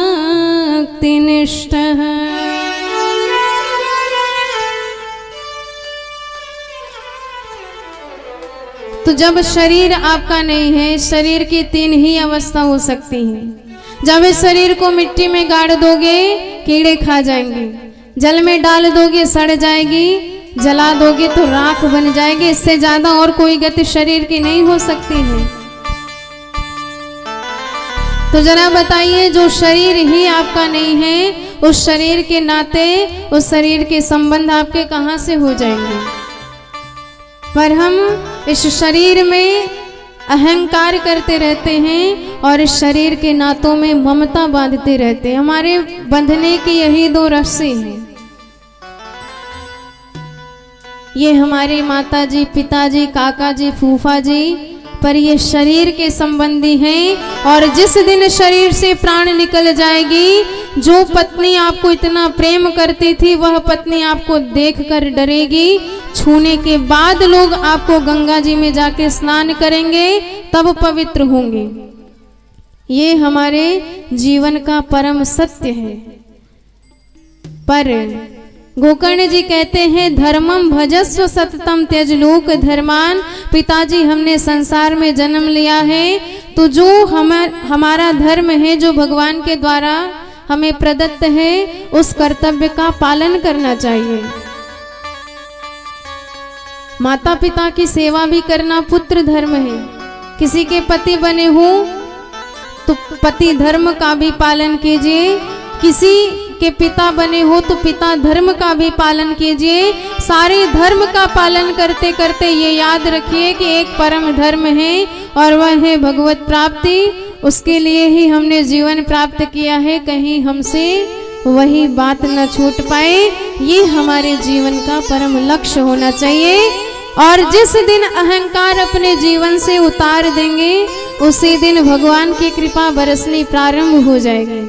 तो जब शरीर आपका नहीं है, शरीर की 3 ही अवस्था हो सकती है। जब इस शरीर को मिट्टी में गाड़ दोगे कीड़े खा जाएंगे, जल में डाल दोगे सड़ जाएगी, जला दोगे तो राख बन जाएगी। इससे ज्यादा और कोई गति शरीर की नहीं हो सकती है। तो जरा बताइए, जो शरीर ही आपका नहीं है, उस शरीर के नाते, उस शरीर के संबंध आपके कहाँ से हो जाएंगे। पर हम इस शरीर में अहंकार करते रहते हैं और इस शरीर के नातों में ममता बांधते रहते हैं। हमारे बंधने की यही 2 रस्सी हैं। ये हमारे माताजी, पिताजी, काका जी, फूफा जी, पर ये शरीर के संबंधी हैं। और जिस दिन शरीर से प्राण निकल जाएगी, जो पत्नी आपको इतना प्रेम करती थी, वह पत्नी आपको देखकर डरेगी। छूने के बाद लोग आपको गंगा जी में जाके स्नान करेंगे, तब पवित्र होंगे। ये हमारे जीवन का परम सत्य है। पर गोकर्ण जी कहते हैं, धर्मम भजस्व सततम त्यज लोक धर्मान। पिताजी, हमने संसार में जन्म लिया है, तो जो हमारा धर्म है, जो भगवान के द्वारा हमें प्रदत्त है, उस कर्तव्य का पालन करना चाहिए। माता पिता की सेवा भी करना पुत्र धर्म है। किसी के पति बने हो तो पति धर्म का भी पालन कीजिए, किसी के पिता बने हो तो पिता धर्म का भी पालन कीजिए। सारे धर्म का पालन करते करते ये याद रखिए कि एक परम धर्म है और वह है भगवत प्राप्ति। उसके लिए ही हमने जीवन प्राप्त किया है, कहीं हमसे वही बात न छूट पाए। ये हमारे जीवन का परम लक्ष्य होना चाहिए। और जिस दिन अहंकार अपने जीवन से उतार देंगे, उसी दिन भगवान की कृपा बरसनी प्रारंभ हो जाएगी।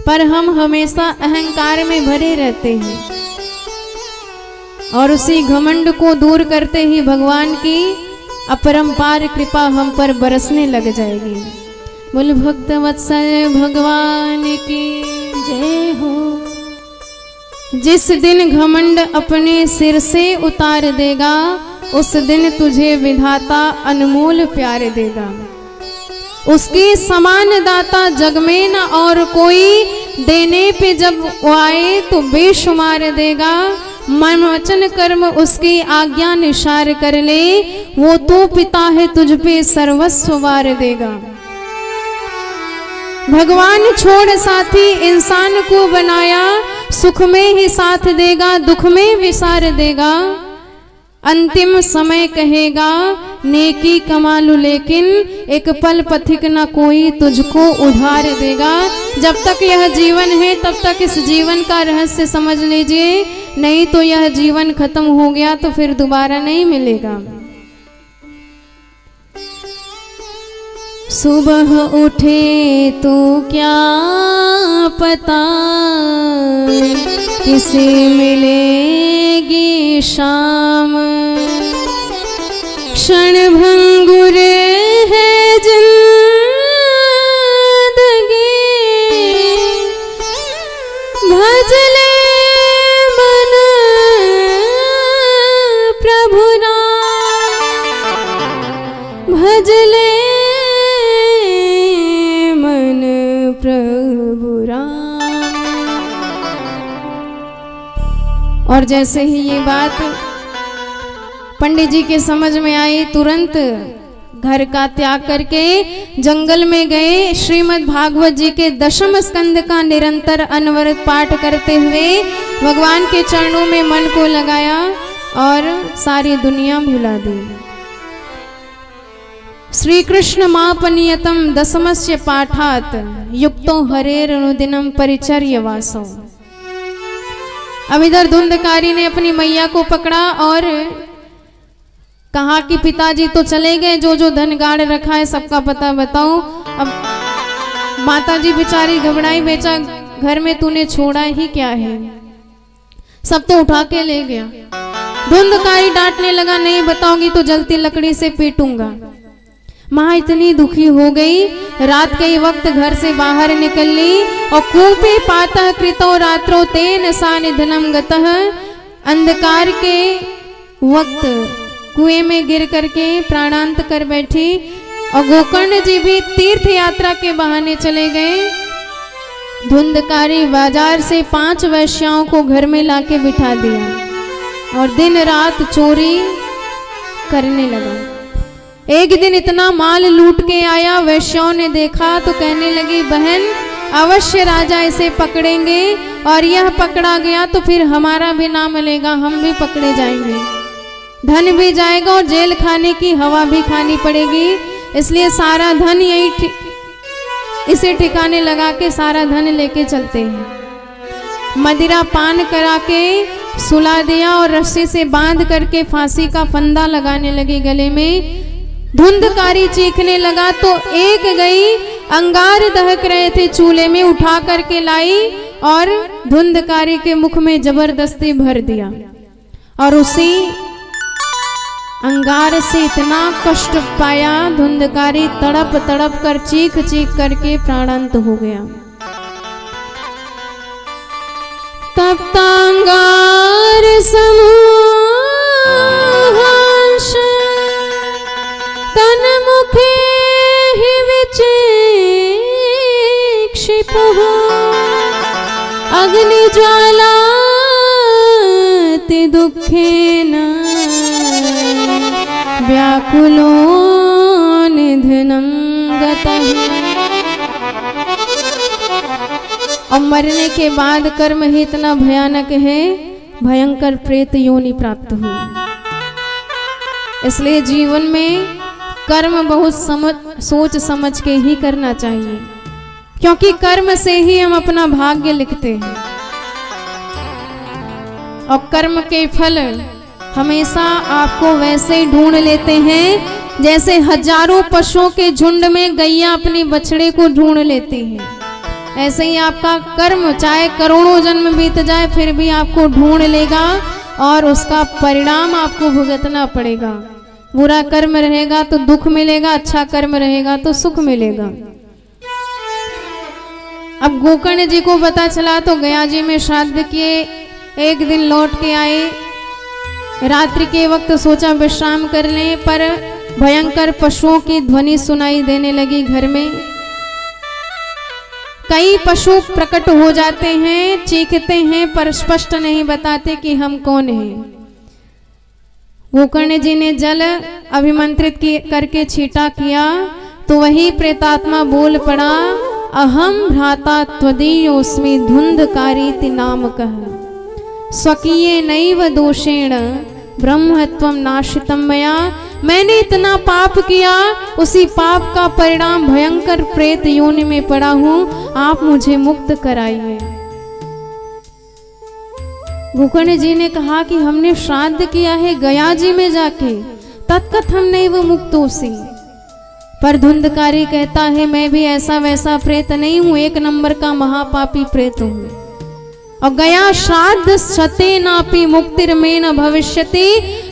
पर हम हमेशा अहंकार में भरे रहते हैं और उसी घमंड को दूर करते ही भगवान की अपरंपार कृपा हम पर बरसने लग जाएगी। बोल भक्त वत्सल भगवान की जय हो। जिस दिन घमंड अपने सिर से उतार देगा, उस दिन तुझे विधाता अनमोल प्यार देगा। उसके समान दाता जग में न और कोई, देने पे जब वो आए तो बेशुमार देगा। मन वचन कर्म उसकी आज्ञा निशार कर ले, वो तो पिता है तुझ पे सर्वस्व वार देगा। भगवान छोड़ साथी इंसान को बनाया, सुख में ही साथ देगा, दुख में विसार देगा। अंतिम समय कहेगा नेकी कमा लूं, लेकिन एक पल पथिक न कोई तुझको उधार देगा। जब तक यह जीवन है तब तक इस जीवन का रहस्य समझ लीजिए, नहीं तो यह जीवन खत्म हो गया तो फिर दोबारा नहीं मिलेगा। सुबह उठे तो क्या पता किसे मिलेगी शाम, क्षण भंगुर है जिंदगी, भज ले मन प्रभु नाम, भज ले मन प्रभु राम। और जैसे ही ये बात पंडित जी के समझ में आई, तुरंत घर का त्याग करके जंगल में गए। श्रीमद् भागवत जी के 10वें स्कंद का निरंतर अनवरत पाठ करते हुए भगवान के चरणों में मन को लगाया और सारी दुनिया भुला दी। श्री कृष्ण मापनियतम 10मस्य पाठात युक्तो हरेर अनुदिनम परिचर्य वासो। अब इधर धुंधकारी ने अपनी मैया को पकड़ा और कहा कि पिताजी तो चले गए, जो जो धन गाड़ रखा है सबका पता बताओ। अब माताजी बेचारी घबराई, बेचा घर में तूने छोड़ा ही क्या है, सब तो उठा के ले गया। धुंधकारी डांटने लगा, नहीं बताऊंगी तो जलती लकड़ी से पीटूंगा। माँ इतनी दुखी हो गई, रात के वक्त घर से बाहर निकल ली और कूपे पातः कृतो रात्रो तेन सा निधनम गतः। अंधकार के वक्त कुएं में गिर करके प्राणांत कर बैठी। और गोकर्ण जी भी तीर्थ यात्रा के बहाने चले गए। धुंधकारी बाजार से 5 वैश्याओं को घर में लाके बिठा दिया और दिन रात चोरी करने लगा। एक दिन इतना माल लूट के आया, वैश्याओं ने देखा तो कहने लगी, बहन अवश्य राजा इसे पकड़ेंगे और यह पकड़ा गया तो फिर हमारा भी नाम मिलेगा, हम भी पकड़े जाएंगे, धन भी जाएगा और जेल खाने की हवा भी खानी पड़ेगी। इसलिए सारा धन यही इसे ठिकाने लगा के सारा धन लेके चलते हैं। मदिरा पान करा के सुला दिया और रस्सी से बांध करके फांसी का फंदा लगाने लगी गले में। धुंधकारी चीखने लगा तो एक गई, अंगार दहक रहे थे चूल्हे में, उठा करके लाई और धुंधकारी के मुख में जबरदस्ती भर दिया और उसी अंगार से इतना कष्ट पाया, धुंधकारी तड़प तड़प कर चीख चीख करके प्राणांत हो गया। तप्तांगार समूहांश तन मुखे ही विचेक्षिपुः अग्नि ज्वालाति दुःखेन व्याकुलो निधनं गतः। और मरने के बाद कर्म ही इतना भयानक है, भयंकर प्रेत योनि प्राप्त हुई। इसलिए जीवन में कर्म बहुत सोच समझ के ही करना चाहिए, क्योंकि कर्म से ही हम अपना भाग्य लिखते हैं और कर्म के फल हमेशा आपको वैसे ही ढूंढ लेते हैं जैसे हजारों पशुओं के झुंड में गैया अपनी बछड़े को ढूंढ लेती है। ऐसे ही आपका कर्म चाहे करोड़ों जन्म बीत जाए फिर भी आपको ढूंढ लेगा और उसका परिणाम आपको भुगतना पड़ेगा। बुरा कर्म रहेगा तो दुख मिलेगा, अच्छा कर्म रहेगा तो सुख मिलेगा। अब गोकर्ण जी को पता चला तो गया जी में श्राद्ध किए, एक दिन लौट के आए। रात्रि के वक्त सोचा विश्राम कर लें, पर भयंकर पशुओं की ध्वनि सुनाई देने लगी घर में। कई पशु प्रकट हो जाते हैं, चीखते हैं, पर स्पष्ट नहीं बताते कि हम कौन हैं। गोकर्ण जी ने जल अभिमंत्रित करके छींटा किया तो वही प्रेतात्मा बोल पड़ा, अहम भ्राता त्वदीयोस्मि धुंधकारीति नामकः स्वकीये नैव दोषेण ब्रह्मत्वं नाशितम मया। मैंने इतना पाप किया, उसी पाप का परिणाम भयंकर प्रेत योनि में पड़ा हूं, आप मुझे मुक्त कराइए। गोकर्ण जी ने कहा कि हमने श्राद्ध किया है गया जी में जाके, तत्कथम नैव मुक्तोऽसि। पर धुंधकारी कहता है मैं भी ऐसा वैसा प्रेत नहीं हूं, एक नंबर का महापापी प्रेत हूं। और गया श्राद्ध शतेनापि मुक्तिर्मेन भविष्यति,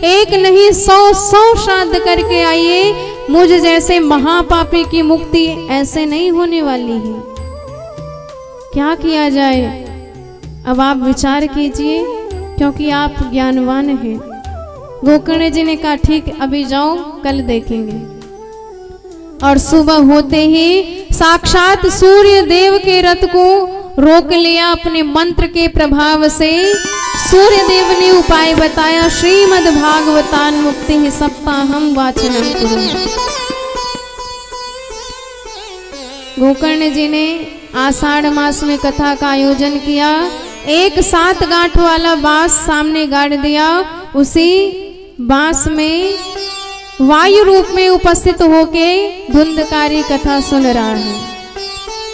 एक नहीं 100 श्राद्ध करके आइए, मुझ जैसे महापापी की मुक्ति ऐसे नहीं होने वाली है। क्या किया जाए, अब आप विचार कीजिए, क्योंकि आप ज्ञानवान हैं। गोकर्ण जी ने कहा ठीक अभी जाओ, कल देखेंगे। और सुबह होते ही साक्षात सूर्य देव के रथ को रोक लिया अपने मंत्र के प्रभाव से। सूर्य देव ने उपाय बताया, श्रीमद् भागवतान मुक्ति सप्ताहम वाचनम कुरु। गोकर्ण जी ने आषाढ़ मास में कथा का आयोजन किया। एक 7 गांठ वाला बांस सामने गाड़ दिया। उसी बांस में वायु रूप में उपस्थित होके धुंधकारी कथा सुन रहा है।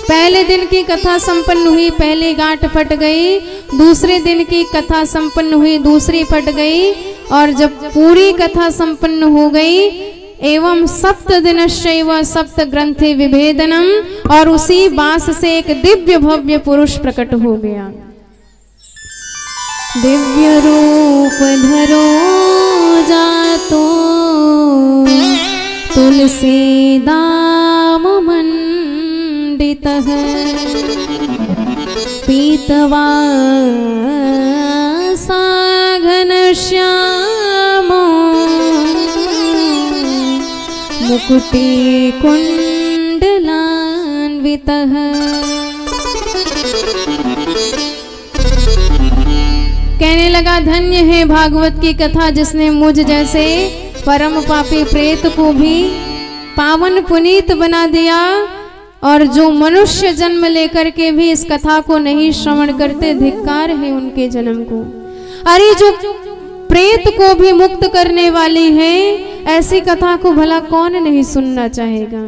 पहले दिन की कथा संपन्न हुई, पहली गांठ फट गई। दूसरे दिन की कथा संपन्न हुई, दूसरी फट गई। और जब पूरी कथा संपन्न हो गई, एवं 7 दिनश्चैव 7 ग्रंथि विभेदनम, और उसी बांस से एक दिव्य भव्य पुरुष प्रकट हो गया। दिव्य रूप धरो जातो तुलसी दाम मंडितः, पीतवा घनश्यामो मुकुटे कुंडलान्वितः। कहने लगा, धन्य है भागवत की कथा जिसने मुझ जैसे परम पापी प्रेत को भी पावन पुनीत बना दिया, और जो मनुष्य जन्म लेकर के भी इस कथा को नहीं श्रवण करते, धिक्कार है उनके जन्म को। अरे जो प्रेत को भी मुक्त करने वाली है, ऐसी कथा को भला कौन नहीं सुनना चाहेगा।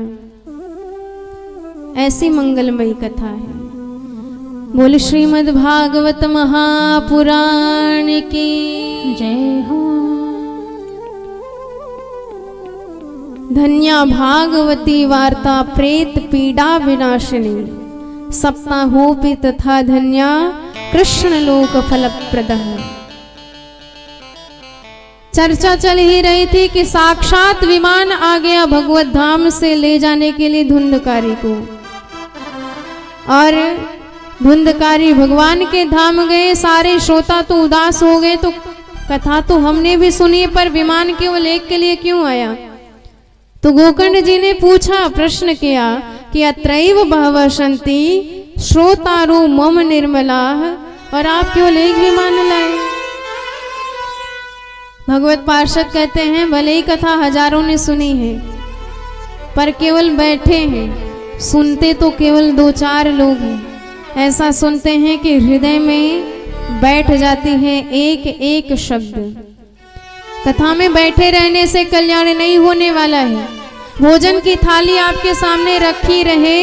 ऐसी मंगलमयी कथा है। बोल श्रीमद् भागवत महापुराण की जय हो। धन्या भागवती वार्ता प्रेत पीड़ा विनाशिनी, सप्ताहोपि तथा धन्या कृष्ण लोक फलप्रदः। चर्चा चल ही रही थी कि साक्षात विमान आ गया भगवत धाम से ले जाने के लिए धुंधकारी को, और धुंधकारी भगवान के धाम गए। सारे श्रोता तो उदास हो गए, तो कथा तो हमने भी सुनी, पर विमान केवल एक के लिए क्यों आया। तो गोकर्ण जी ने पूछा, प्रश्न किया कि अत्रैव बहवः सन्ति श्रोतारो मम निर्मलाः, और आप केवल एक विमान लाए। भगवत पार्षद कहते हैं, भले ही कथा हजारों ने सुनी है, पर केवल बैठे हैं, सुनते तो केवल 2-4 लोग हैं। ऐसा सुनते हैं कि हृदय में बैठ जाती है एक एक शब्द। कथा में बैठे रहने से कल्याण नहीं होने वाला है। भोजन की थाली आपके सामने रखी रहे,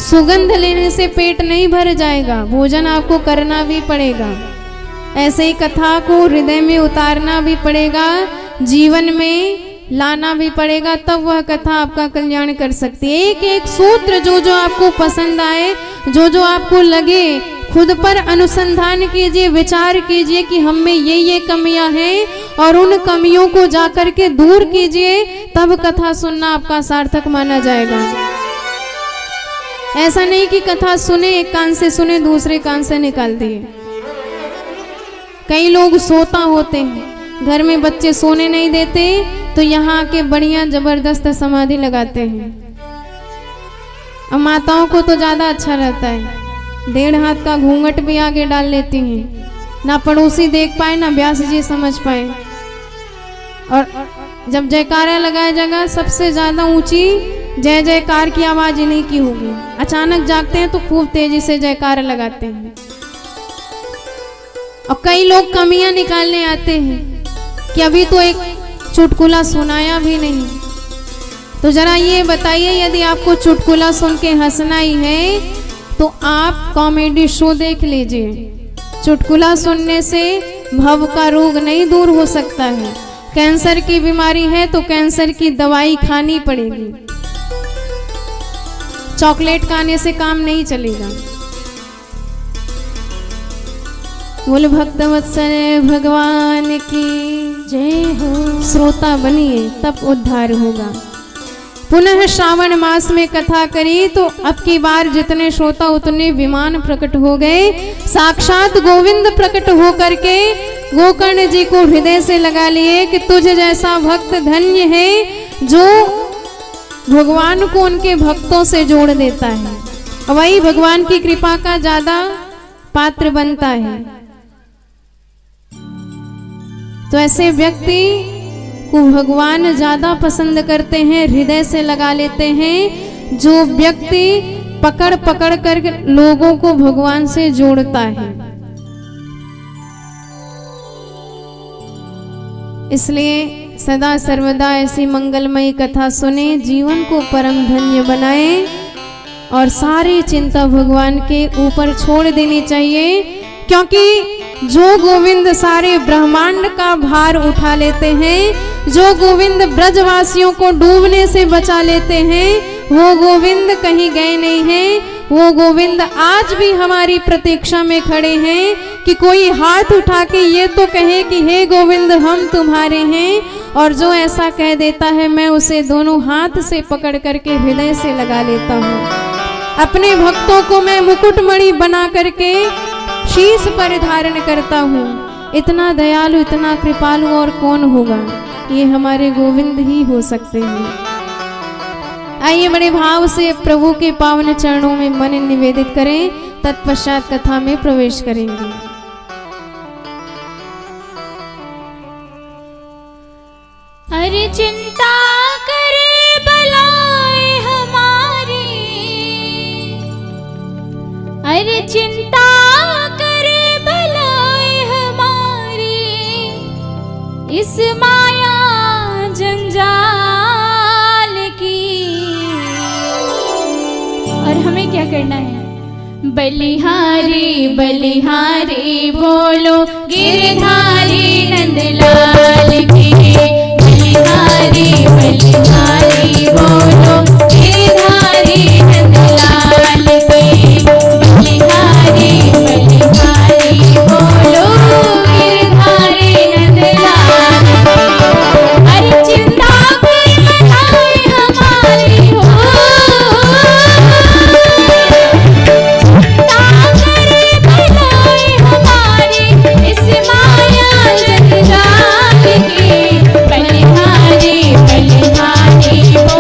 सुगंध लेने से पेट नहीं भर जाएगा, भोजन आपको करना भी पड़ेगा। ऐसे ही कथा को हृदय में उतारना भी पड़ेगा, जीवन में लाना भी पड़ेगा, तब वह कथा आपका कल्याण कर सकती है। एक एक सूत्र जो जो आपको पसंद आए, जो जो आपको लगे, खुद पर अनुसंधान कीजिए, विचार कीजिए कि हम में ये कमियां हैं, और उन कमियों को जाकर के दूर कीजिए, तब कथा सुनना आपका सार्थक माना जाएगा। ऐसा नहीं कि कथा सुने, एक कान से सुने, दूसरे कान से निकाल दिए। कई लोग सोता होते हैं, घर में बच्चे सोने नहीं देते, तो यहाँ के बढ़िया जबरदस्त समाधि लगाते हैं। अब माताओं को तो ज्यादा अच्छा रहता है, 1.5 हाथ का घूंघट भी आगे डाल लेती हैं, ना पड़ोसी देख पाए ना व्यास जी समझ पाए। और जब जयकारा लगाया जाएगा, सबसे ज्यादा ऊंची जय जयकार की आवाज इन्हीं की होगी। अचानक जागते हैं तो खूब तेजी से जयकारा लगाते हैं। और कई लोग कमियां निकालने आते हैं कि अभी तो एक चुटकुला सुनाया भी नहीं। तो जरा ये बताइए, यदि आपको चुटकुला सुन के हंसना ही है तो आप कॉमेडी शो देख लीजिए। चुटकुला सुनने से भव का रोग नहीं दूर हो सकता है। कैंसर की बीमारी है तो कैंसर की दवाई खानी पड़ेगी, चॉकलेट खाने से काम नहीं चलेगा। बोल भक्तवत्सल भगवान की जय हो। श्रोता बनिए तब उद्धार होगा। पुनः श्रावण मास में कथा करी तो अब की बार जितने श्रोता उतने विमान प्रकट हो गए। साक्षात गोविंद प्रकट हो करके गोकर्ण जी को हृदय से लगा लिए कि तुझ जैसा भक्त धन्य है जो भगवान को उनके भक्तों से जोड़ देता है, वही भगवान की कृपा का ज्यादा पात्र बनता है। तो ऐसे व्यक्ति को भगवान ज्यादा पसंद करते हैं, हृदय से लगा लेते हैं। जो व्यक्ति पकड़ पकड़ कर लोगों को भगवान से जोड़ता है। इसलिए सदा सर्वदा ऐसी मंगलमयी कथा सुने, जीवन को परम धन्य बनाए और सारी चिंता भगवान के ऊपर छोड़ देनी चाहिए, क्योंकि जो गोविंद सारे ब्रह्मांड का भार उठा लेते हैं, जो गोविंद ब्रजवासियों को डूबने से बचा लेते हैं, वो गोविंद कहीं गए नहीं हैं। वो गोविंद आज भी हमारी प्रतीक्षा में खड़े हैं कि कोई हाथ उठा के ये तो कहे कि हे गोविंद हम तुम्हारे हैं, और जो ऐसा कह देता है मैं उसे दोनों हाथ से पकड़ करके हृदय से लगा लेता हूँ। अपने भक्तों को मैं मुकुटमणि बना करके शीश पर धारण करता हूँ। इतना दयालु, इतना कृपालु और कौन होगा? ये हमारे गोविंद ही हो सकते हैं। आइए बड़े भाव से प्रभु के पावन चरणों में मन निवेदित करें, तत्पश्चात कथा में प्रवेश करेंगे। अरे चिंता करे बलाए हमारी, अरे चिंता करे बलाए हमारी, इस माया जंजाल की। और हमें क्या करना है? बलिहारी बलिहारी बोलो गिरधारी नंदलाल की। बलिहारी बलिहारी बोलो गिरधारी नंदलाल की। बलिहारी बलिहारी बोलो गिरधारी नंदलाल की। अरे चिंता कर बनाए हमारी हो, बलिहारी बलिहारी बोलो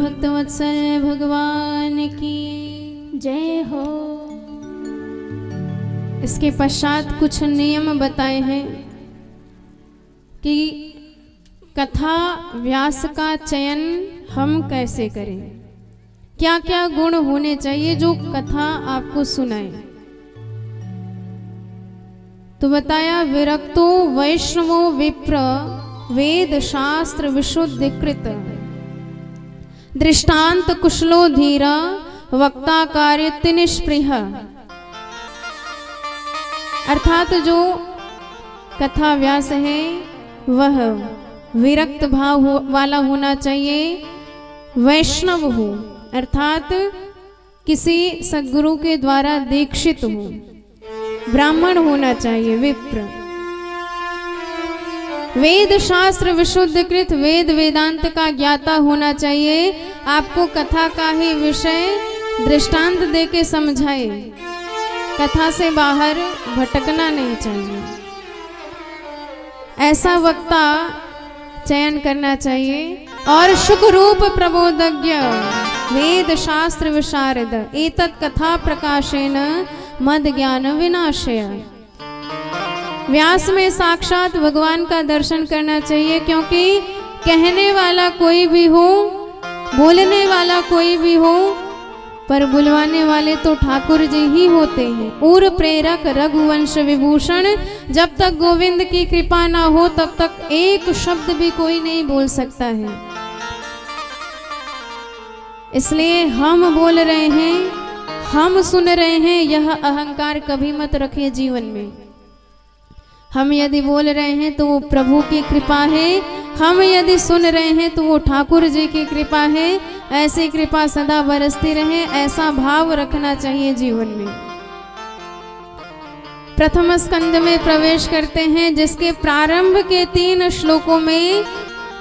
भक्तवत्सल भगवान की जय हो। इसके पश्चात कुछ नियम बताए हैं कि कथा व्यास का चयन हम कैसे करें, क्या क्या गुण होने चाहिए जो कथा आपको सुनाए। तो बताया, विरक्तो वैष्णवो विप्र वेद शास्त्र विशुद्धिकृत दृष्टांत कुशलो धीरा वक्ता कार्य निष्पृह। अर्थात जो कथा व्यास है वह विरक्त भाव वाला होना चाहिए, वैष्णव हो अर्थात किसी सद्गुरु के द्वारा दीक्षित हो, ब्राह्मण होना चाहिए, विप्र। वेद शास्त्र विशुद्धकृत वेद वेदांत का ज्ञाता होना चाहिए, आपको कथा का ही विषय दृष्टांत दे के समझाए, कथा से बाहर भटकना नहीं चाहिए। ऐसा वक्ता चयन करना चाहिए। और सुखरूप प्रबोधज्ञ वेद शास्त्र विशारद एतत् कथा प्रकाशेन मद ज्ञान विनाशय। व्यास में साक्षात भगवान का दर्शन करना चाहिए, क्योंकि कहने वाला कोई भी हो, बोलने वाला कोई भी हो, पर बुलवाने वाले तो ठाकुर जी ही होते हैं। उर प्रेरक रघुवंश विभूषण, जब तक गोविंद की कृपा ना हो तब तक एक शब्द भी कोई नहीं बोल सकता है। इसलिए हम बोल रहे हैं, हम सुन रहे हैं, यह अहंकार कभी मत रखें जीवन में। हम यदि बोल रहे हैं तो वो प्रभु की कृपा है, हम यदि सुन रहे हैं तो वो ठाकुर जी की कृपा है। ऐसी कृपा सदा बरसती रहे, ऐसा भाव रखना चाहिए जीवन में। प्रथम स्कंद में प्रवेश करते हैं, जिसके प्रारंभ के 3 श्लोकों में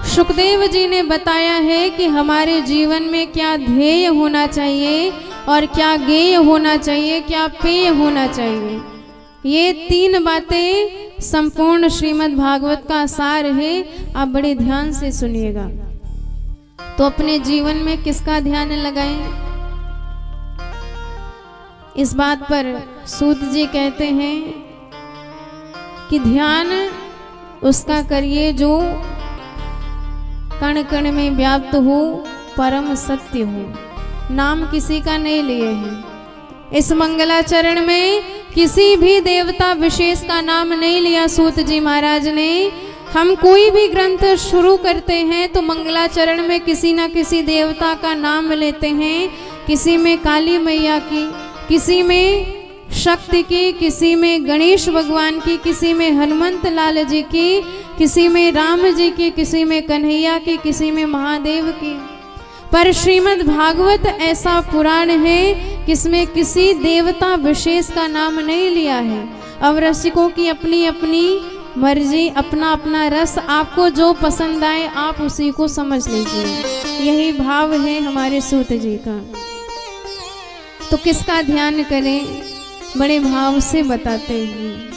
सुखदेव जी ने बताया है कि हमारे जीवन में क्या ध्येय होना चाहिए और क्या गेय होना चाहिए, क्या पेय होना चाहिए। ये 3 बातें संपूर्ण श्रीमद् भागवत का सार है। आप बड़े ध्यान से सुनिएगा। तो अपने जीवन में किसका ध्यान लगाएं? इस बात पर सूत जी कहते हैं कि ध्यान उसका करिए जो कण कण में व्याप्त हो, परम सत्य हो। नाम किसी का नहीं लिए हैं। इस मंगलाचरण में किसी भी देवता विशेष का नाम नहीं लिया सूत जी महाराज ने। हम कोई भी ग्रंथ शुरू करते हैं तो मंगलाचरण में किसी न किसी देवता का नाम लेते हैं। किसी में काली मैया की, किसी में शक्ति की, किसी में गणेश भगवान की, किसी में हनुमंत लाल जी की, किसी में राम जी की, किसी में कन्हैया की, किसी में महादेव की। पर श्रीमद् भागवत ऐसा पुराण है किसमें किसी देवता विशेष का नाम नहीं लिया है। अब रसिकों की अपनी अपनी मर्जी, अपना अपना रस, आपको जो पसंद आए आप उसी को समझ लीजिए। यही भाव है हमारे सूत जी का। तो किसका ध्यान करें, बड़े भाव से बताते हैं।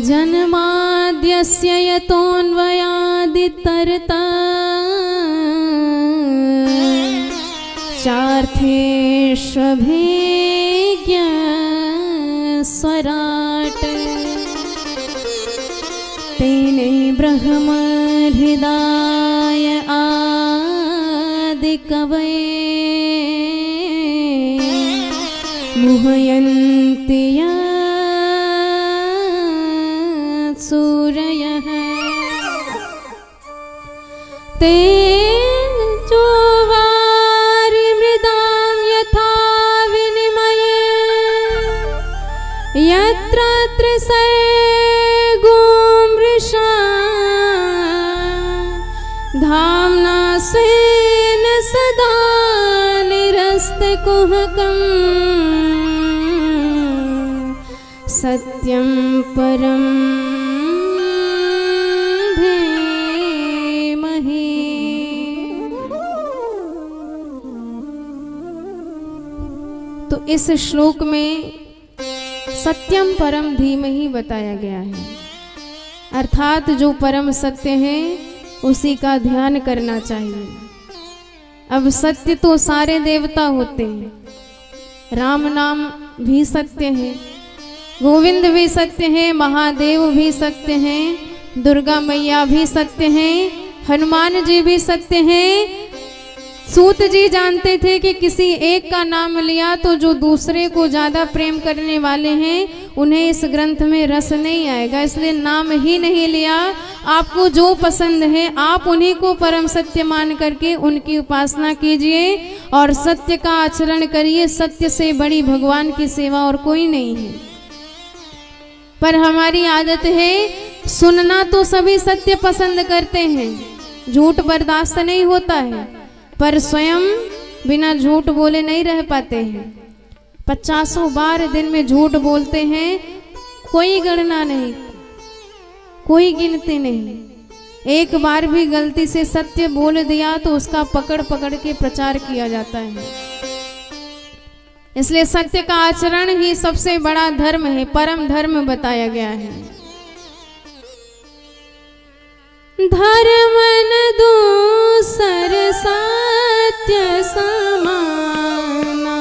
जन्माद्यस्य यतोऽन्वयादितरता चार्थेष्वभिज्ञ स्वराट तेने ब्रह्म हृदय आदिकवये मुह्यन्ति सूरयः तेजोवारिमृदां यथा विनिमये यत्र त्रिसर्गो मृषा धाम्ना स्वेन सदा निरस्तकुहकम् सत्यं परं धीमहि। तो इस श्लोक में सत्यम परम धीमहि बताया गया है। अर्थात जो परम सत्य है उसी का ध्यान करना चाहिए। अब सत्य तो सारे देवता होते हैं, राम नाम भी सत्य है, गोविंद भी सत्य है, महादेव भी सत्य हैं, दुर्गा मैया भी सत्य हैं, हनुमान जी भी सत्य हैं। सूत जी जानते थे कि किसी एक का नाम लिया तो जो दूसरे को ज़्यादा प्रेम करने वाले हैं उन्हें इस ग्रंथ में रस नहीं आएगा, इसलिए नाम ही नहीं लिया। आपको जो पसंद है आप उन्हीं को परम सत्य मान करके उनकी उपासना कीजिए और सत्य का आचरण करिए। सत्य से बड़ी भगवान की सेवा और कोई नहीं है। पर हमारी आदत है, सुनना तो सभी सत्य पसंद करते हैं, झूठ बर्दाश्त नहीं होता है, पर स्वयं बिना झूठ बोले नहीं रह पाते हैं। 50 बार दिन में झूठ बोलते हैं, कोई गणना नहीं, कोई गिनती नहीं। एक बार भी गलती से सत्य बोल दिया तो उसका पकड़ पकड़ के प्रचार किया जाता है। इसलिए सत्य का आचरण ही सबसे बड़ा धर्म है, परम धर्म बताया गया है। धर्म न दूसर सत्य समाना,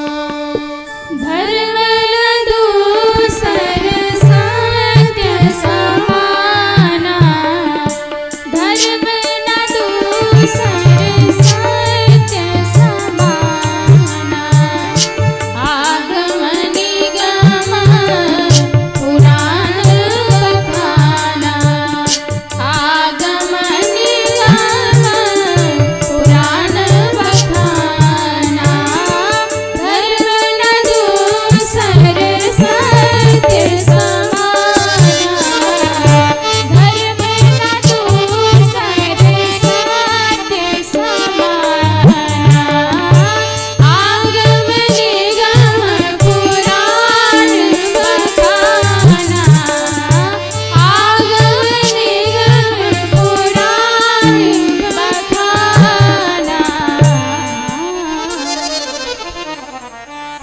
धर्म न दूसर सत्य समाना, धर्म न दूसर सत्य समाना। आगम निगम पुराण बखाना, आगम निगम पुराण बखाना। धर्म न दूसर सत्य समाना, धर्म न दूसर सत्य समाना। आगम निगम पुराण बखाना, आगम निगम पुराण बखाना।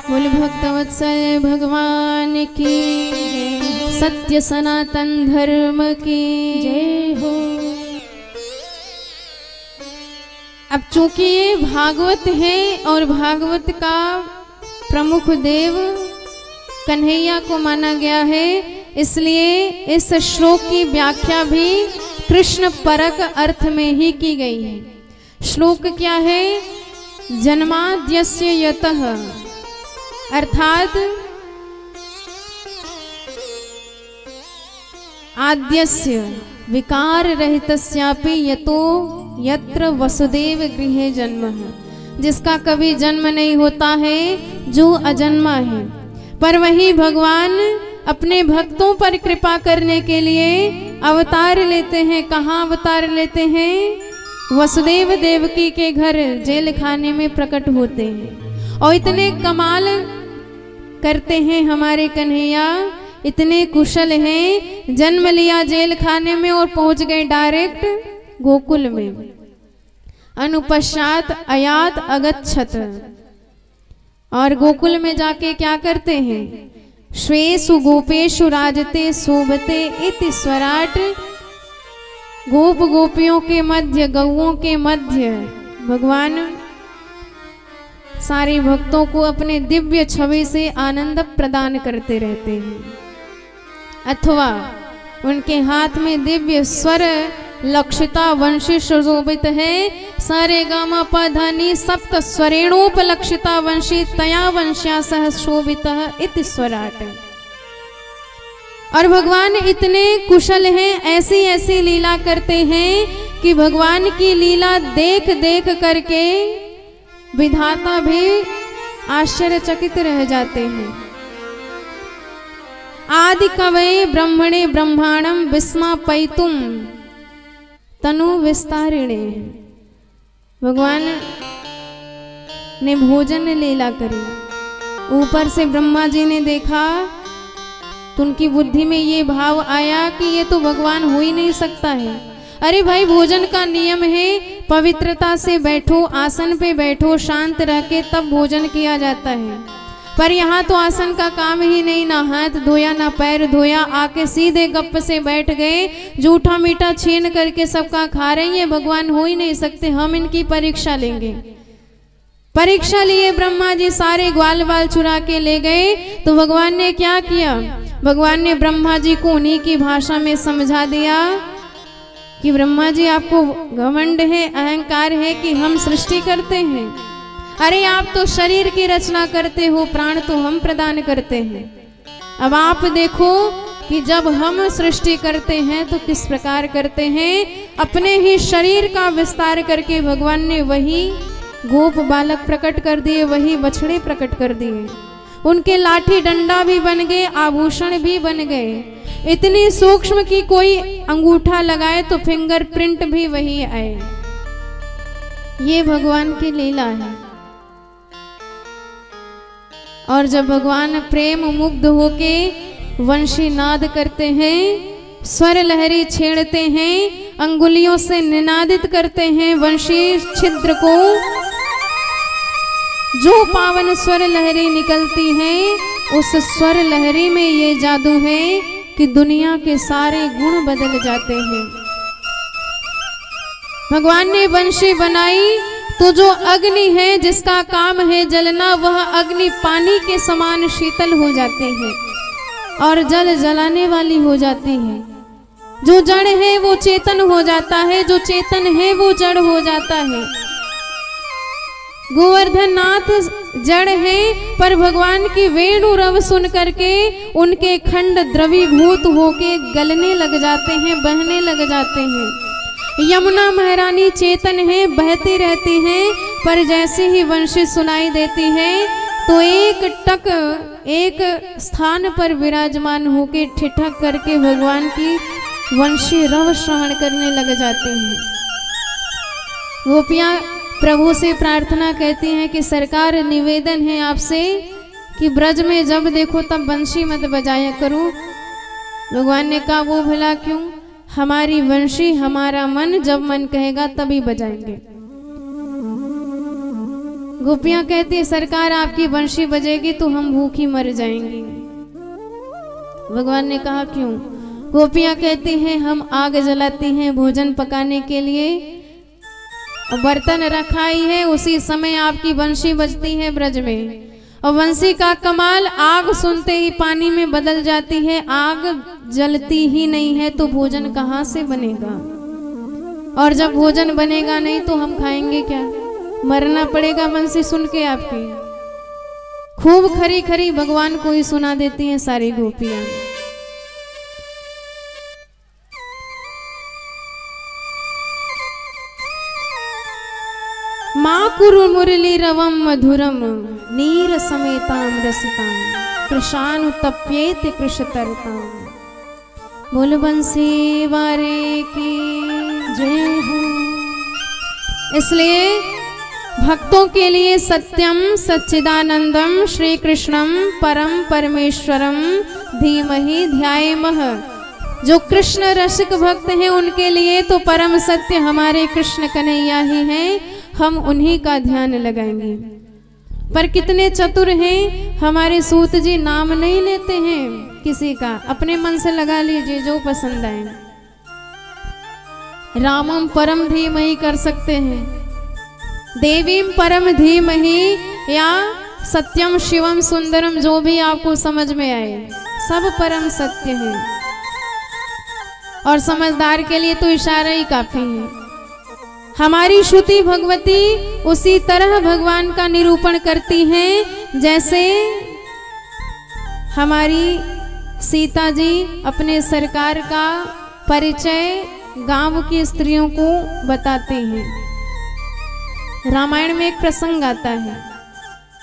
बोल भक्तवत्सल भगवान की, सत्य सनातन धर्म की जय हो। अब चूंकि ये भागवत है और भागवत का प्रमुख देव कन्हैया को माना गया है, इसलिए इस श्लोक की व्याख्या भी कृष्ण परक अर्थ में ही की गई है। श्लोक क्या है? जन्माद्यस्य यतः, अर्थात आद्यस्य विकार रहितस्यापि यतो यत्र वसुदेव गृहे जन्मः, जिसका कभी जन्म नहीं होता है, जो अजन्मा है। पर वही भगवान अपने भक्तों पर कृपा करने के लिए अवतार लेते हैं। कहाँ अवतार लेते हैं? वसुदेव देवकी के घर जेल खाने में प्रकट होते हैं और इतने कमाल करते हैं हमारे कन्हैया, इतने कुशल हैं। जन्म लिया जेल खाने में और पहुंच गए डायरेक्ट गोकुल में। अनुपश्चात अयात अगच्छत, और गोकुल में जाके क्या करते हैं? श्वेसु गोपेशु राजते शोभते इति स्वराट, गोप गोपियों के मध्य, गौओं के मध्य भगवान सारे भक्तों को अपने दिव्य छवि से आनंद प्रदान करते रहते हैं। अथवा उनके हाथ में दिव्य स्वर लक्षिता वंशी सुशोभित है। सारे गामा पाधानी सप्त स्वरेणोपलक्षिता वंशी तया वंश्या सह शोभित इति स्वराट। और भगवान इतने कुशल हैं, ऐसी ऐसी लीला करते हैं कि भगवान की लीला देख देख करके विधाता भी आश्चर्यचकित रह जाते हैं। आदि कवये ब्रह्मणे ब्रह्मांडम विस्मापयितुम तनु विस्तारिणे। भगवान ने भोजन लीला करी, ऊपर से ब्रह्मा जी ने देखा तो उनकी बुद्धि में ये भाव आया कि ये तो भगवान हो ही नहीं सकता है। अरे भाई, भोजन का नियम है, पवित्रता से बैठो, आसन पे बैठो, शांत रह के तब भोजन किया जाता है। पर यहाँ तो आसन का काम ही नहीं, ना हाथ धोया ना पैर धोया, आके सीधे गप से बैठ गए, जूठा मीठा छीन करके सबका खा रही है। भगवान हो ही नहीं सकते, हम इनकी परीक्षा लेंगे। परीक्षा लिए ब्रह्मा जी सारे ग्वाल बाल चुरा के ले गए। तो भगवान ने क्या किया, भगवान ने ब्रह्मा जी को उन्हीं की भाषा में समझा दिया कि ब्रह्मा जी आपको घमंड है, अहंकार है कि हम सृष्टि करते हैं। अरे आप तो शरीर की रचना करते हो, प्राण तो हम प्रदान करते हैं। अब आप देखो कि जब हम सृष्टि करते हैं तो किस प्रकार करते हैं, अपने ही शरीर का विस्तार करके भगवान ने वही गोप बालक प्रकट कर दिए, वही बछड़े प्रकट कर दिए। उनके लाठी डंडा भी बन गए, आभूषण भी बन गए, इतनी सूक्ष्म कि कोई अंगूठा लगाए तो फिंगरप्रिंट भी वही आए। ये भगवान की लीला है। और जब भगवान प्रेम मुग्ध होके वंशी नाद करते हैं, स्वर लहरी छेड़ते हैं, अंगुलियों से निनादित करते हैं वंशी छिद्र को, जो पावन स्वर लहरी निकलती है, उस स्वर लहरी में ये जादू है कि दुनिया के सारे गुण बदल जाते हैं। भगवान ने वंशी बनाई तो जो अग्नि है, जिसका काम है जलना, वह अग्नि पानी के समान शीतल हो जाते हैं और जल जलाने वाली हो जाती है। जो जड़ है वो चेतन हो जाता है, जो चेतन है वो जड़ हो जाता है। गोवर्धन नाथ जड़ है, पर भगवान की वेणु रव सुन करके उनके खंड द्रवीभूत होके गलने लग जाते हैं, बहने लग जाते हैं। यमुना महारानी चेतन है, बहती रहती है, पर जैसे ही वंशी सुनाई देती है तो एक टक एक स्थान पर विराजमान होके ठिठक करके भगवान की वंशी रव श्रवण करने लग जाते हैं। गोपियाँ प्रभु से प्रार्थना कहती हैं कि सरकार निवेदन है आपसे कि ब्रज में जब देखो तब बंशी मत बजाया करो। भगवान ने कहा वो भला क्यों, हमारी वंशी हमारा मन, जब मन कहेगा तभी बजाएंगे। गोपियां कहती है सरकार आपकी वंशी बजेगी तो हम भूखी मर जाएंगी। भगवान ने कहा क्यों। गोपियां कहती हैं हम आग जलाती हैं भोजन पकाने के लिए, बर्तन रखा ही है, उसी समय आपकी वंशी बजती है ब्रज में। और वंशी का कमाल, आग सुनते ही पानी में बदल जाती है। आग जलती ही नहीं है तो भोजन कहाँ से बनेगा, और जब भोजन बनेगा नहीं तो हम खाएंगे क्या, मरना पड़ेगा वंशी सुन के आपकी। खूब खरी खरी भगवान को ही सुना देती हैं सारी गोपियां। माँ कुरु मुरली रवम मधुरम नीर समेताम रसताम कृशानु तप्येत कृषतरताम। बोल बंसी वारे की जय हो। इसलिए भक्तों के लिए सत्यम सच्चिदानंदम श्री कृष्णम परम परमेश्वरम धीमहि ध्यायेमः। जो कृष्ण रसिक भक्त हैं उनके लिए तो परम सत्य हमारे कृष्ण कन्हैया ही हैं, हम उन्हीं का ध्यान लगाएंगे। पर कितने चतुर हैं हमारे सूत जी, नाम नहीं लेते हैं किसी का, अपने मन से लगा लीजिए जो पसंद आए। रामम परम धीमहि कर सकते हैं, देवीम परम धीमहि, या सत्यम शिवम सुंदरम, जो भी आपको समझ में आए, सब परम सत्य है। और समझदार के लिए तो इशारा ही काफी है। हमारी श्रुति भगवती उसी तरह भगवान का निरूपण करती हैं जैसे हमारी सीता जी अपने सरकार का परिचय गांव की स्त्रियों को बताते हैं। रामायण में एक प्रसंग आता है,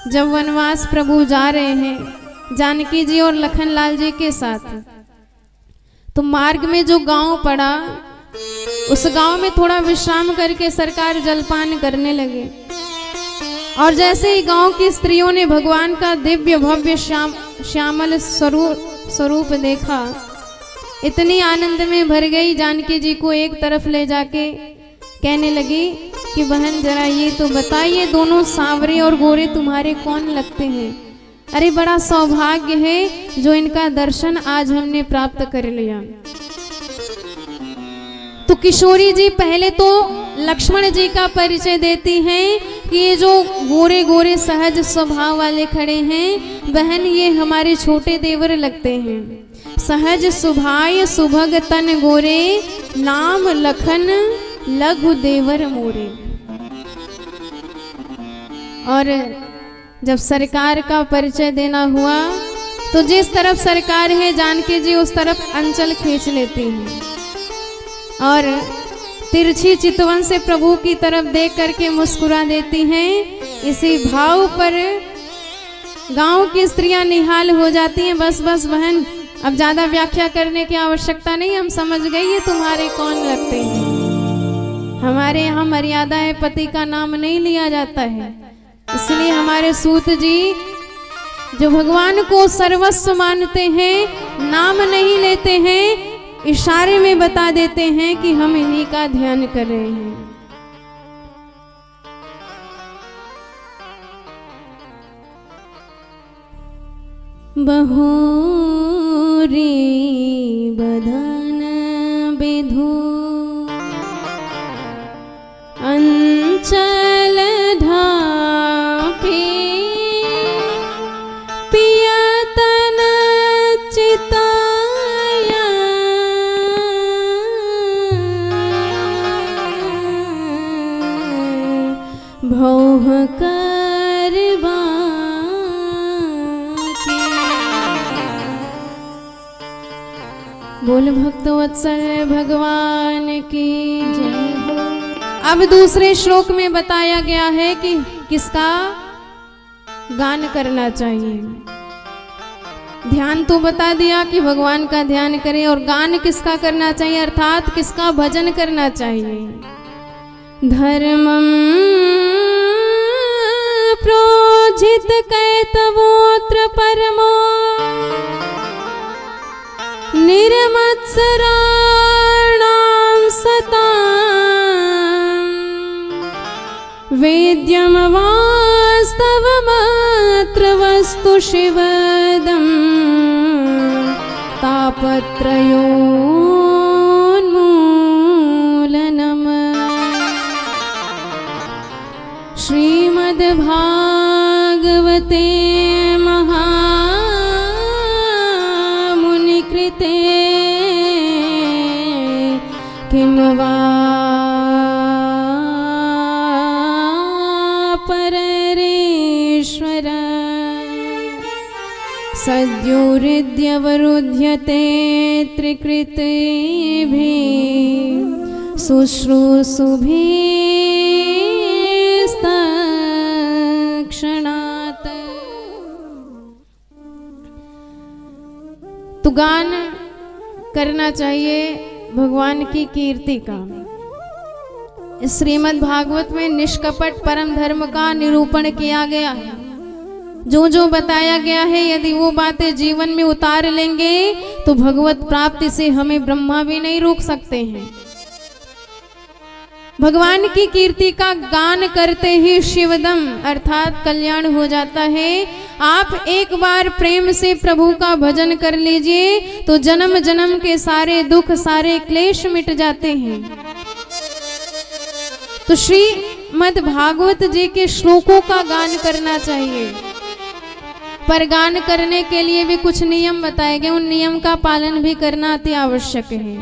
जब वनवास प्रभु जा रहे हैं जानकी जी और लखनलाल जी के साथ, तो मार्ग में जो गांव पड़ा उस गांव में थोड़ा विश्राम करके सरकार जलपान करने लगे। और जैसे ही गांव की स्त्रियों ने भगवान का दिव्य भव्य श्यामल स्वरूप देखा, इतनी आनंद में भर गई, जानकी जी को एक तरफ ले जाके कहने लगी कि बहन जरा ये तो बताइए दोनों सांवरे और गोरे तुम्हारे कौन लगते हैं। अरे बड़ा सौभाग्य है जो इनका दर्शन आज हमने प्राप्त कर लिया। तो किशोरी जी पहले तो लक्ष्मण जी का परिचय देती हैं कि ये जो गोरे गोरे सहज स्वभाव वाले खड़े हैं बहन, ये हमारे छोटे देवर लगते हैं। सहज सुभाय सुभग तन गोरे, नाम लखन लघु देवर मोरे। और जब सरकार का परिचय देना हुआ तो जिस तरफ सरकार है जानकी जी उस तरफ अंचल खींच लेती हैं और तिरछी चितवन से प्रभु की तरफ देख करके मुस्कुरा देती हैं। इसी भाव पर गांव की स्त्रियां निहाल हो जाती हैं। बस बस बहन, अब ज्यादा व्याख्या करने की आवश्यकता नहीं, हम समझ गए ये तुम्हारे कौन लगते हैं। हमारे यहाँ मर्यादा है, पति का नाम नहीं लिया जाता है, इसलिए हमारे सूत जी जो भगवान को सर्वस्व मानते हैं, नाम नहीं लेते हैं, इशारे में बता देते हैं कि हम इन्हीं का ध्यान कर रहे हैं। बहोरी बधन विधु अंचल ढापे, पियतन चिताया भौह करवा के। बोल भक्तवत्सल भगवान की जय हो। अब दूसरे श्लोक में बताया गया है कि किसका गान करना चाहिए। ध्यान तो बता दिया कि भगवान का ध्यान करें, और गान किसका करना चाहिए अर्थात किसका भजन करना चाहिए। धर्मं प्रोजित कैतवोत्र परमो निर्मत्सराणां सतां, वेद्यं वास्तवमत्र वस्तु शिवदं, तापत्रयोन्मूलनम्। श्रीमद्भागवते महामुनिकृते किं वा परेश्वर, सद्योरिद्यवरुध्यते त्रिकृतिभिः शुश्रूषुभिस्तक्षणात्। तो गान करना चाहिए भगवान की कीर्ति का। श्रीमद् भागवत में निष्कपट परम धर्म का निरूपण किया गया है। जो जो बताया गया है यदि वो बातें जीवन में उतार लेंगे तो भगवत प्राप्ति से हमें ब्रह्मा भी नहीं रोक सकते हैं। भगवान की कीर्ति का गान करते ही शिवदम अर्थात कल्याण हो जाता है। आप एक बार प्रेम से प्रभु का भजन कर लीजिए तो जन्म जन्म के सारे दुख सारे क्लेश मिट जाते हैं। तो श्रीमद् भागवत जी के श्लोकों का गान करना चाहिए, पर गान करने के लिए भी कुछ नियम बताए गए, उन नियम का पालन भी करना अति आवश्यक है।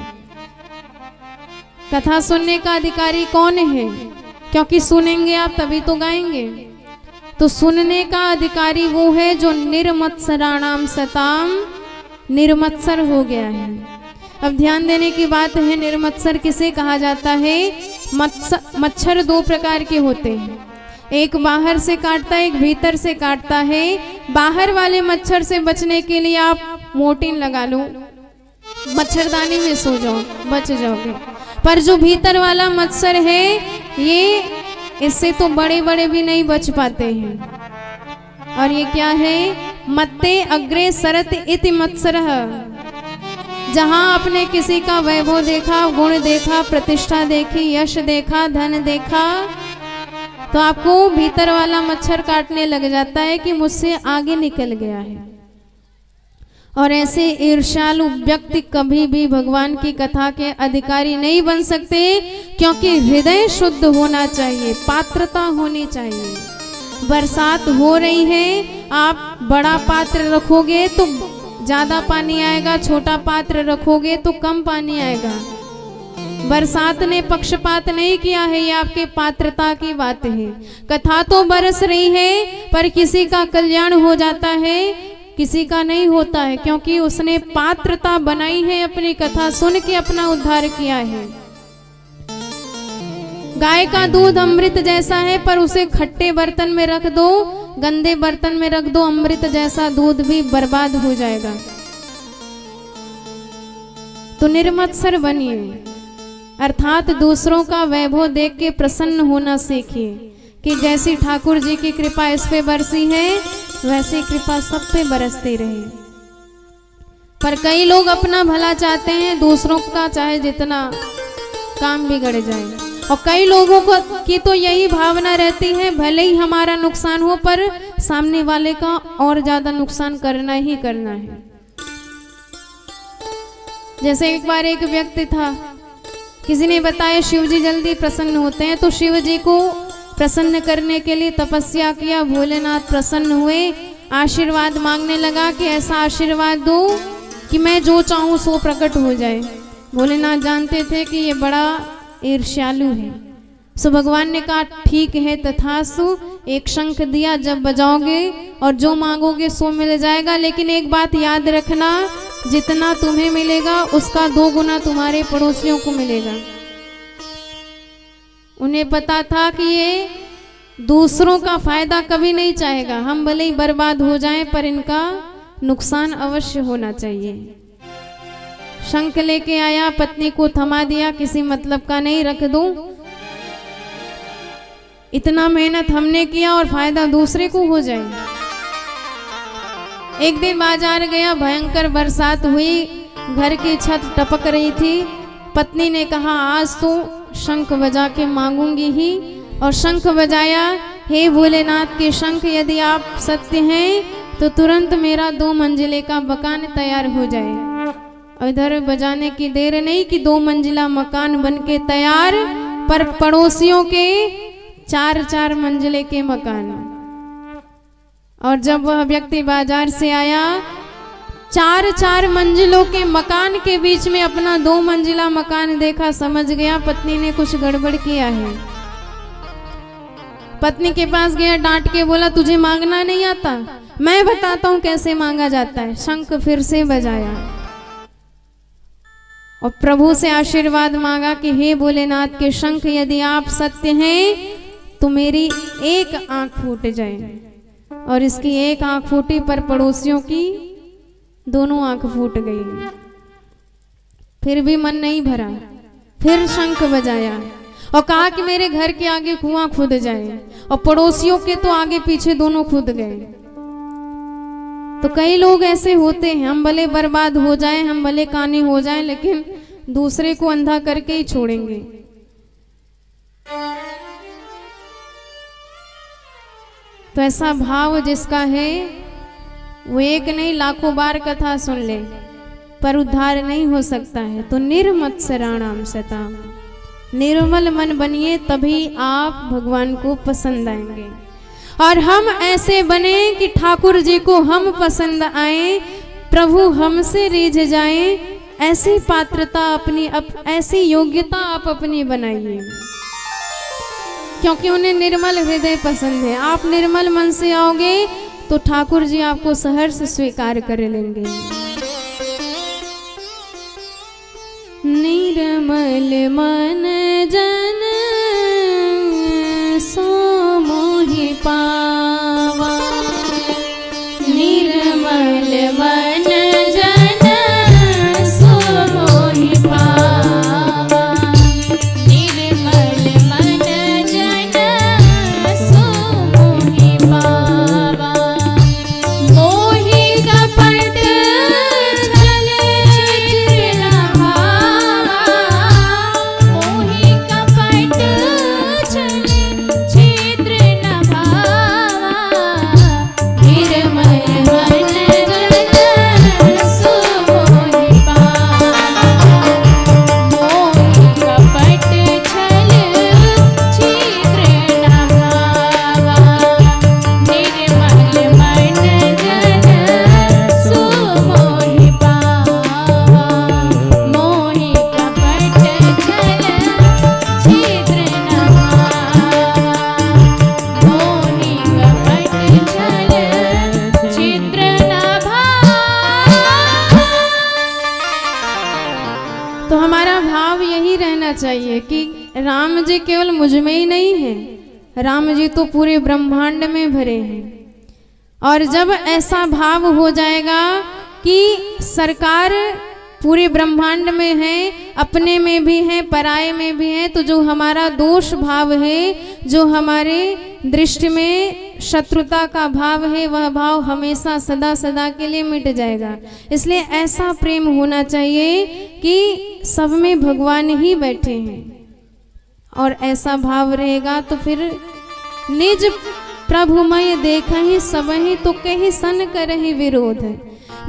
कथा सुनने का अधिकारी कौन है? क्योंकि सुनेंगे आप तभी तो गाएंगे। तो सुनने का अधिकारी वो है जो निर्मत्सराणाम सताम, निर्मत्सर हो गया है। अब ध्यान देने की बात है, निर्मत्सर किसे कहा जाता है? मच्छर दो प्रकार के होते हैं, एक बाहर से काटता है, एक भीतर से काटता है। बाहर वाले मच्छर से बचने के लिए आप मोर्टीन लगा लो, मच्छरदानी में सो जाओ, बच जाओगे। पर जो भीतर वाला मच्छर है ये इससे तो बड़े बड़े भी नहीं बच पाते हैं। और ये क्या है? मत्ते अग्रे सरत इति मत्सरः। जहां आपने किसी का वैभव देखा, गुण देखा, प्रतिष्ठा देखी, यश देखा, धन देखा, तो आपको भीतर वाला मच्छर काटने लग जाता है कि मुझसे आगे निकल गया है। और ऐसे ईर्ष्यालु व्यक्ति कभी भी भगवान की कथा के अधिकारी नहीं बन सकते, क्योंकि हृदय शुद्ध होना चाहिए, पात्रता होनी चाहिए। बरसात हो रही है, आप बड़ा पात्र रखोगे तो ज्यादा पानी आएगा, छोटा पात्र रखोगे तो कम पानी आएगा। बरसात ने पक्षपात नहीं किया है, ये आपके पात्रता की बात है। कथा तो बरस रही है, पर किसी का कल्याण हो जाता है, किसी का नहीं होता है, क्योंकि उसने पात्रता बनाई है, अपनी कथा सुन के अपना उद्धार किया है। गाय का दूध अमृत जैसा है, पर उसे खट्टे बर्तन में रख दो, गंदे बर्तन में रख दो, अमृत जैसा दूध भी बर्बाद हो जाएगा। तो निर्मत्सर बनिए, अर्थात दूसरों का वैभव देख के प्रसन्न होना सीखिए, कि जैसी ठाकुर जी की कृपा इस पे बरसी है, वैसी कृपा सब पे बरसती रहे। पर कई लोग अपना भला चाहते हैं, दूसरों का चाहे जितना काम बिगड़ जाए। और कई लोगों को की तो यही भावना रहती है, भले ही हमारा नुकसान हो, पर सामने वाले का और ज्यादा नुकसान करना ही करना है। जैसे एक बार एक व्यक्ति था, किसी ने बताया शिव जी जल्दी प्रसन्न होते हैं, तो शिव जी को प्रसन्न करने के लिए तपस्या किया। भोलेनाथ प्रसन्न हुए, आशीर्वाद मांगने लगा कि ऐसा आशीर्वाद दो कि मैं जो चाहूं सो प्रकट हो जाए। भोलेनाथ जानते थे कि ये बड़ा ईर्ष्यालु है, सो भगवान ने कहा ठीक है तथास्तु, एक शंख दिया, जब बजाओगे और जो मांगोगे सो मिल जाएगा। लेकिन एक बात याद रखना, जितना तुम्हें मिलेगा उसका 2 गुना तुम्हारे पड़ोसियों को मिलेगा। उन्हें पता था कि ये दूसरों का फायदा कभी नहीं चाहेगा, हम भले ही बर्बाद हो जाएं, पर इनका नुकसान अवश्य होना चाहिए। शंख लेके आया, पत्नी को थमा दिया, किसी मतलब का नहीं, रख दूं। इतना मेहनत हमने किया और फायदा दूसरे को हो जाए। एक दिन बाजार गया, भयंकर बरसात हुई, घर की छत टपक रही थी। पत्नी ने कहा आज तो शंख बजा के मांगूंगी ही, और शंख बजाया। हे भोलेनाथ के शंख, यदि आप सत्य हैं तो तुरंत मेरा 2 मंजिले का मकान तैयार हो जाए। और इधर बजाने की देर नहीं कि 2 मंजिला मकान बनके तैयार, पर पड़ोसियों के 4-4 मंजिले के मकान। और जब वह व्यक्ति बाजार से आया, 4-4 मंजिलों के मकान के बीच में अपना 2 मंजिला मकान देखा, समझ गया पत्नी ने कुछ गड़बड़ किया है। पत्नी के पास गया, डांट के बोला तुझे मांगना नहीं आता, मैं बताता हूं कैसे मांगा जाता है। शंख फिर से बजाया और प्रभु से आशीर्वाद मांगा कि हे भोलेनाथ के शंख, यदि आप सत्य हैं तो मेरी एक आंख फूट जाए। और इसकी एक आंख फूटी, पर पड़ोसियों की दोनों आंख फूट गई। फिर भी मन नहीं भरा, फिर शंख बजाया और कहा कि मेरे घर के आगे कुआं खुद जाए, और पड़ोसियों के तो आगे पीछे दोनों खुद गए। तो कई लोग ऐसे होते हैं, हम भले बर्बाद हो जाएं, हम भले कानी हो जाएं, लेकिन दूसरे को अंधा करके ही छोड़ेंगे। तो ऐसा भाव जिसका है वो एक नहीं लाखों बार कथा सुन ले, पर उद्धार नहीं हो सकता है। तो निर्मत्सराणाम सताम, निर्मल मन बनिए, तभी आप भगवान को पसंद आएंगे। और हम ऐसे बने कि ठाकुर जी को हम पसंद आए, प्रभु हमसे रीझ जाए। ऐसी पात्रता अपनी, ऐसी योग्यता आप अपनी बनाइए, क्योंकि उन्हें निर्मल हृदय पसंद है। आप निर्मल मन से आओगे तो ठाकुर जी आपको सहर्ष स्वीकार कर लेंगे। निर्मल मन जन सो मोहि पावा, निर्मल मन जन सो मोहि पावा, निर्मल मन जन सो मोहि पावा। मोहि कपट छल चित्र न भावा, मोहि कपट राम जी केवल मुझ में ही नहीं है, राम जी तो पूरे ब्रह्मांड में भरे हैं। और जब ऐसा भाव हो जाएगा कि सरकार पूरे ब्रह्मांड में है, अपने में भी है, पराये में भी है, तो जो हमारा दोष भाव है, जो हमारे दृष्टि में शत्रुता का भाव है, वह भाव हमेशा सदा सदा के लिए मिट जाएगा। इसलिए ऐसा प्रेम होना चाहिए कि सब में भगवान ही बैठे हैं, और ऐसा भाव रहेगा तो फिर निज प्रभुमय देखहि सबहि तो कहि सन करहि विरोध।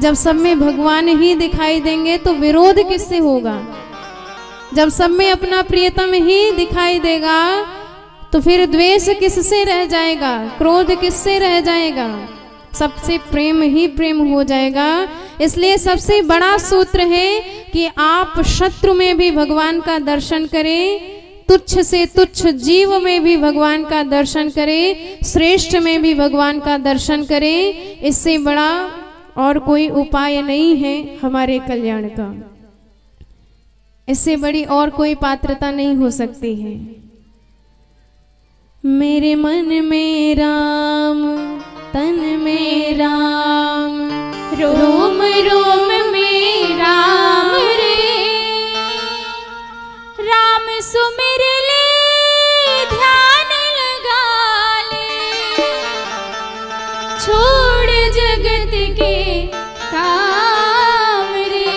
जब सब में भगवान ही दिखाई देंगे तो विरोध किससे होगा? जब सब में अपना प्रियतम ही दिखाई देगा तो फिर द्वेष किससे रह जाएगा, क्रोध किससे रह जाएगा? सबसे प्रेम ही प्रेम हो जाएगा। इसलिए सबसे बड़ा सूत्र है कि आप शत्रु में भी भगवान का दर्शन करें, तुच्छ से तुच्छ जीव में भी भगवान का दर्शन करें, श्रेष्ठ में भी भगवान का दर्शन करें। इससे बड़ा और कोई उपाय नहीं है हमारे कल्याण का, इससे बड़ी और कोई पात्रता नहीं हो सकती है। मेरे मन में राम, तन में राम, रोम रोम में राम रे, राम सुमिर ले ध्यान लगा ले, छोड़ जगत के काम रे।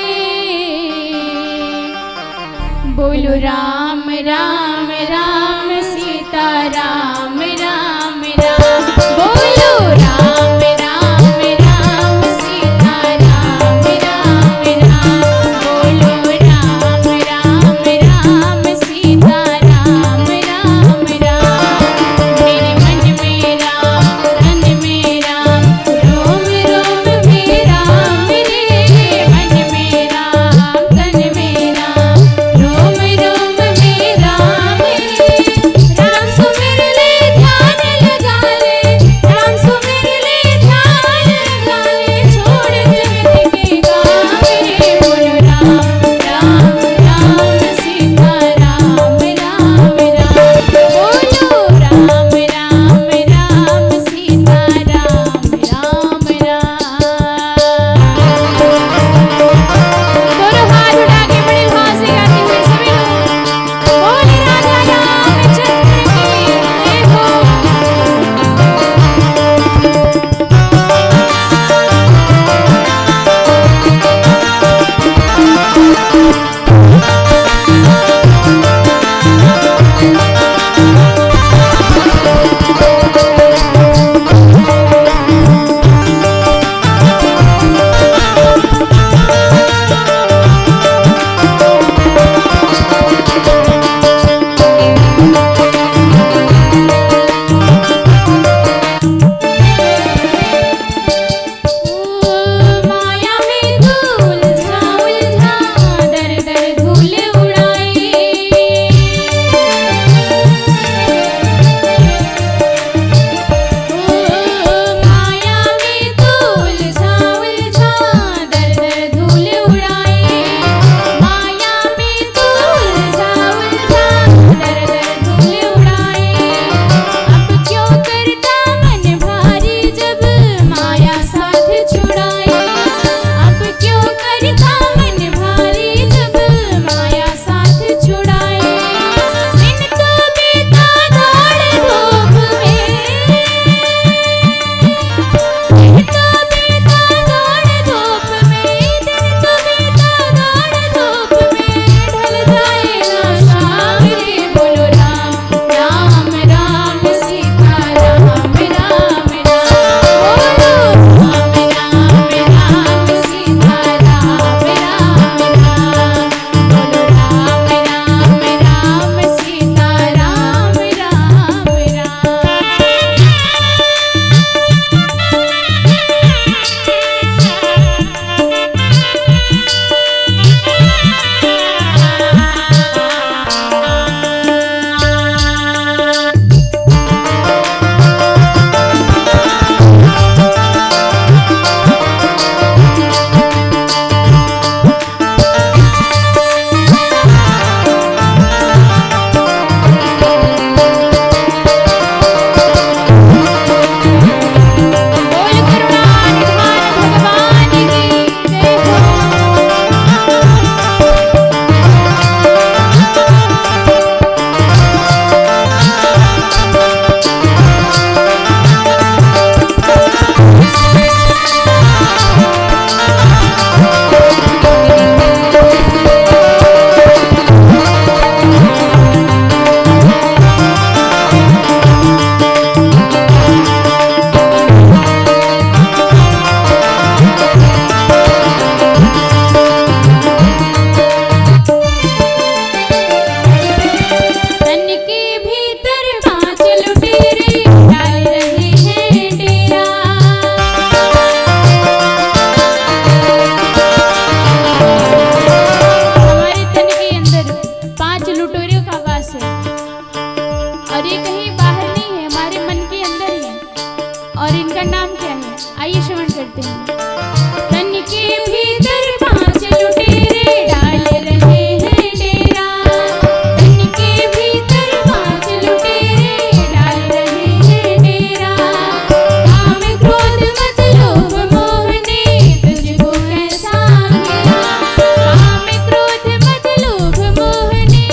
बोलो राम राम राम सीता राम राम राम, बोलो राम राम राम सीता राम राम राम, बोलो राम राम राम सीता राम राम राम। मेरे मन में राम, तन में राम, रोम रोम में राम रे, मन में राम, तन में राम, रोम रोम में राम आइए श्रवण करते हैं। तन के भीतर 5 लुटेरे डाल रहे हैं डेरा, तन के भीतर 5 लुटेरे डाल रहे हैं डेरा। काम क्रोध मत लोभ मोह ने तुझको कैसा घेरा, काम क्रोध मत लोभ मोह ने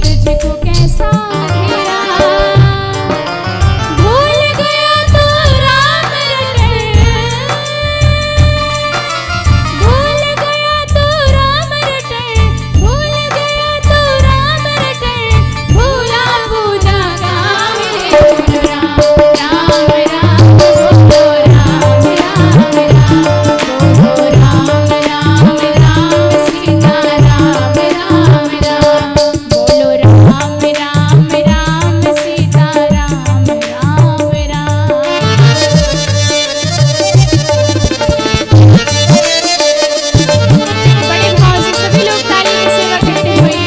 तुझको कैसा घेरा। भूल गया तो राम रटे, भूल गया तो राम रटे, भूल गया तो राम रटे, भूला भूला काम रे बोलो राम राम राम बोलो राम राम राम बोलो राम राम राम सीता राम राम राम बोलो राम राम राम सीता राम राम राम। बड़े भाव से सभी लोग ताली की सेवा करते हुए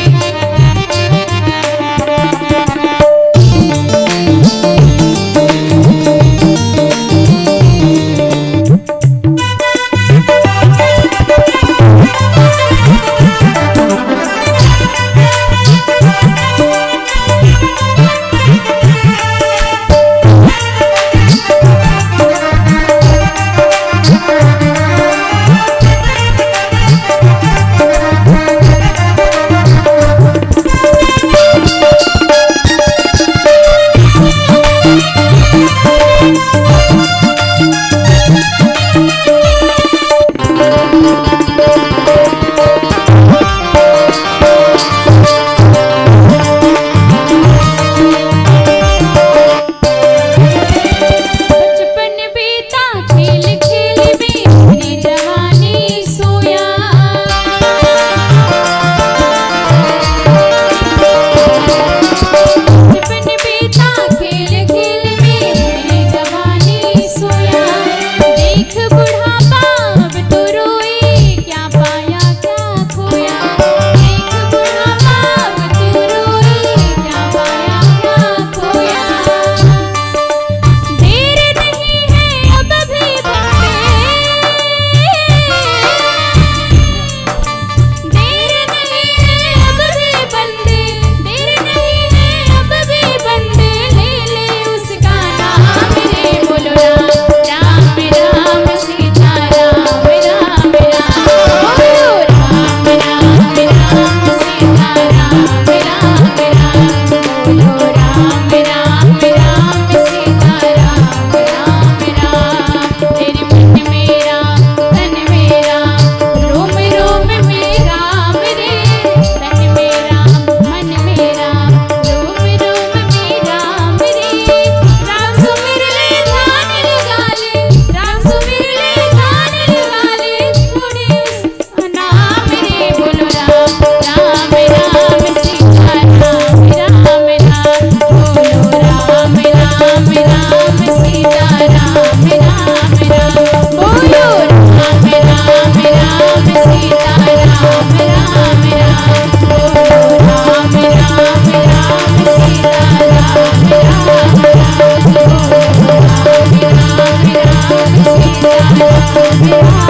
बचपन बीता खेल खेल में अपनी जवानी सोया, बचपन बीता खेल खेल में अपनी जवानी सोया। देख बुढ़ापा अब तो रोए, क्या पाया क्या खोया, देख बुढ़ापा अब तो रोए, क्या पाया क्या खोया। देर नहीं है अब भी बंदे, देर नहीं है अब भी बंदे, देर नहीं है अब भी बंदे, ले ले उसका नाम रे बोलो राम राम सीता राम राम राम बोलो राम राम राम सीता राम राम राम बोलो राम राम राम सीता राम राम राम। तेरे मन मेरा तन मेरा रोम रोम में राम रे, तन मेरा मन मेरा रोम रोम में राम रे। राम सुमिर ले ध्यान लगा ले, राम सुमिर ले ध्यान लगा ले, थोड़े उस नाम रे बोलो राम राम सीता राम राम राम बोलो राम राम राम सीता राम राम राम बोलो राम राम राम सीता राम राम राम बोलो राम राम राम सीता राम राम राम बोलो राम राम राम सीता राम राम राम।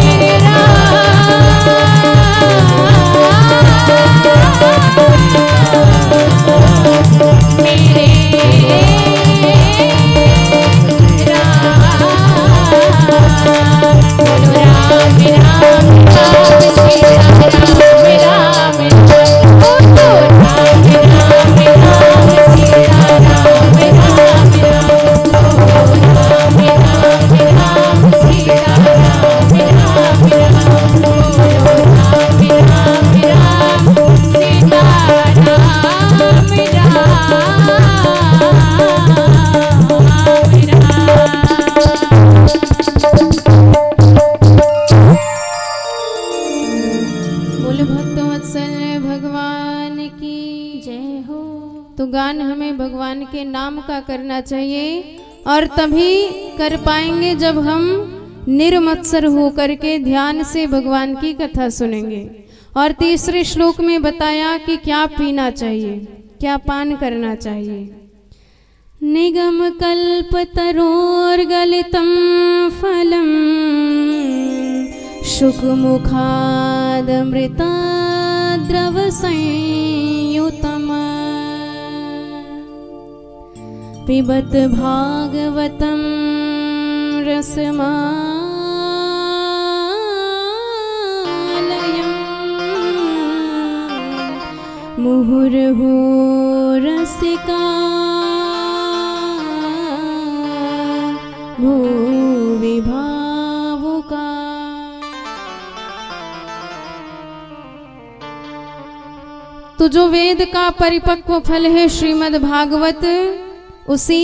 मेरे राम का करना चाहिए और तभी कर पाएंगे जब हम निर्मत्सर होकर के ध्यान से भगवान की कथा सुनेंगे। और तीसरे श्लोक में बताया कि क्या पीना चाहिए, क्या पान करना चाहिए। निगम कल्प तरोर्गलितं फलम शुकमुखादमृताद्रव संयुतम् पिबत भागवतं रसमालयम् मुहुर्हो रसिका भूवि भावुका। तो जो वेद का परिपक्व फल है श्रीमद् भागवत, उसी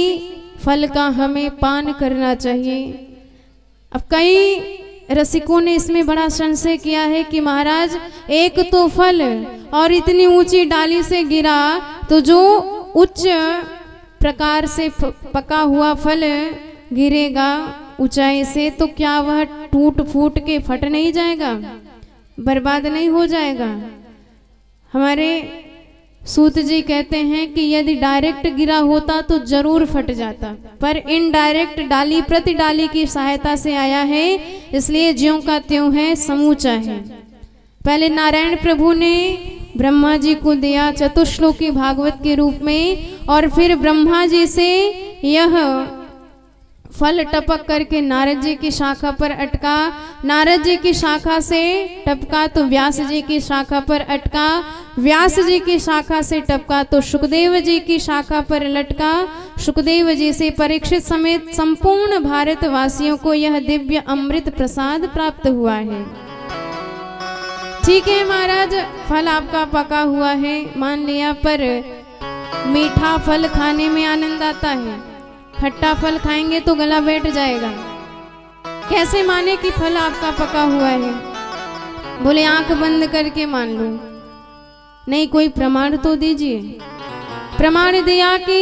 फल का हमें पान करना चाहिए। अब कई रसिकों ने इसमें बड़ा संशय किया है कि महाराज एक तो फल और इतनी ऊंची डाली से गिरा, तो जो उच्च प्रकार से पका हुआ फल गिरेगा ऊंचाई से, तो क्या वह टूट फूट के फट नहीं जाएगा, बर्बाद नहीं हो जाएगा? हमारे सूत जी कहते हैं कि यदि डायरेक्ट गिरा होता तो जरूर फट जाता, पर इनडायरेक्ट डाली प्रति डाली की सहायता से आया है, इसलिए ज्यों का त्यों है, समूचा है। पहले नारायण प्रभु ने ब्रह्मा जी को दिया चतुश्लोकी भागवत के रूप में, और फिर ब्रह्मा जी से यह फल टपक करके नारद जी की शाखा पर अटका, नारद जी की शाखा से टपका तो व्यास जी की शाखा पर अटका, व्यास जी की शाखा से टपका तो सुखदेव जी की शाखा पर लटका, सुखदेव जी से परीक्षित समेत संपूर्ण भारतवासियों को यह दिव्य अमृत प्रसाद प्राप्त हुआ है। ठीक है महाराज, फल आपका पका हुआ है मान लिया, पर मीठा फल खाने में आनंद आता है, खट्टा फल खाएंगे तो गला बैठ जाएगा। कैसे माने कि फल आपका पका हुआ है? बोले आंख बंद करके मान लो। नहीं, कोई प्रमाण तो दीजिए। प्रमाण दिया कि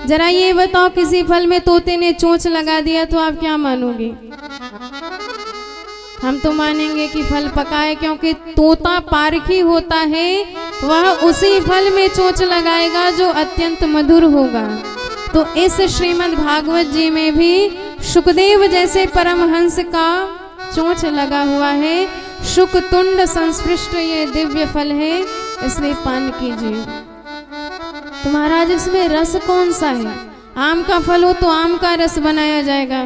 जरा ये बताओ किसी फल में तोते ने चोंच लगा दिया तो आप क्या मानोगे? हम तो मानेंगे कि फल पका है, क्योंकि तोता पारखी होता है, वह उसी फल में चोंच लगाएगा जो अत्यंत मधुर होगा। तो इस श्रीमद् भागवत जी में भी शुकदेव जैसे परमहंस का चोंच लगा हुआ है, शुकतुंड संस्पृष्ट ये दिव्य फल है, इसलिए पान कीजिए। तो महाराज इसमें रस कौन सा है? आम का फल हो तो आम का रस बनाया जाएगा,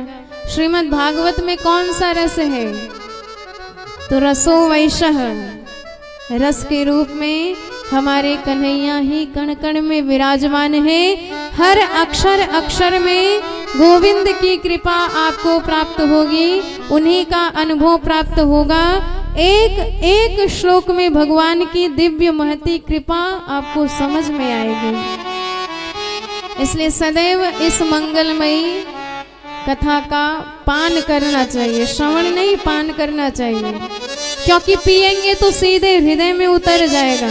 श्रीमद् भागवत में कौन सा रस है? तो रसो वैशः, रस के रूप में हमारे कन्हैया ही कण कण में विराजमान है। हर अक्षर अक्षर में गोविंद की कृपा आपको प्राप्त होगी, उन्हीं का अनुभव प्राप्त होगा। एक एक श्लोक में भगवान की दिव्य महती कृपा आपको समझ में आएगी। इसलिए सदैव इस मंगलमयी कथा का पान करना चाहिए, श्रवण नहीं पान करना चाहिए, क्योंकि पिएंगे तो सीधे हृदय में उतर जाएगा,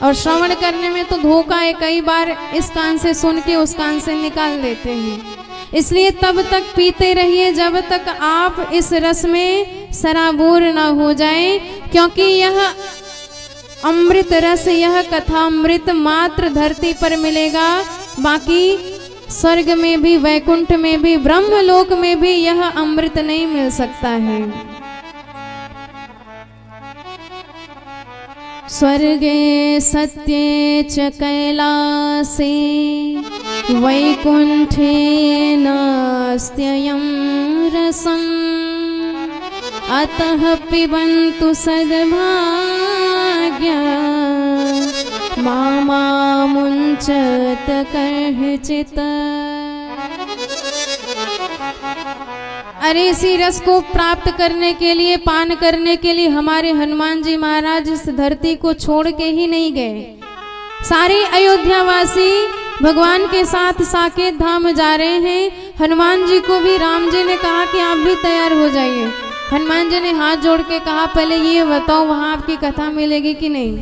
और श्रवण करने में तो धोखा है, कई बार इस कान से सुन के उस कान से निकाल देते हैं। इसलिए तब तक पीते रहिए जब तक आप इस रस में सराबोर ना हो जाएं, क्योंकि यह अमृत रस, यह कथा अमृत मात्र धरती पर मिलेगा, बाकी स्वर्ग में भी, वैकुंठ में भी, ब्रह्मलोक में भी यह अमृत नहीं मिल सकता है। स्वर्गे सत्ये च कैलासे वैकुंठे नास्त्ययं रसम् अतः पिबन्तु सद्भाग्या मामुञ्चत कर्हिचित्। अरे इसी रस को प्राप्त करने के लिए, पान करने के लिए हमारे हनुमान जी महाराज इस धरती को छोड़ के ही नहीं गए। सारे अयोध्यावासी भगवान के साथ साकेत धाम जा रहे हैं। हनुमान जी को भी राम जी ने कहा कि आप भी तैयार हो जाइए। हनुमान जी ने हाथ जोड़ के कहा पहले ये बताओ वहां आपकी कथा मिलेगी कि नहीं?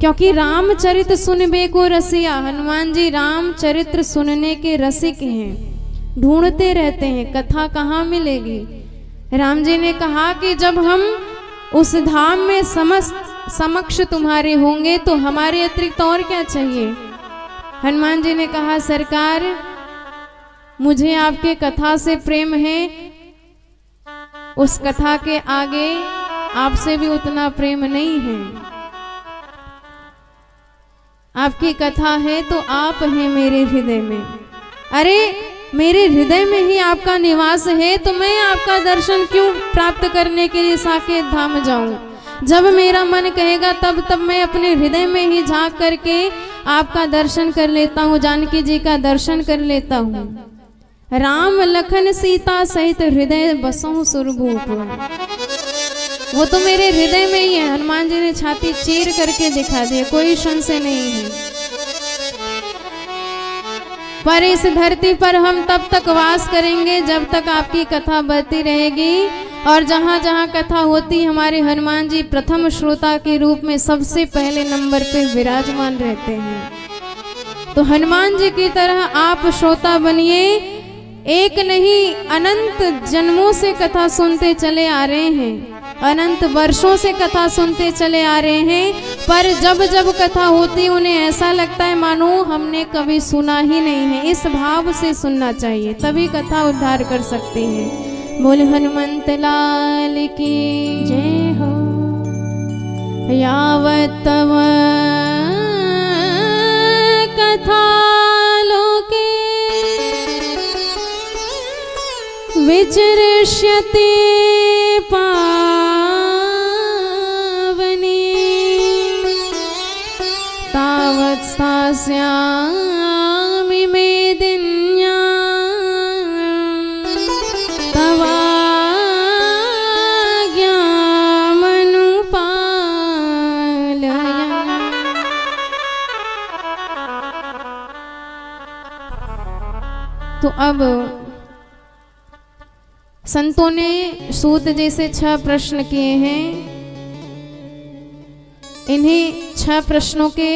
क्योंकि रामचरित सुनबे को रसिया, हनुमान जी रामचरित्र सुनने के रसिक हैं, ढूंढते रहते हैं कथा कहाँ मिलेगी। राम जी ने कहा कि जब हम उस धाम में समक्ष तुम्हारे होंगे तो हमारे अतिरिक्त और क्या चाहिए। हनुमान जी ने कहा सरकार मुझे आपके कथा से प्रेम है, उस कथा के आगे आपसे भी उतना प्रेम नहीं है। आपकी कथा है तो आप हैं मेरे हृदय में। अरे मेरे हृदय में ही आपका निवास है तो मैं आपका दर्शन क्यों प्राप्त करने के लिए साकेत धाम जाऊं। जब मेरा मन कहेगा तब मैं अपने हृदय में ही झांक करके आपका दर्शन कर लेता हूँ, जानकी जी का दर्शन कर लेता हूँ। राम लखन सीता सहित हृदय बसों सुरभूप, वो तो मेरे हृदय में ही है। हनुमान जी ने छाती चीर करके दिखा दिया, कोई संशय नहीं है। पर इस धरती पर हम तब तक वास करेंगे जब तक आपकी कथा बढ़ती रहेगी, और जहाँ जहाँ कथा होती हमारे हनुमान जी प्रथम श्रोता के रूप में सबसे पहले नंबर पे विराजमान रहते हैं। तो हनुमान जी की तरह आप श्रोता बनिए। एक नहीं अनंत जन्मों से कथा सुनते चले आ रहे हैं, अनंत वर्षों से कथा सुनते चले आ रहे हैं, पर जब जब कथा होती उन्हें ऐसा लगता है मानो हमने कभी सुना ही नहीं है। इस भाव से सुनना चाहिए, तभी कथा उद्धार कर सकते हैं। बोल हनुमंत लाल की जय हो। यावत तव कथा लोके विचरिष्यते पावनी, तावत् स्थास्यामि मेदिन्या तो अब संतों ने सूत जैसे 6 प्रश्न किए हैं। इन्हीं 6 प्रश्नों के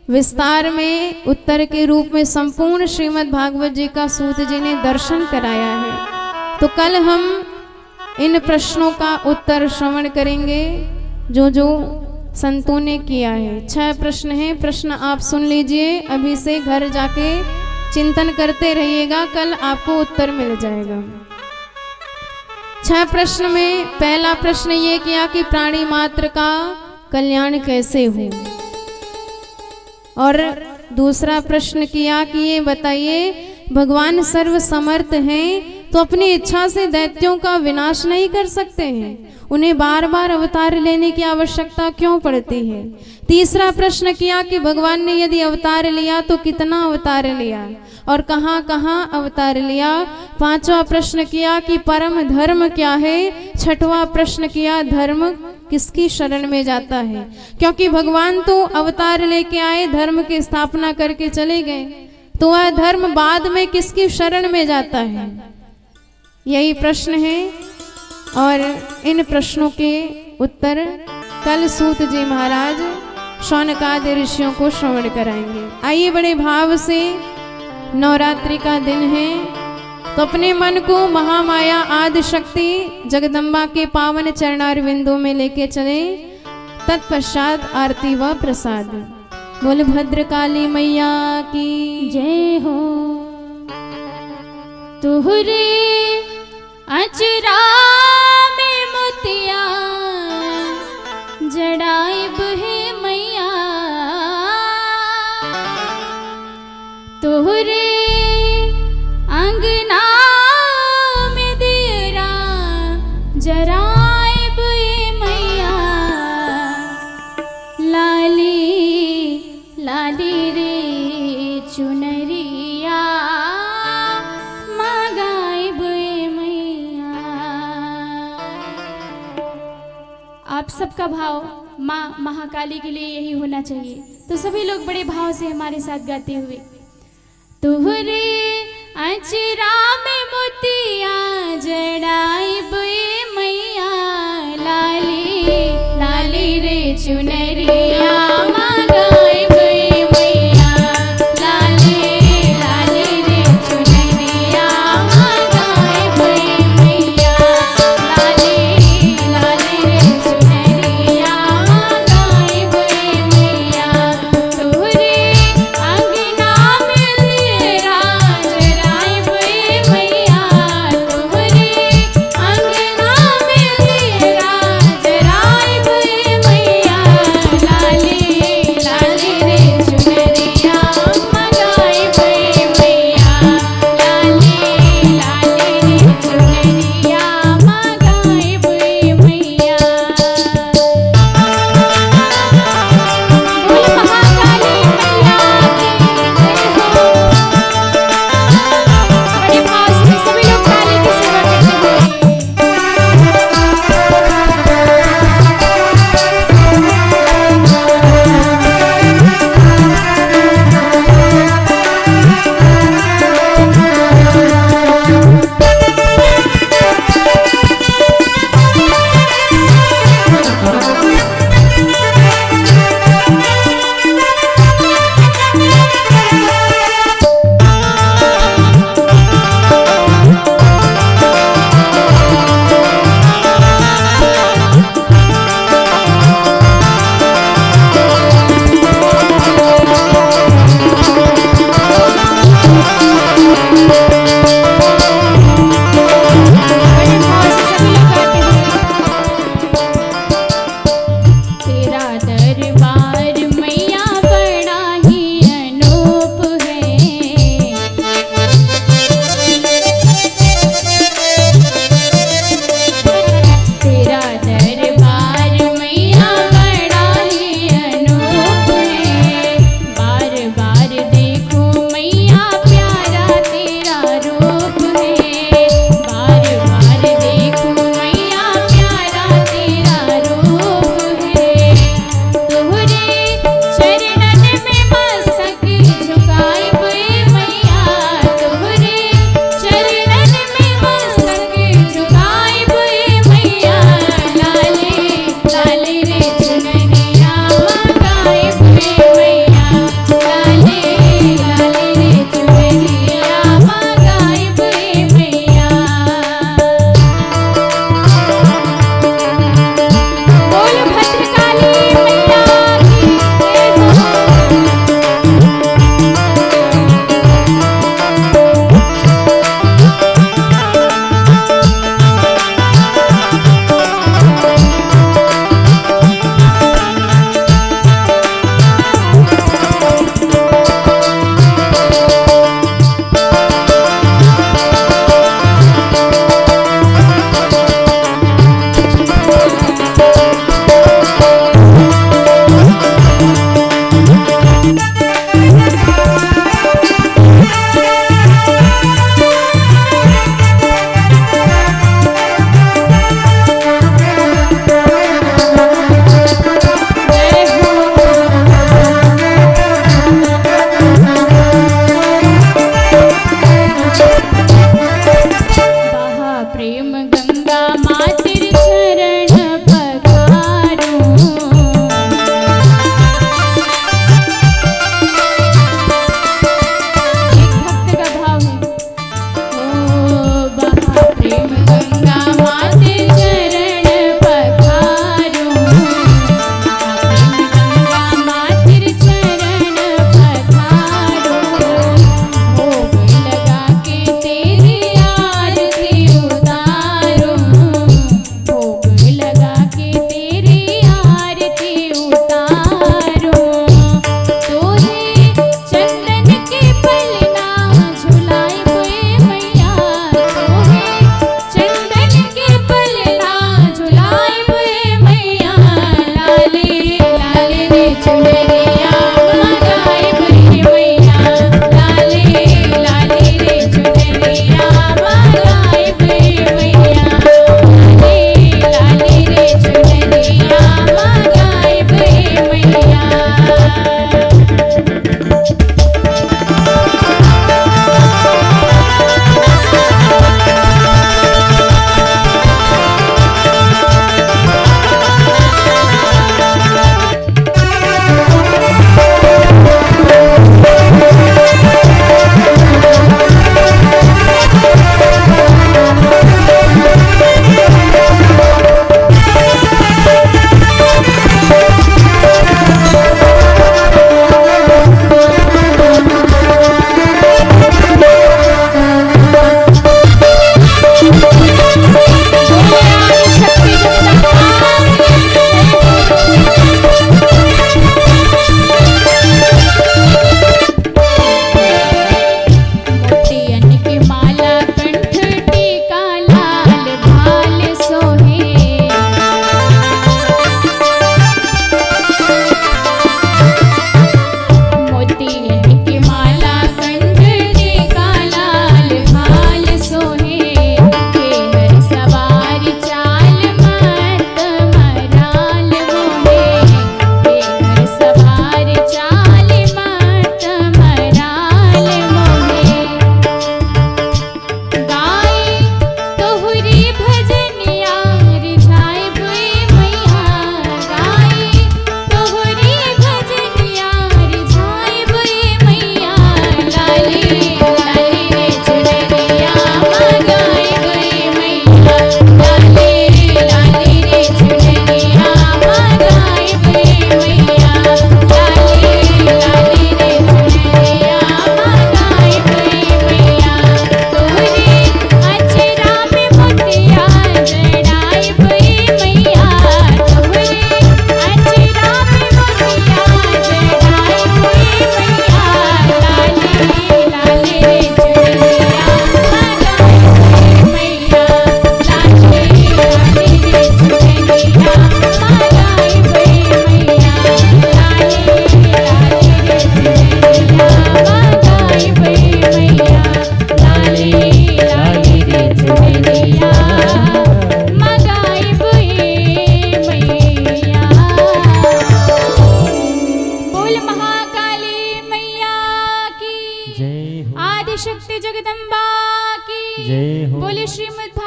विस्तार में उत्तर के रूप में संपूर्ण श्रीमद् भागवत जी का सूत जी ने दर्शन कराया है। तो कल हम इन प्रश्नों का उत्तर श्रवण करेंगे जो जो संतों ने किया है। 6 प्रश्न हैं, प्रश्न आप सुन लीजिए, अभी से घर जाके चिंतन करते रहिएगा, कल आपको उत्तर मिल जाएगा। 6 प्रश्न में पहला प्रश्न ये किया कि प्राणी मात्र का कल्याण कैसे हो, और दूसरा प्रश्न किया कि ये बताइए भगवान सर्व समर्थ हैं तो अपनी इच्छा से दैत्यों का विनाश नहीं कर सकते हैं, उन्हें बार बार अवतार लेने की आवश्यकता क्यों पड़ती है। तीसरा प्रश्न किया कि भगवान ने यदि अवतार लिया तो कितना अवतार लिया और कहाँ कहाँ अवतार लिया। 5वां प्रश्न किया कि परम धर्म क्या है। 6वां प्रश्न किया धर्म किसकी शरण में जाता है, क्योंकि भगवान तो अवतार लेके आए, धर्म की स्थापना करके चले गए, तो वह धर्म बाद में किसकी शरण में जाता है, यही प्रश्न है। और इन प्रश्नों के उत्तर कल सूत जी महाराज शौनकादि ऋषियों को श्रवण कराएंगे। आइए बड़े भाव से, नवरात्रि का दिन है तो अपने मन को महामाया आदि शक्ति जगदम्बा के पावन चरणारविंदों में लेके चले। तत्पश्चात आरती व प्रसाद। बोल भद्रकाली मैया की जय हो। तुहरे अचरा में मोतिया जड़ाइब है मैया, तुहरे अंगना में दियरा जराइब है मैया, लाली लाली रे चुनरिया मंगाइब है मैया। आप सबका भाव माँ महाकाली के लिए यही होना चाहिए, तो सभी लोग बड़े भाव से हमारे साथ गाते हुए। तुहरे अचरा में मोतिया जड़ाइब मैया, लाली लाली रे चुनरिया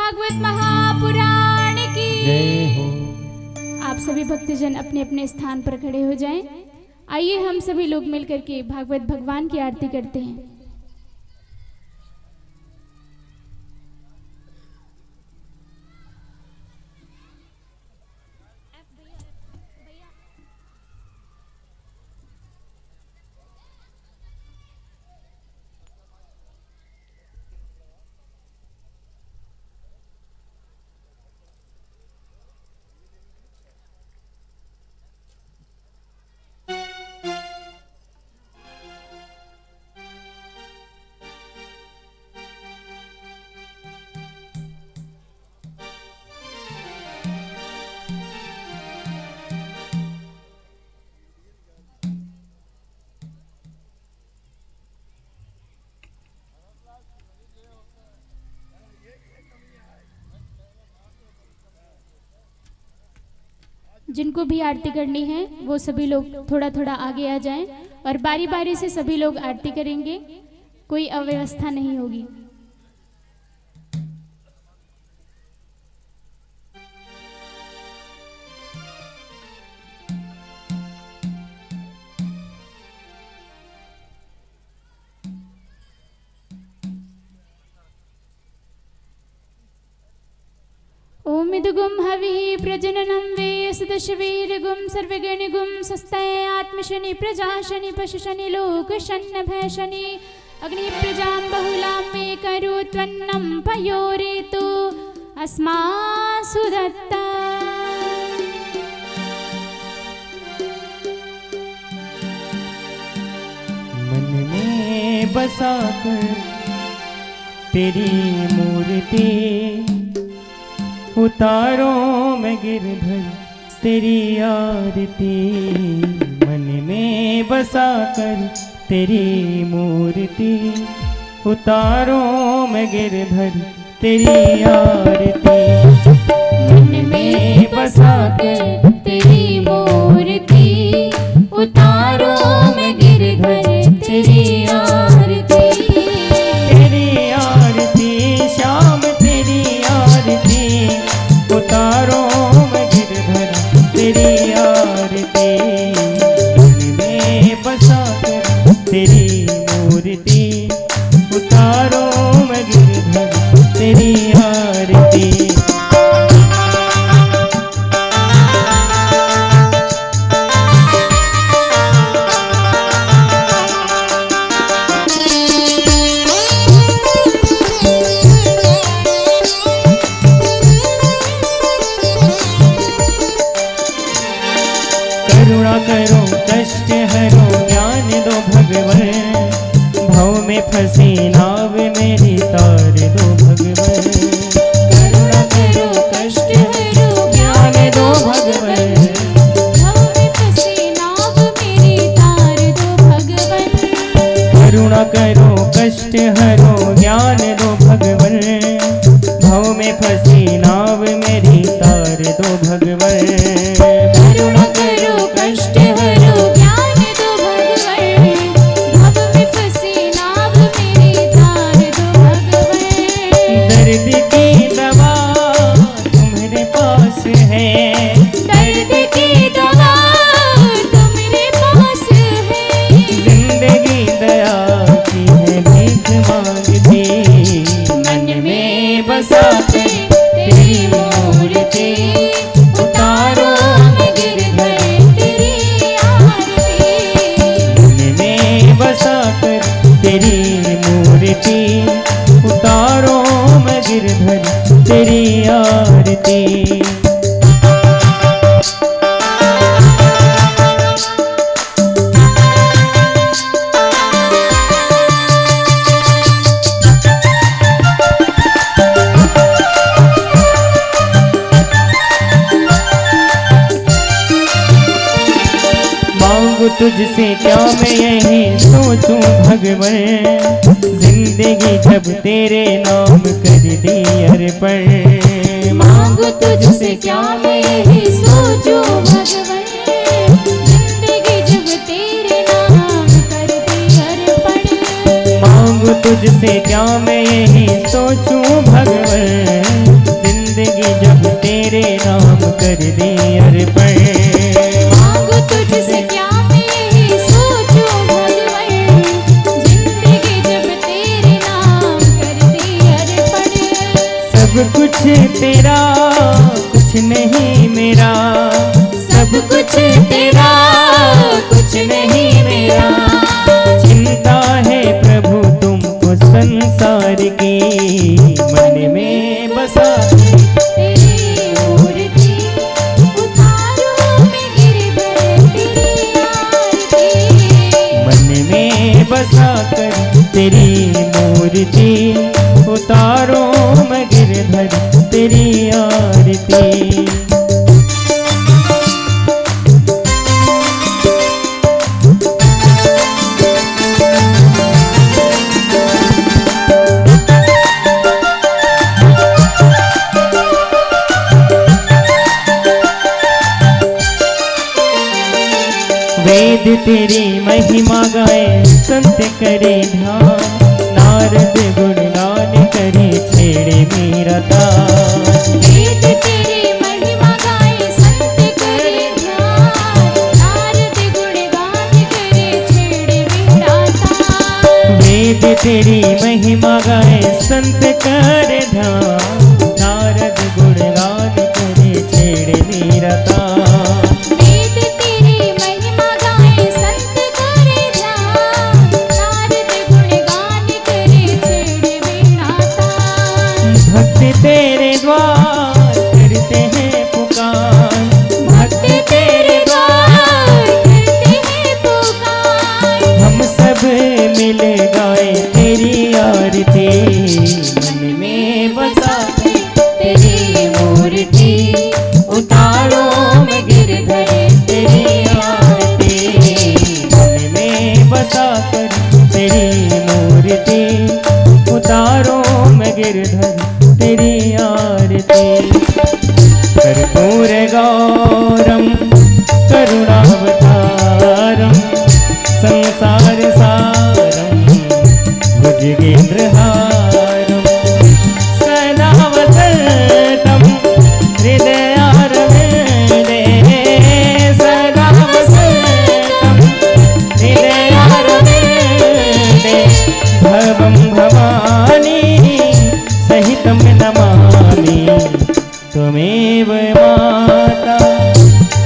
भागवत महापुराण की जय हो। आप सभी भक्तजन अपने अपने स्थान पर खड़े हो जाएं। आइए हम सभी लोग मिलकर के भागवत भगवान की आरती करते हैं। जिनको भी आरती करनी है वो सभी लोग थोड़ा थोड़ा आगे आ जाएं और बारी बारी से सभी लोग आरती करेंगे, कोई अव्यवस्था नहीं होगी। ओम इदुगुम हवि प्रजननं वे सदशवीरगुम सर्वगणगुम सस्तय आत्मशनि प्रजाशनि पशुशनि लोकशन्न भयशनि अग्नि प्रजां बहुलां मे करो त्वन्नं पयोरेतु अस्मासु दत्ता। मन में बसा कर तेरी मूर्ति उतारो मैं गिरधर तेरी आरती। मन में बसा कर तेरी मूर्ति उतारो मैं गिरधर तेरी आरती। मन में बसा कर तेरी मूर्ति उतारो मैं गिरधर तेरी आरती। तेरी आरती श्याम तेरी आरती उतारो मैं गिरधर तेरी आरती। मन में बसा कर तेरी मूर्ति उतारो मैं गिरधर तेरी आरती। करुणा करो कष्ट हरो ज्ञान दो भगवन। भव में फंसी नाव मेरी तार दो भगवन। करुणा करो कष्ट हरो ज्ञान दो भगवन। भव में फंसी नाव मेरी तार दो भगवन। करुणा करो कष्ट हरो ज्ञान दो भगवन। भव में फंसी नाव मेरी तार दो भगवन। करुणा करो कष्ट हरो ज्ञान दो भगवन। भव में फंसी नाव मेरी तार दो भगवन। दर्द की दवा तुम्हारे पास है। दर्द की दवा तुम्हारे पास है। जिंदगी दया की है भीख मांगती। मन में बसा कर तेरी मूर्ति उतारो मैं गिरधर तेरी आरती। मन में बसा कर तेरी मूर्ति उतारो मैं गिरधर तेरी आरती। मांगू तुझसे क्या मैं यही सोचूं भगवन। जिंदगी जब तेरे नाम कर दी अर्पण। मांगू तुझसे क्या मैं यही सोचूं भगवन। जिंदगी जब तेरे नाम कर दी अर्पण। मांगू तुझसे क्या मैं यही सोचूं भगवन। नाम कर दे अर्पण। मांगू तुझसे क्या मैं यही सोचूं भगवन, जिंदगी जब तेरे नाम कर दी अर्पण। सब कुछ तेरा कुछ नहीं मेरा, सब कुछ तेरा कुछ नहीं मेरा। चिंता है प्रभु तुमको संसार की, मन में बसा तेरी मूर्ति उतारो मैं गिरधर तेरी आरती। मन में बसा कर तेरी मूर्ति उतारो मैं गिरधर तेरी आरती। वेद तेरी महिमा गाए संत करे ध्यान, नारद गुणगान करे छेड़े मेरा तान। वेद तेरी महिमा गाए संत करे ध्यान, नारद गुणगान करे छेड़े मेरा तान। वेद तेरी महिमा गाए संत करे ध्यान, नारद गुणगान करे छेड़े मेरा तान। वेद तेरी महिमा गाए संत करे ध्यान, नारद गुणगान करे छेड़े मेरा तान। भक्त तेरे द्वार करते हैं पुकार, भक्त तेरे द्वार करते हैं पुकार। हम सब मिल गाए तेरी आरती। मन में बसा तेरी मूर्ति उतारो मैं गिरधर तेरी आरती। मन में बसा कर तेरी मूर्ति उतारो मैं गिरधर तेरी आरती। कर्पूर गौरम करुणावतारम संसार सारम भुजगेन्द्रहारम सदा वसंतम हृदयारविन्दे। सदा वसंतम हृदयारविन्दे भवं भवानी सहितं नमामि। त्वमेव माता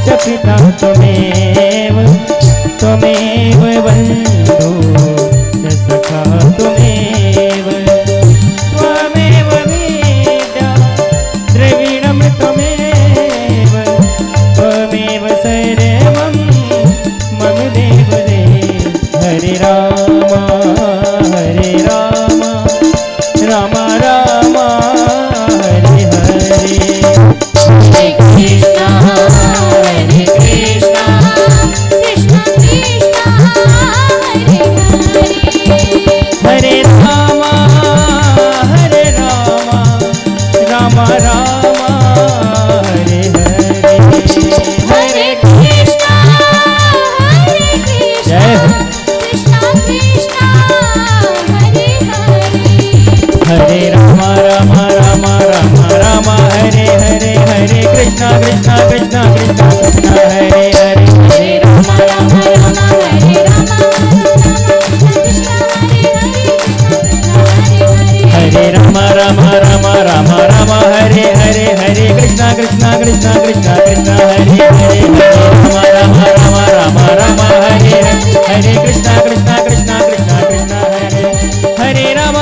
च पिता त्वमेव, त्वमेव बन्धु च सखा त्वमेव, त्वमेव विद्या द्रविणं त्वमेव, त्वमेव सर्वं मम देवदेव। हरे राम राम राम हरे हरे। हरे कृष्णा हरे कृष्णा कृष्ण कृष्ण हरे हरे। हरे राम राम राम हरे हरे। हरे कृष्णा जय हो। कृष्ण कृष्ण हरे हरे। हरे राम राम राम राम हरे हरे। हरे कृष्णा कृष्णा कृष्णा कृष्णा कृष्णा हरे हरे। हरे राम राम राम हरे राम, कृष्ण हरे हरे। हरे राम राम राम राम हरे हरे। हरे कृष्णा कृष्णा कृष्णा कृष्णा कृष्णा हरे हरे। हरे राम राम हरे हरे कृष्णा कृष्णा कृष्णा कृष्णा कृष्णा हरे। हरे राम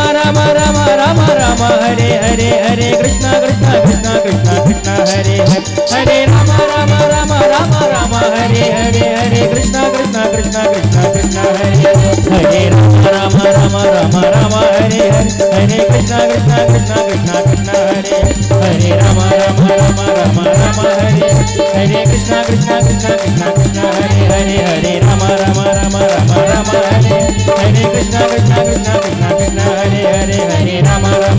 हरे हरे। हरे कृष्णा कृष्णा कृष्णा कृष्णा कृष्णा हरे हरे। हरे राम हरे हरे। हरे कृष्णा कृष्णा कृष्णा कृष्णा कृष्णा हरे। हरे राम हरे हरे। हरे कृष्णा कृष्णा कृष्णा कृष्णा कृष्णा हरे। हरे राम हरे हरे कृष्णा कृष्णा कृष्णा कृष्णा कृष्णा हरे हरे। हरे राम हरे हरे कृष्णा कृष्णा कृष्णा कृष्णा कृष्णा हरे हरे। हरे राम हरे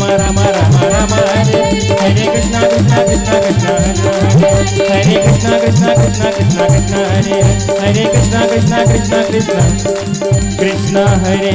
हरे कृष्णा कृष्णा कृष्णा कृष्णा हरे। हरे कृष्णा कृष्णा कृष्णा कृष्णा कृष्णा हरे। हरे कृष्णा कृष्णा कृष्णा कृष्णा कृष्णा हरे